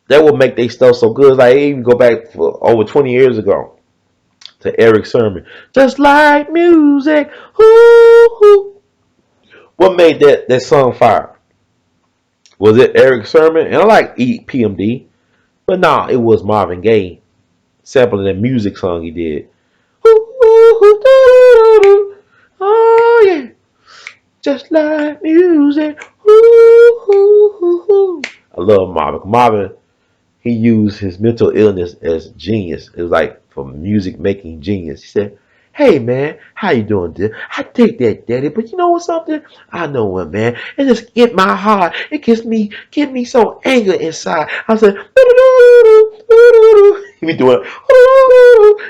That will make their stuff so good. Like even go back for over 20 years ago to Eric Sermon. Just like music. Ooh. What made that song fire? Was it Eric Sermon? And I like PMD. But no, it was Marvin Gaye sampling that music song he did. Oh yeah, just like music. I love Marvin. Marvin, he used his mental illness as genius. It was like for music making genius. He said, "Hey man, how you doing, dear? I take that, daddy, but you know what something? I know what, man. It just get my heart. It get me so angry inside." I said, he be doing,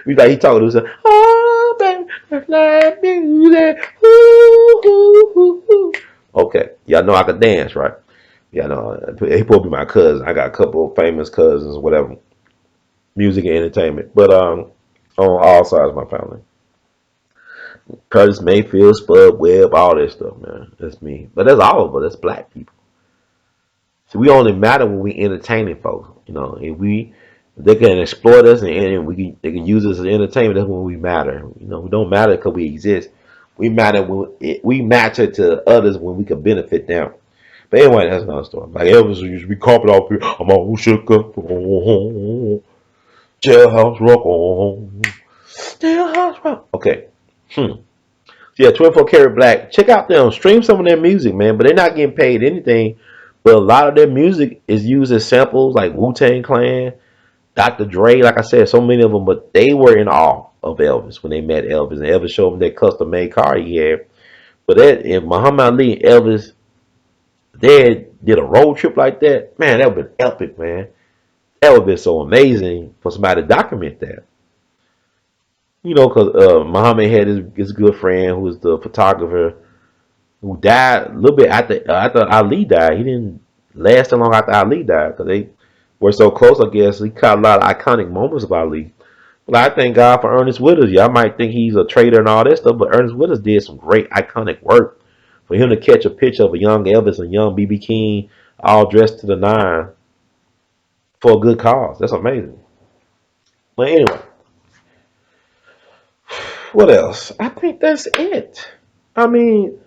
he talking to himself. Oh baby, that's like music. Okay, y'all know I can dance, right? Yeah, no, he probably be my cousin. I got a couple of famous cousins, whatever, music and entertainment. But on all sides of my family. Curtis Mayfield, Spud Webb, all that stuff, man. That's me. But that's all of us. That's black people. So we only matter when we entertaining folks. You know, if they can exploit us and they can use us as entertainment, that's when we matter. You know, we don't matter because we exist. We matter we matter to others when we can benefit them. But anyway, that's another story. Like Elvis used to be carpet off here. I'm all shook up. Jailhouse rock on. Jailhouse rock. Okay. Yeah, 24 Karat Black. Check out them. Stream some of their music, man. But they're not getting paid anything. But a lot of their music is used as samples like Wu-Tang Clan, Dr. Dre, like I said, so many of them. But they were in awe of Elvis when they met Elvis. And Elvis showed them that custom-made car he had. But if Muhammad Ali and Elvis, they did a road trip like that, man, that would have been epic, man. That would have been so amazing for somebody to document that. You know, because Muhammad had his good friend who was the photographer who died a little bit after Ali died. He didn't last that long after Ali died because they were so close, I guess. He caught a lot of iconic moments of Ali. Well, I thank God for Ernest Withers. Y'all might think he's a traitor and all that stuff, but Ernest Withers did some great iconic work. For him to catch a picture of a young Elvis and young B.B. King all dressed to the nine for a good cause. That's amazing. But anyway, what else? I think that's it. I mean,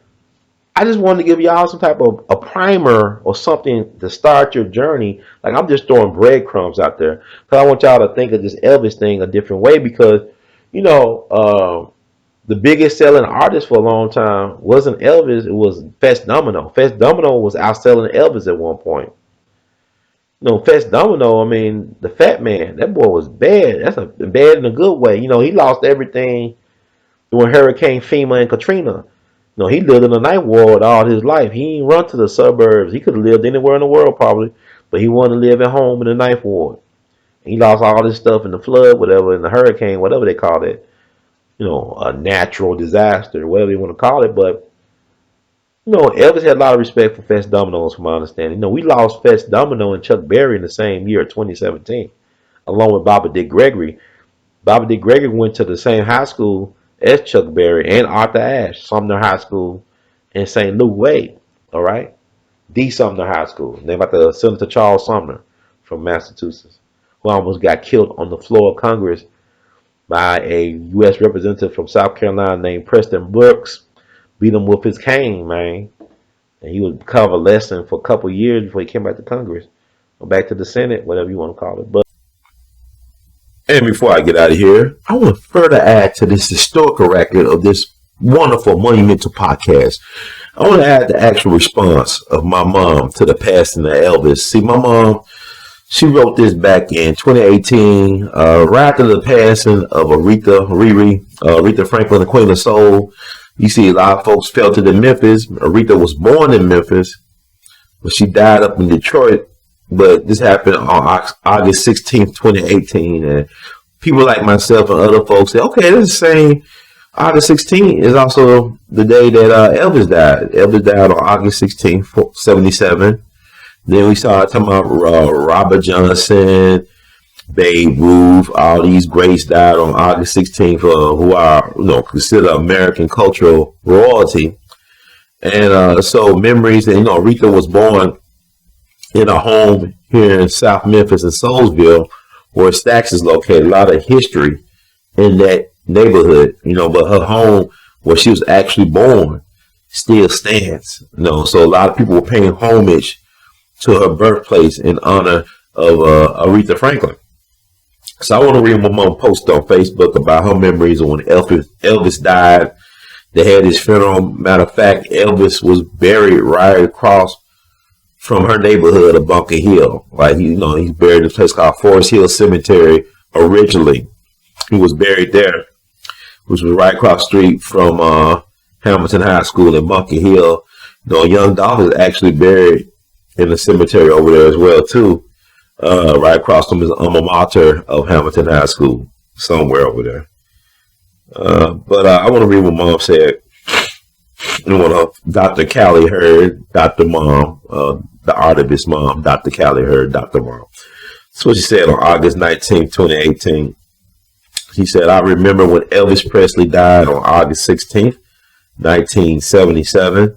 I just wanted to give y'all some type of a primer or something to start your journey. Like I'm just throwing breadcrumbs out there because I want y'all to think of this Elvis thing a different way because, you know, the biggest selling artist for a long time wasn't Elvis. It was Fats Domino. Fats Domino was outselling Elvis at one point. You know, Fats Domino, I mean, the Fat Man, that boy was bad. That's bad in a good way. You know, he lost everything during Hurricane FEMA and Katrina. You know, he lived in a night ward all his life. He didn't run to the suburbs. He could have lived anywhere in the world probably, but he wanted to live at home in the ninth ward. He lost all this stuff in the flood, whatever, in the hurricane, whatever they called it. You know, a natural disaster, whatever you want to call it. But, you know, Elvis had a lot of respect for Fats Domino, from my understanding. You know, we lost Fats Domino and Chuck Berry in the same year, 2017, along with Bobby Dick Gregory. Bobby Dick Gregory went to the same high school S. Chuck Berry, and Arthur Ashe, Sumner High School in St. Louis. Wait, all right? The Sumner High School, named after Senator Charles Sumner from Massachusetts, who almost got killed on the floor of Congress by a U.S. representative from South Carolina named Preston Brooks. Beat him with his cane, man. And he would cover a lesson for a couple years before he came back to Congress or back to the Senate, whatever you want to call it. But and before I get out of here, I want to further add to this historical record of this wonderful monumental podcast. I want to add the actual response of my mom to the passing of Elvis. See, my mom, she wrote this back in 2018, right after the passing of Aretha Franklin, the Queen of Soul. You see, a lot of folks felt it in Memphis. Aretha was born in Memphis, but she died up in Detroit. But this happened on August 16th, 2018. And people like myself and other folks say, okay, this is the same. August 16th is also the day that Elvis died. Elvis died on August 16th, 77. Then we started talking about Robert Johnson, Babe Ruth, all these greats died on August 16th, who are, considered American cultural royalty. And so memories, and Aretha was born in a home here in South Memphis and Soulsville, where Stax is located. A lot of history in that neighborhood, but her home where she was actually born still stands. So a lot of people were paying homage to her birthplace in honor of Aretha Franklin. So I want to read my mom post on Facebook about her memories of when Elvis died. They had his funeral. Matter of fact, Elvis was buried right across from her neighborhood of Bunker Hill. Like, he's buried in a place called Forest Hill Cemetery originally. He was buried there, which was right across the street from Hamilton High School in Bunker Hill. Young Dolph is actually buried in the cemetery over there as well, too. Right across from his alma mater of Hamilton High School, somewhere over there. But I want to read what Mom said. Dr. Callie Hurd, Dr. Mom, the artist mom, Dr. Callie Hurd, Dr. Mom. That's what she said on August 19th, 2018. She said, I remember when Elvis Presley died on August 16th, 1977.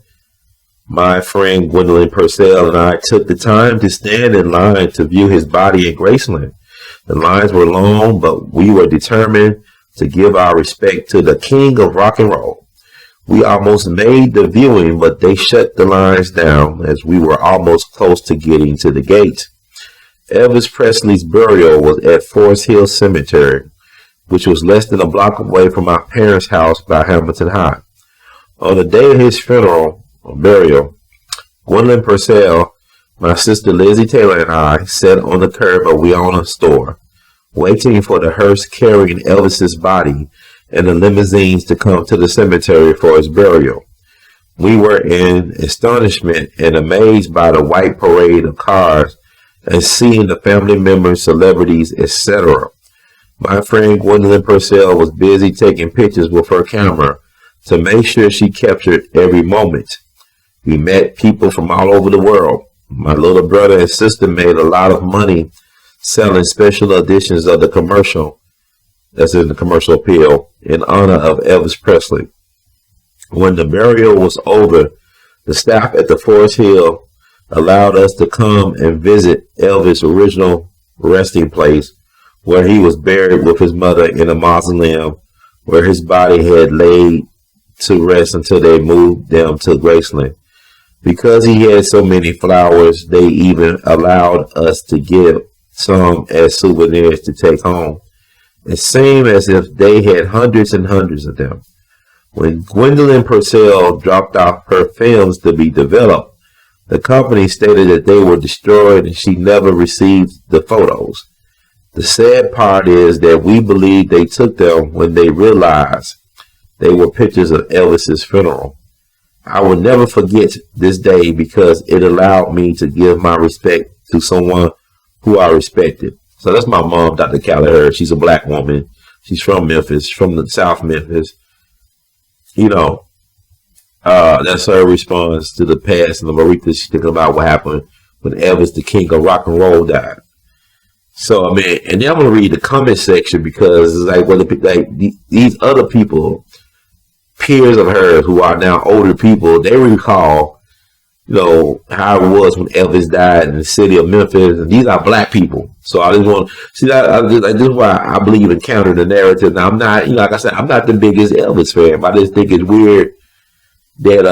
My friend Gwendolyn Purcell and I took the time to stand in line to view his body in Graceland. The lines were long, but we were determined to give our respect to the king of rock and roll. We almost made the viewing, but they shut the lines down as we were almost close to getting to the gate. Elvis Presley's burial was at Forest Hill Cemetery, which was less than a block away from our parents' house by Hamilton High. On the day of his funeral or burial, Gwendolyn Purcell, my sister Lizzie Taylor, and I sat on the curb of Weona store, waiting for the hearse carrying Elvis's body and the limousines to come to the cemetery for his burial. We were in astonishment and amazed by the white parade of cars and seeing the family members, celebrities, etc. My friend Gwendolyn Purcell was busy taking pictures with her camera to make sure she captured every moment. We met people from all over the world. My little brother and sister made a lot of money selling special editions of the commercial, that's in the commercial appeal, in honor of Elvis Presley. When the burial was over, the staff at the Forest Hill allowed us to come and visit Elvis' original resting place, where he was buried with his mother in a mausoleum where his body had laid to rest until they moved them to Graceland. Because he had so many flowers, they even allowed us to give some as souvenirs to take home. It seemed as if they had hundreds and hundreds of them. When Gwendolyn Purcell dropped off her films to be developed, the company stated that they were destroyed and she never received the photos. The sad part is that we believe they took them when they realized they were pictures of Elvis's funeral. I will never forget this day because it allowed me to give my respect to someone who I respected. So that's my mom, Dr. Callie Hurd. She's a black woman. She's from Memphis, from the South Memphis. That's her response to the past and the Aretha. She's thinking about what happened when Elvis, the king of rock and roll, died. So I mean, and then I'm gonna read the comment section because it's like these other people, peers of hers who are now older people, they recall, how it was when Elvis died in the city of Memphis, and these are black people. So I just want to see that. This is why I believe in counter the narrative. Now I'm not, like I said, I'm not the biggest Elvis fan, but I just think it's weird that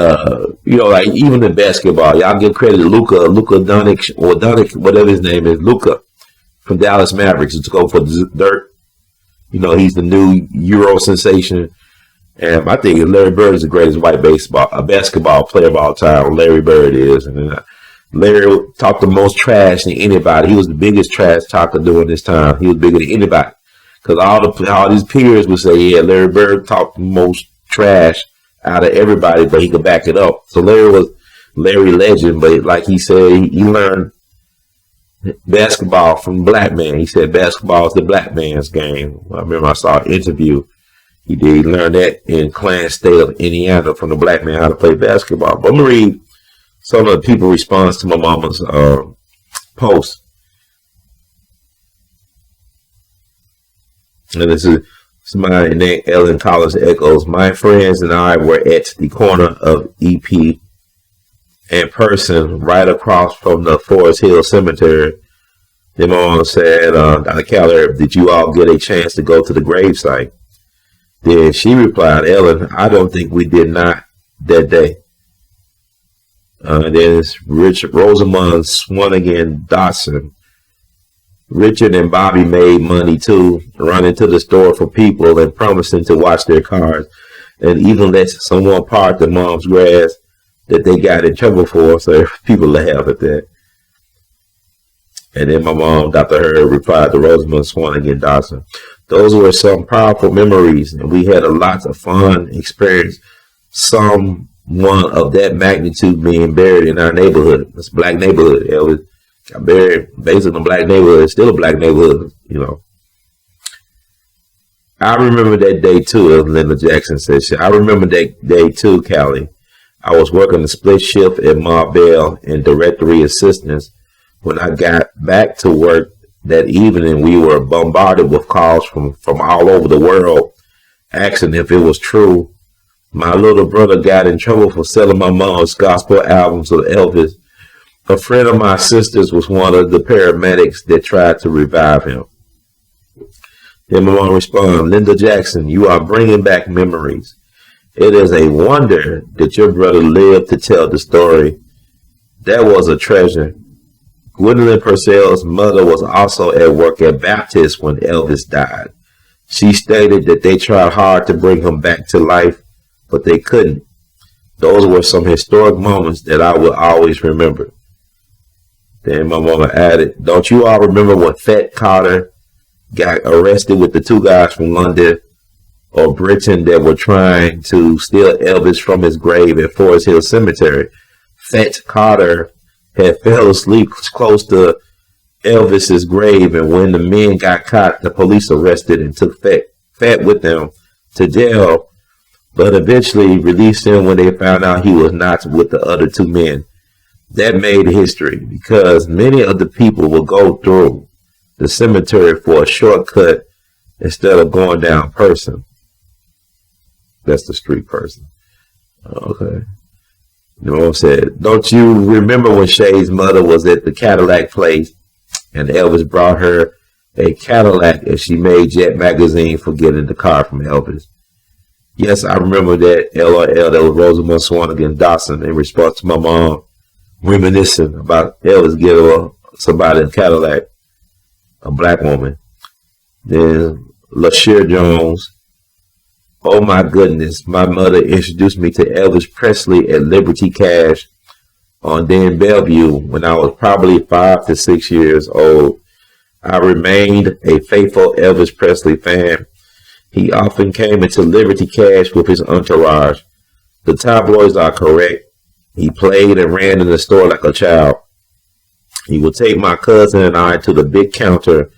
like even in basketball, y'all give credit to Luka Doncic or Doncic, whatever his name is, Luka from Dallas Mavericks to go for dirt. He's the new Euro sensation. And I think Larry Bird is the greatest white basketball player of all time. Larry Bird is. And Larry talked the most trash than anybody. He was the biggest trash talker during this time. He was bigger than anybody. Because all these peers would say, yeah, Larry Bird talked the most trash out of everybody, but he could back it up. So Larry was Larry Legend, but like he said, he learned basketball from black man. He said basketball is the black man's game. I remember I saw an interview. He did learn that in Clarence State of Indiana from the black man how to play basketball. But I'm going to read some of the people's response to my mama's post. And this is my name, Ellen Collins echoes. My friends and I were at the corner of EP in person right across from the Forest Hill Cemetery. Then my mom said, Dr. Keller, did you all get a chance to go to the gravesite? Then she replied, Ellen, I don't think we did not that day. Then it's Rosamund Swanigan Dotson. Richard and Bobby made money too, running to the store for people and promising to watch their cars, and even let someone park the mom's grass that they got in trouble for, so people laugh at that. And then my mom, Dr. Hurd, replied to Rosamund Swanigan Dotson. Those were some powerful memories, and we had a lot of fun experience. Someone of that magnitude being buried in our neighborhood. It's a black neighborhood. Elvis got buried basically in a black neighborhood. It's still a black neighborhood, I remember that day too, as Linda Jackson says. I remember that day too, Callie. I was working a split shift at Marbell in directory assistance. When I got back to work that evening, we were bombarded with calls from all over the world asking if it was true. My little brother got in trouble for selling my mom's gospel albums of Elvis. A friend of my sister's was one of the paramedics that tried to revive him. Then my mom responded, Linda Jackson, you are bringing back memories. It is a wonder that your brother lived to tell the story. That was a treasure. Gwendolyn Purcell's mother was also at work at Baptist when Elvis died. She stated that they tried hard to bring him back to life, but they couldn't. Those were some historic moments that I will always remember. Then my mama added, don't you all remember when Fat Carter got arrested with the two guys from London or Britain that were trying to steal Elvis from his grave at Forest Hill Cemetery? Fat Carter had fell asleep close to Elvis's grave, and when the men got caught, the police arrested and took Fat with them to jail, but eventually released him when they found out he was not with the other two men. That made history because many of the people will go through the cemetery for a shortcut instead of going down person. That's the street person. Okay. The mom said, don't you remember when Shay's mother was at the Cadillac place and Elvis brought her a Cadillac and she made Jet Magazine for getting the car from Elvis? Yes, I remember that. LOL, that was Rosamund Swanigan Dotson in response to my mom reminiscing about Elvis giving somebody a Cadillac, a black woman. Then LaShire Jones. Oh my goodness, my mother introduced me to Elvis Presley at Liberty Cash on Dan Bellevue when I was probably 5 to 6 years old. I remained a faithful Elvis Presley fan. He often came into Liberty Cash with his entourage. The tabloids are correct. He played and ran in the store like a child. He would take my cousin and I to the big counter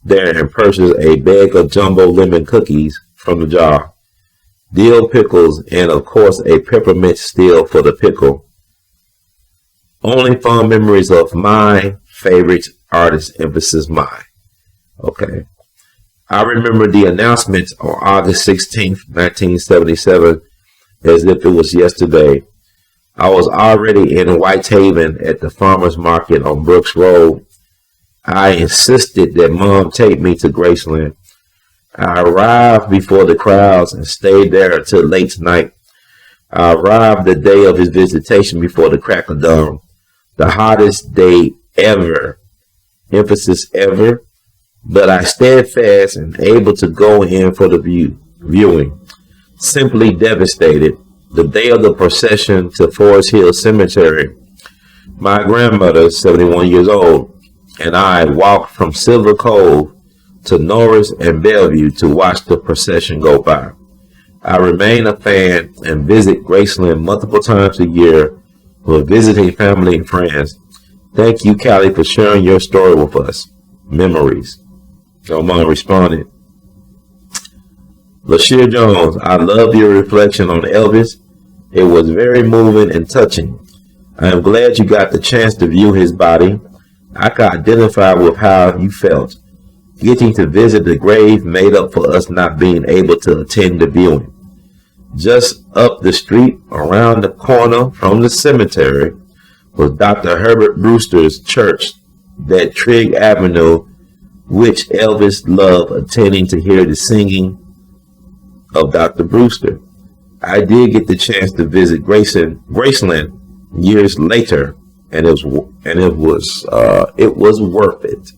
there and purchase a bag of jumbo lemon cookies from the jar, dill pickles, and of course a peppermint still for the pickle. Only fond memories of my favorite artist, emphasis my. Okay. I remember the announcement on August 16th, 1977, as if it was yesterday. I was already in Whitehaven at the farmer's market on Brooks Road. I insisted that Mom take me to Graceland. I arrived before the crowds and stayed there until late tonight. I arrived the day of his visitation before the crack of dawn. The hottest day ever, emphasis ever, but I steadfast and able to go in for the viewing. Simply devastated. The day of the procession to Forest Hill Cemetery, my grandmother, 71 years old, and I walked from Silver Cove to Norris and Bellevue to watch the procession go by. I remain a fan and visit Graceland multiple times a year for visiting family and friends. Thank you, Callie, for sharing your story with us. Memories. So Mom responded, Lashir Jones, I love your reflection on Elvis. It was very moving and touching. I am glad you got the chance to view his body. I can identify with how you felt. Getting to visit the grave made up for us not being able to attend the viewing. Just up the street, around the corner from the cemetery, was Dr. Herbert Brewster's church, that Trigg Avenue, which Elvis loved attending to hear the singing of Dr. Brewster. I did get the chance to visit Graceland years later, and it was worth it.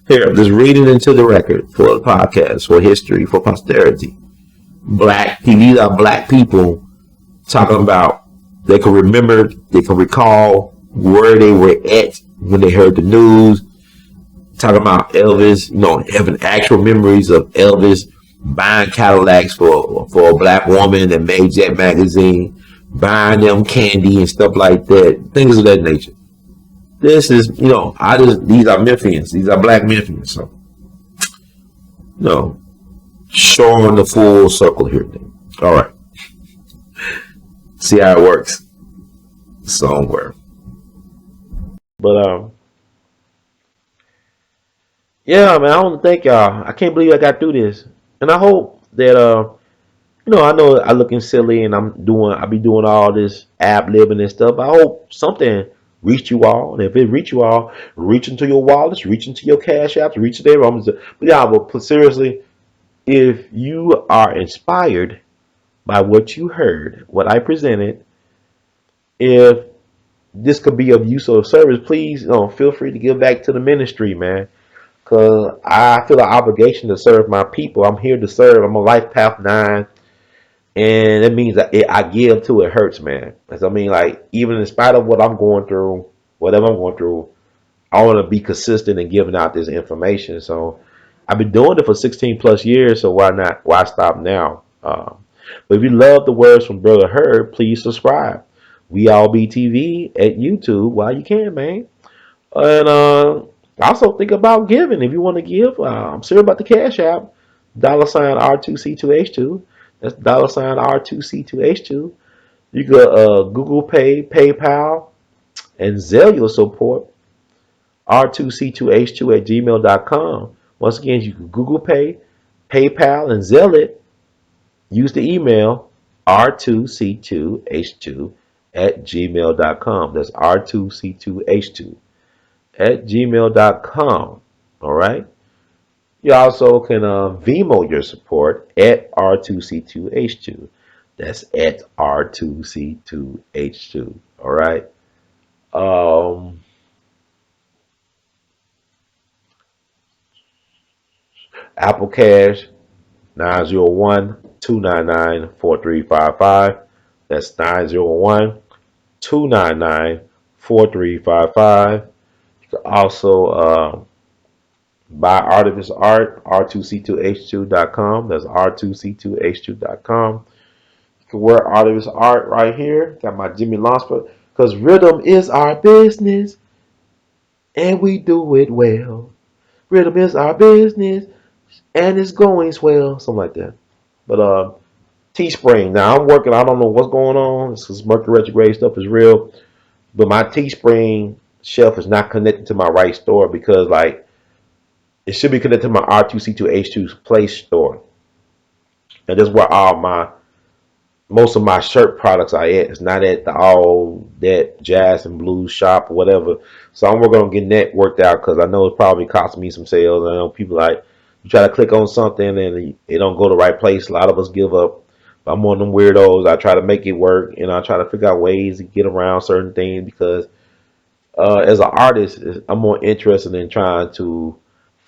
Here, I'm just reading into the record for the podcast, for history, for posterity. These are black people talking about they can remember, they can recall where they were at when they heard the news. Talking about Elvis, having actual memories of Elvis buying Cadillacs for a black woman that made Jet magazine, buying them candy and stuff like that, things of that nature. This is, these are Memphians, these are black Memphians. So, showing the full circle here. All right. See how it works somewhere. But, yeah, man, I want to thank y'all. I can't believe I got through this. And I hope that, I know I'm looking silly and I be doing all this app living and stuff. I hope something reached you all. And if it reached you all, reach into your wallets, reach into your cash apps, reach there. But yeah, but seriously, if you are inspired by what you heard, what I presented, if this could be of use or service, please feel free to give back to the ministry, man. Because I feel an obligation to serve my people. I'm here to serve. I'm a Life Path 9. And it means that I give till it hurts, man. I mean, like, even in spite of what I'm going through, whatever I'm going through, I want to be consistent in giving out this information. So I've been doing it for 16 plus years. So why not? Why stop now? But if you love the words from Brother Herb, please subscribe. We All Be TV at YouTube while you can, man. And also think about giving. If you want to give, I'm serious about the Cash App. $ R2C2H2. That's $ R2C2H2. You can Google Pay, PayPal, and Zelle support R2C2H2 at gmail.com. Once again, you can Google Pay, PayPal, and Zelle it. Use the email R2C2H2 at gmail.com. That's R2C2H2 at gmail.com. All right. You also can Vimo your support at R2C2H2. That's at R2C2H2. All right. Apple Cash 901-299-4355. That's 901-299-4355. You can also buy Art of His Art, R2C2H2.com. That's R2C2H2.com. You can wear Art of His Art right here. Got my Jimmy Lonsford. Because rhythm is our business, and we do it well. Rhythm is our business, and it's going swell. Something like that. But Teespring. Now I'm working. I don't know what's going on. This Mercury retrograde stuff is real. But my Teespring shelf is not connected to my right store because, like, it should be connected to my R2C2H2 Play Store. And that's where most of my shirt products are at. It's not at the all that jazz and blues shop or whatever. So I'm working on getting that worked out because I know it probably cost me some sales. I know people like you try to click on something and it don't go to the right place. A lot of us give up. I'm one of them weirdos. I try to make it work and I try to figure out ways to get around certain things because as an artist, I'm more interested in trying to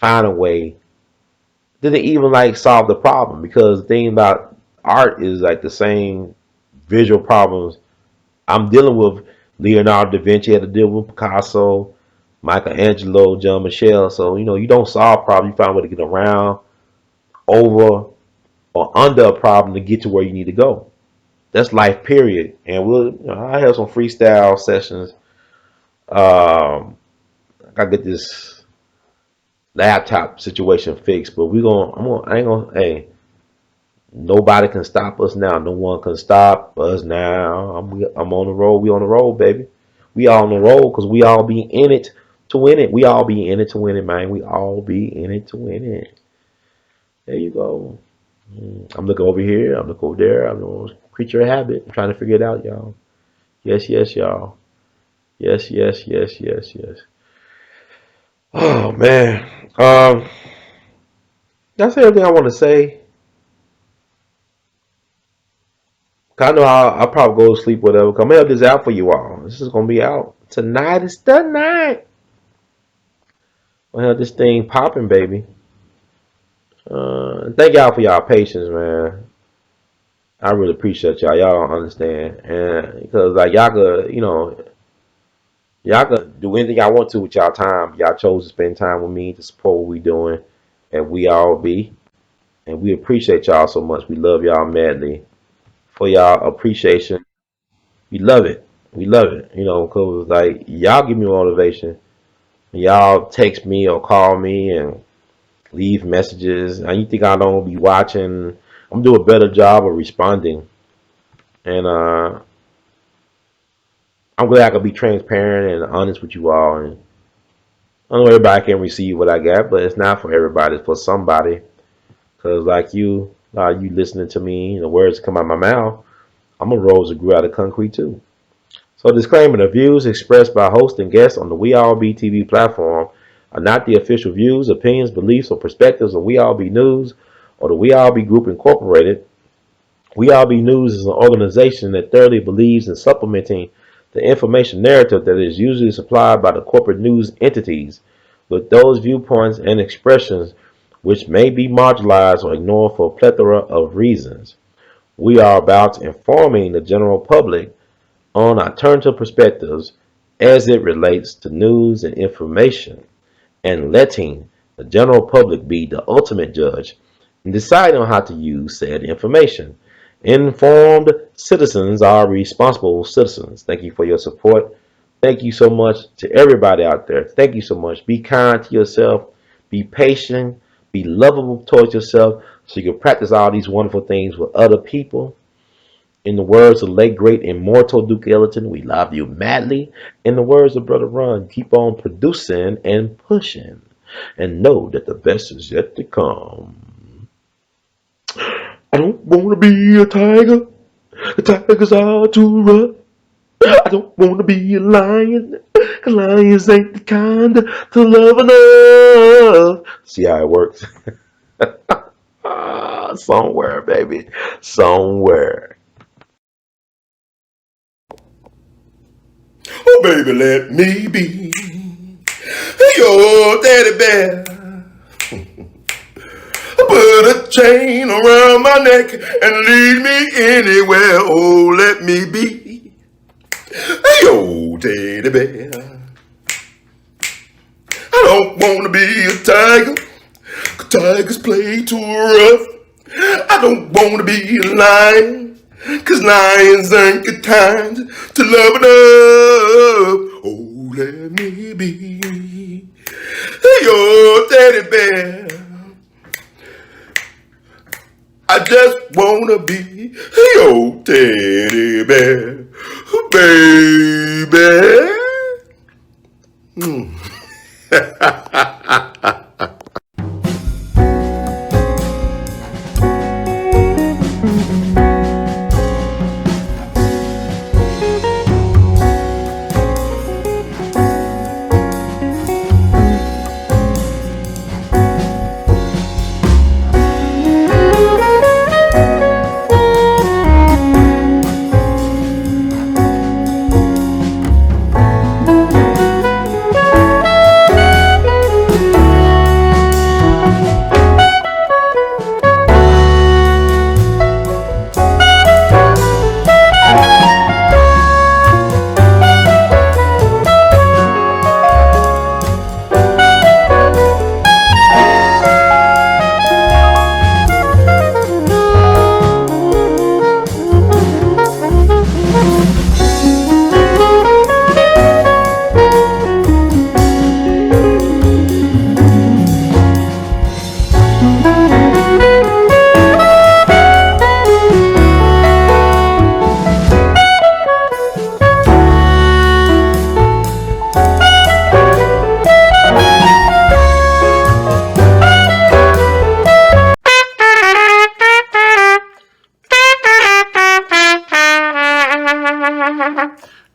find a way did it even like solve the problem? Because the thing about art is like the same visual problems I'm dealing with. Leonardo da Vinci had to deal with Picasso, Michelangelo, John Michel. So you don't solve problems. You find a way to get around, over, or under a problem to get to where you need to go. That's life, period. And I have some freestyle sessions. I gotta get this laptop situation fixed, but I ain't gonna, hey, nobody can stop us now. No one can stop us now. I'm on the road. We on the road, baby. We all on the road because we all be in it to win it. We all be in it to win it, man. We all be in it to win it. There you go. I'm looking over here. I'm looking over there. I'm a creature of habit. I'm trying to figure it out, y'all. Yes, yes, y'all. Yes, yes, yes, yes, yes. Oh man. That's everything I want to say. I know I'll probably go to sleep, whatever. I'm gonna have this out for you all. This is gonna be out tonight. It's the night. We'll have this thing popping, baby. Thank y'all for y'all patience, man. I really appreciate y'all. Y'all don't understand, and because like y'all could do anything y'all want to with y'all time. Y'all chose to spend time with me to support what we doing, and we all be, and we appreciate y'all so much. We love y'all madly for y'all appreciation. We love it. We love it. Cause like y'all give me motivation. Y'all text me or call me and leave messages. And you think I don't be watching? I'm doing a better job of responding. And I'm glad I could be transparent and honest with you all. And I know everybody can receive what I got, but it's not for everybody. It's for somebody. Cause like you listening to me, the words come out of my mouth. I'm a rose that grew out of concrete too. So disclaimer, the views expressed by host and guests on the We All Be TV platform are not the official views, opinions, beliefs, or perspectives of We All Be News or the We All Be Group Incorporated. We All Be News is an organization that thoroughly believes in supplementing the information narrative that is usually supplied by the corporate news entities with those viewpoints and expressions which may be marginalized or ignored for a plethora of reasons. We are about informing the general public on alternative perspectives as it relates to news and information, and letting the general public be the ultimate judge in deciding on how to use said information. Informed citizens are responsible citizens. Thank you for your support. Thank you so much to everybody out there. Thank you so much. Be kind to yourself. Be patient. Be lovable towards yourself so you can practice all these wonderful things with other people. In the words of late great immortal Duke Ellington, we love you madly. In the words of Brother Ron, keep on producing and pushing. And know that the best is yet to come. I don't want to be a tiger. The tigers are too rough. I don't want to be a lion. Cause lions ain't the kind to love enough. See how it works? Somewhere, baby. Somewhere. Oh, baby, let me be your teddy bear. Put a chain around my neck and lead me anywhere. Oh, let me be your teddy bear. I don't want to be a tiger. Tigers play too rough. I don't want to be a lion. Cause lions ain't the kind to love enough. Oh, let me be your teddy bear. I just wanna be your teddy bear, baby.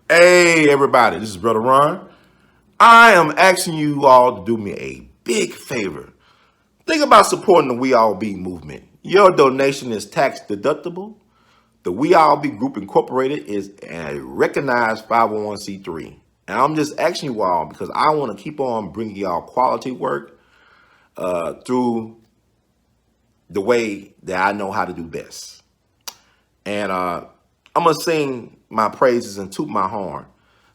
Hey, everybody, this is Brother Ron. I am asking you all to do me a big favor. Think about supporting the We All Be movement. Your donation is tax deductible. The We All Be Group Incorporated is a recognized 501c3. And I'm just asking you all because I want to keep on bringing y'all quality work through the way that I know how to do best. And I'm going to sing my praises and toot my horn.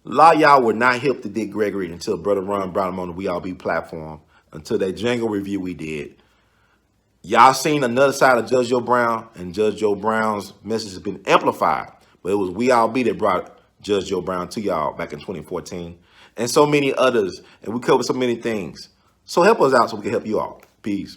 A lot of y'all were not hip to Dick Gregory until Brother Ron brought him on the We All Be platform, until that jingle review we did. Y'all seen another side of Judge Joe Brown, and Judge Joe Brown's message has been amplified. But it was We All Be that brought Judge Joe Brown to y'all back in 2014. And so many others. And we covered so many things. So help us out so we can help you all. Peace.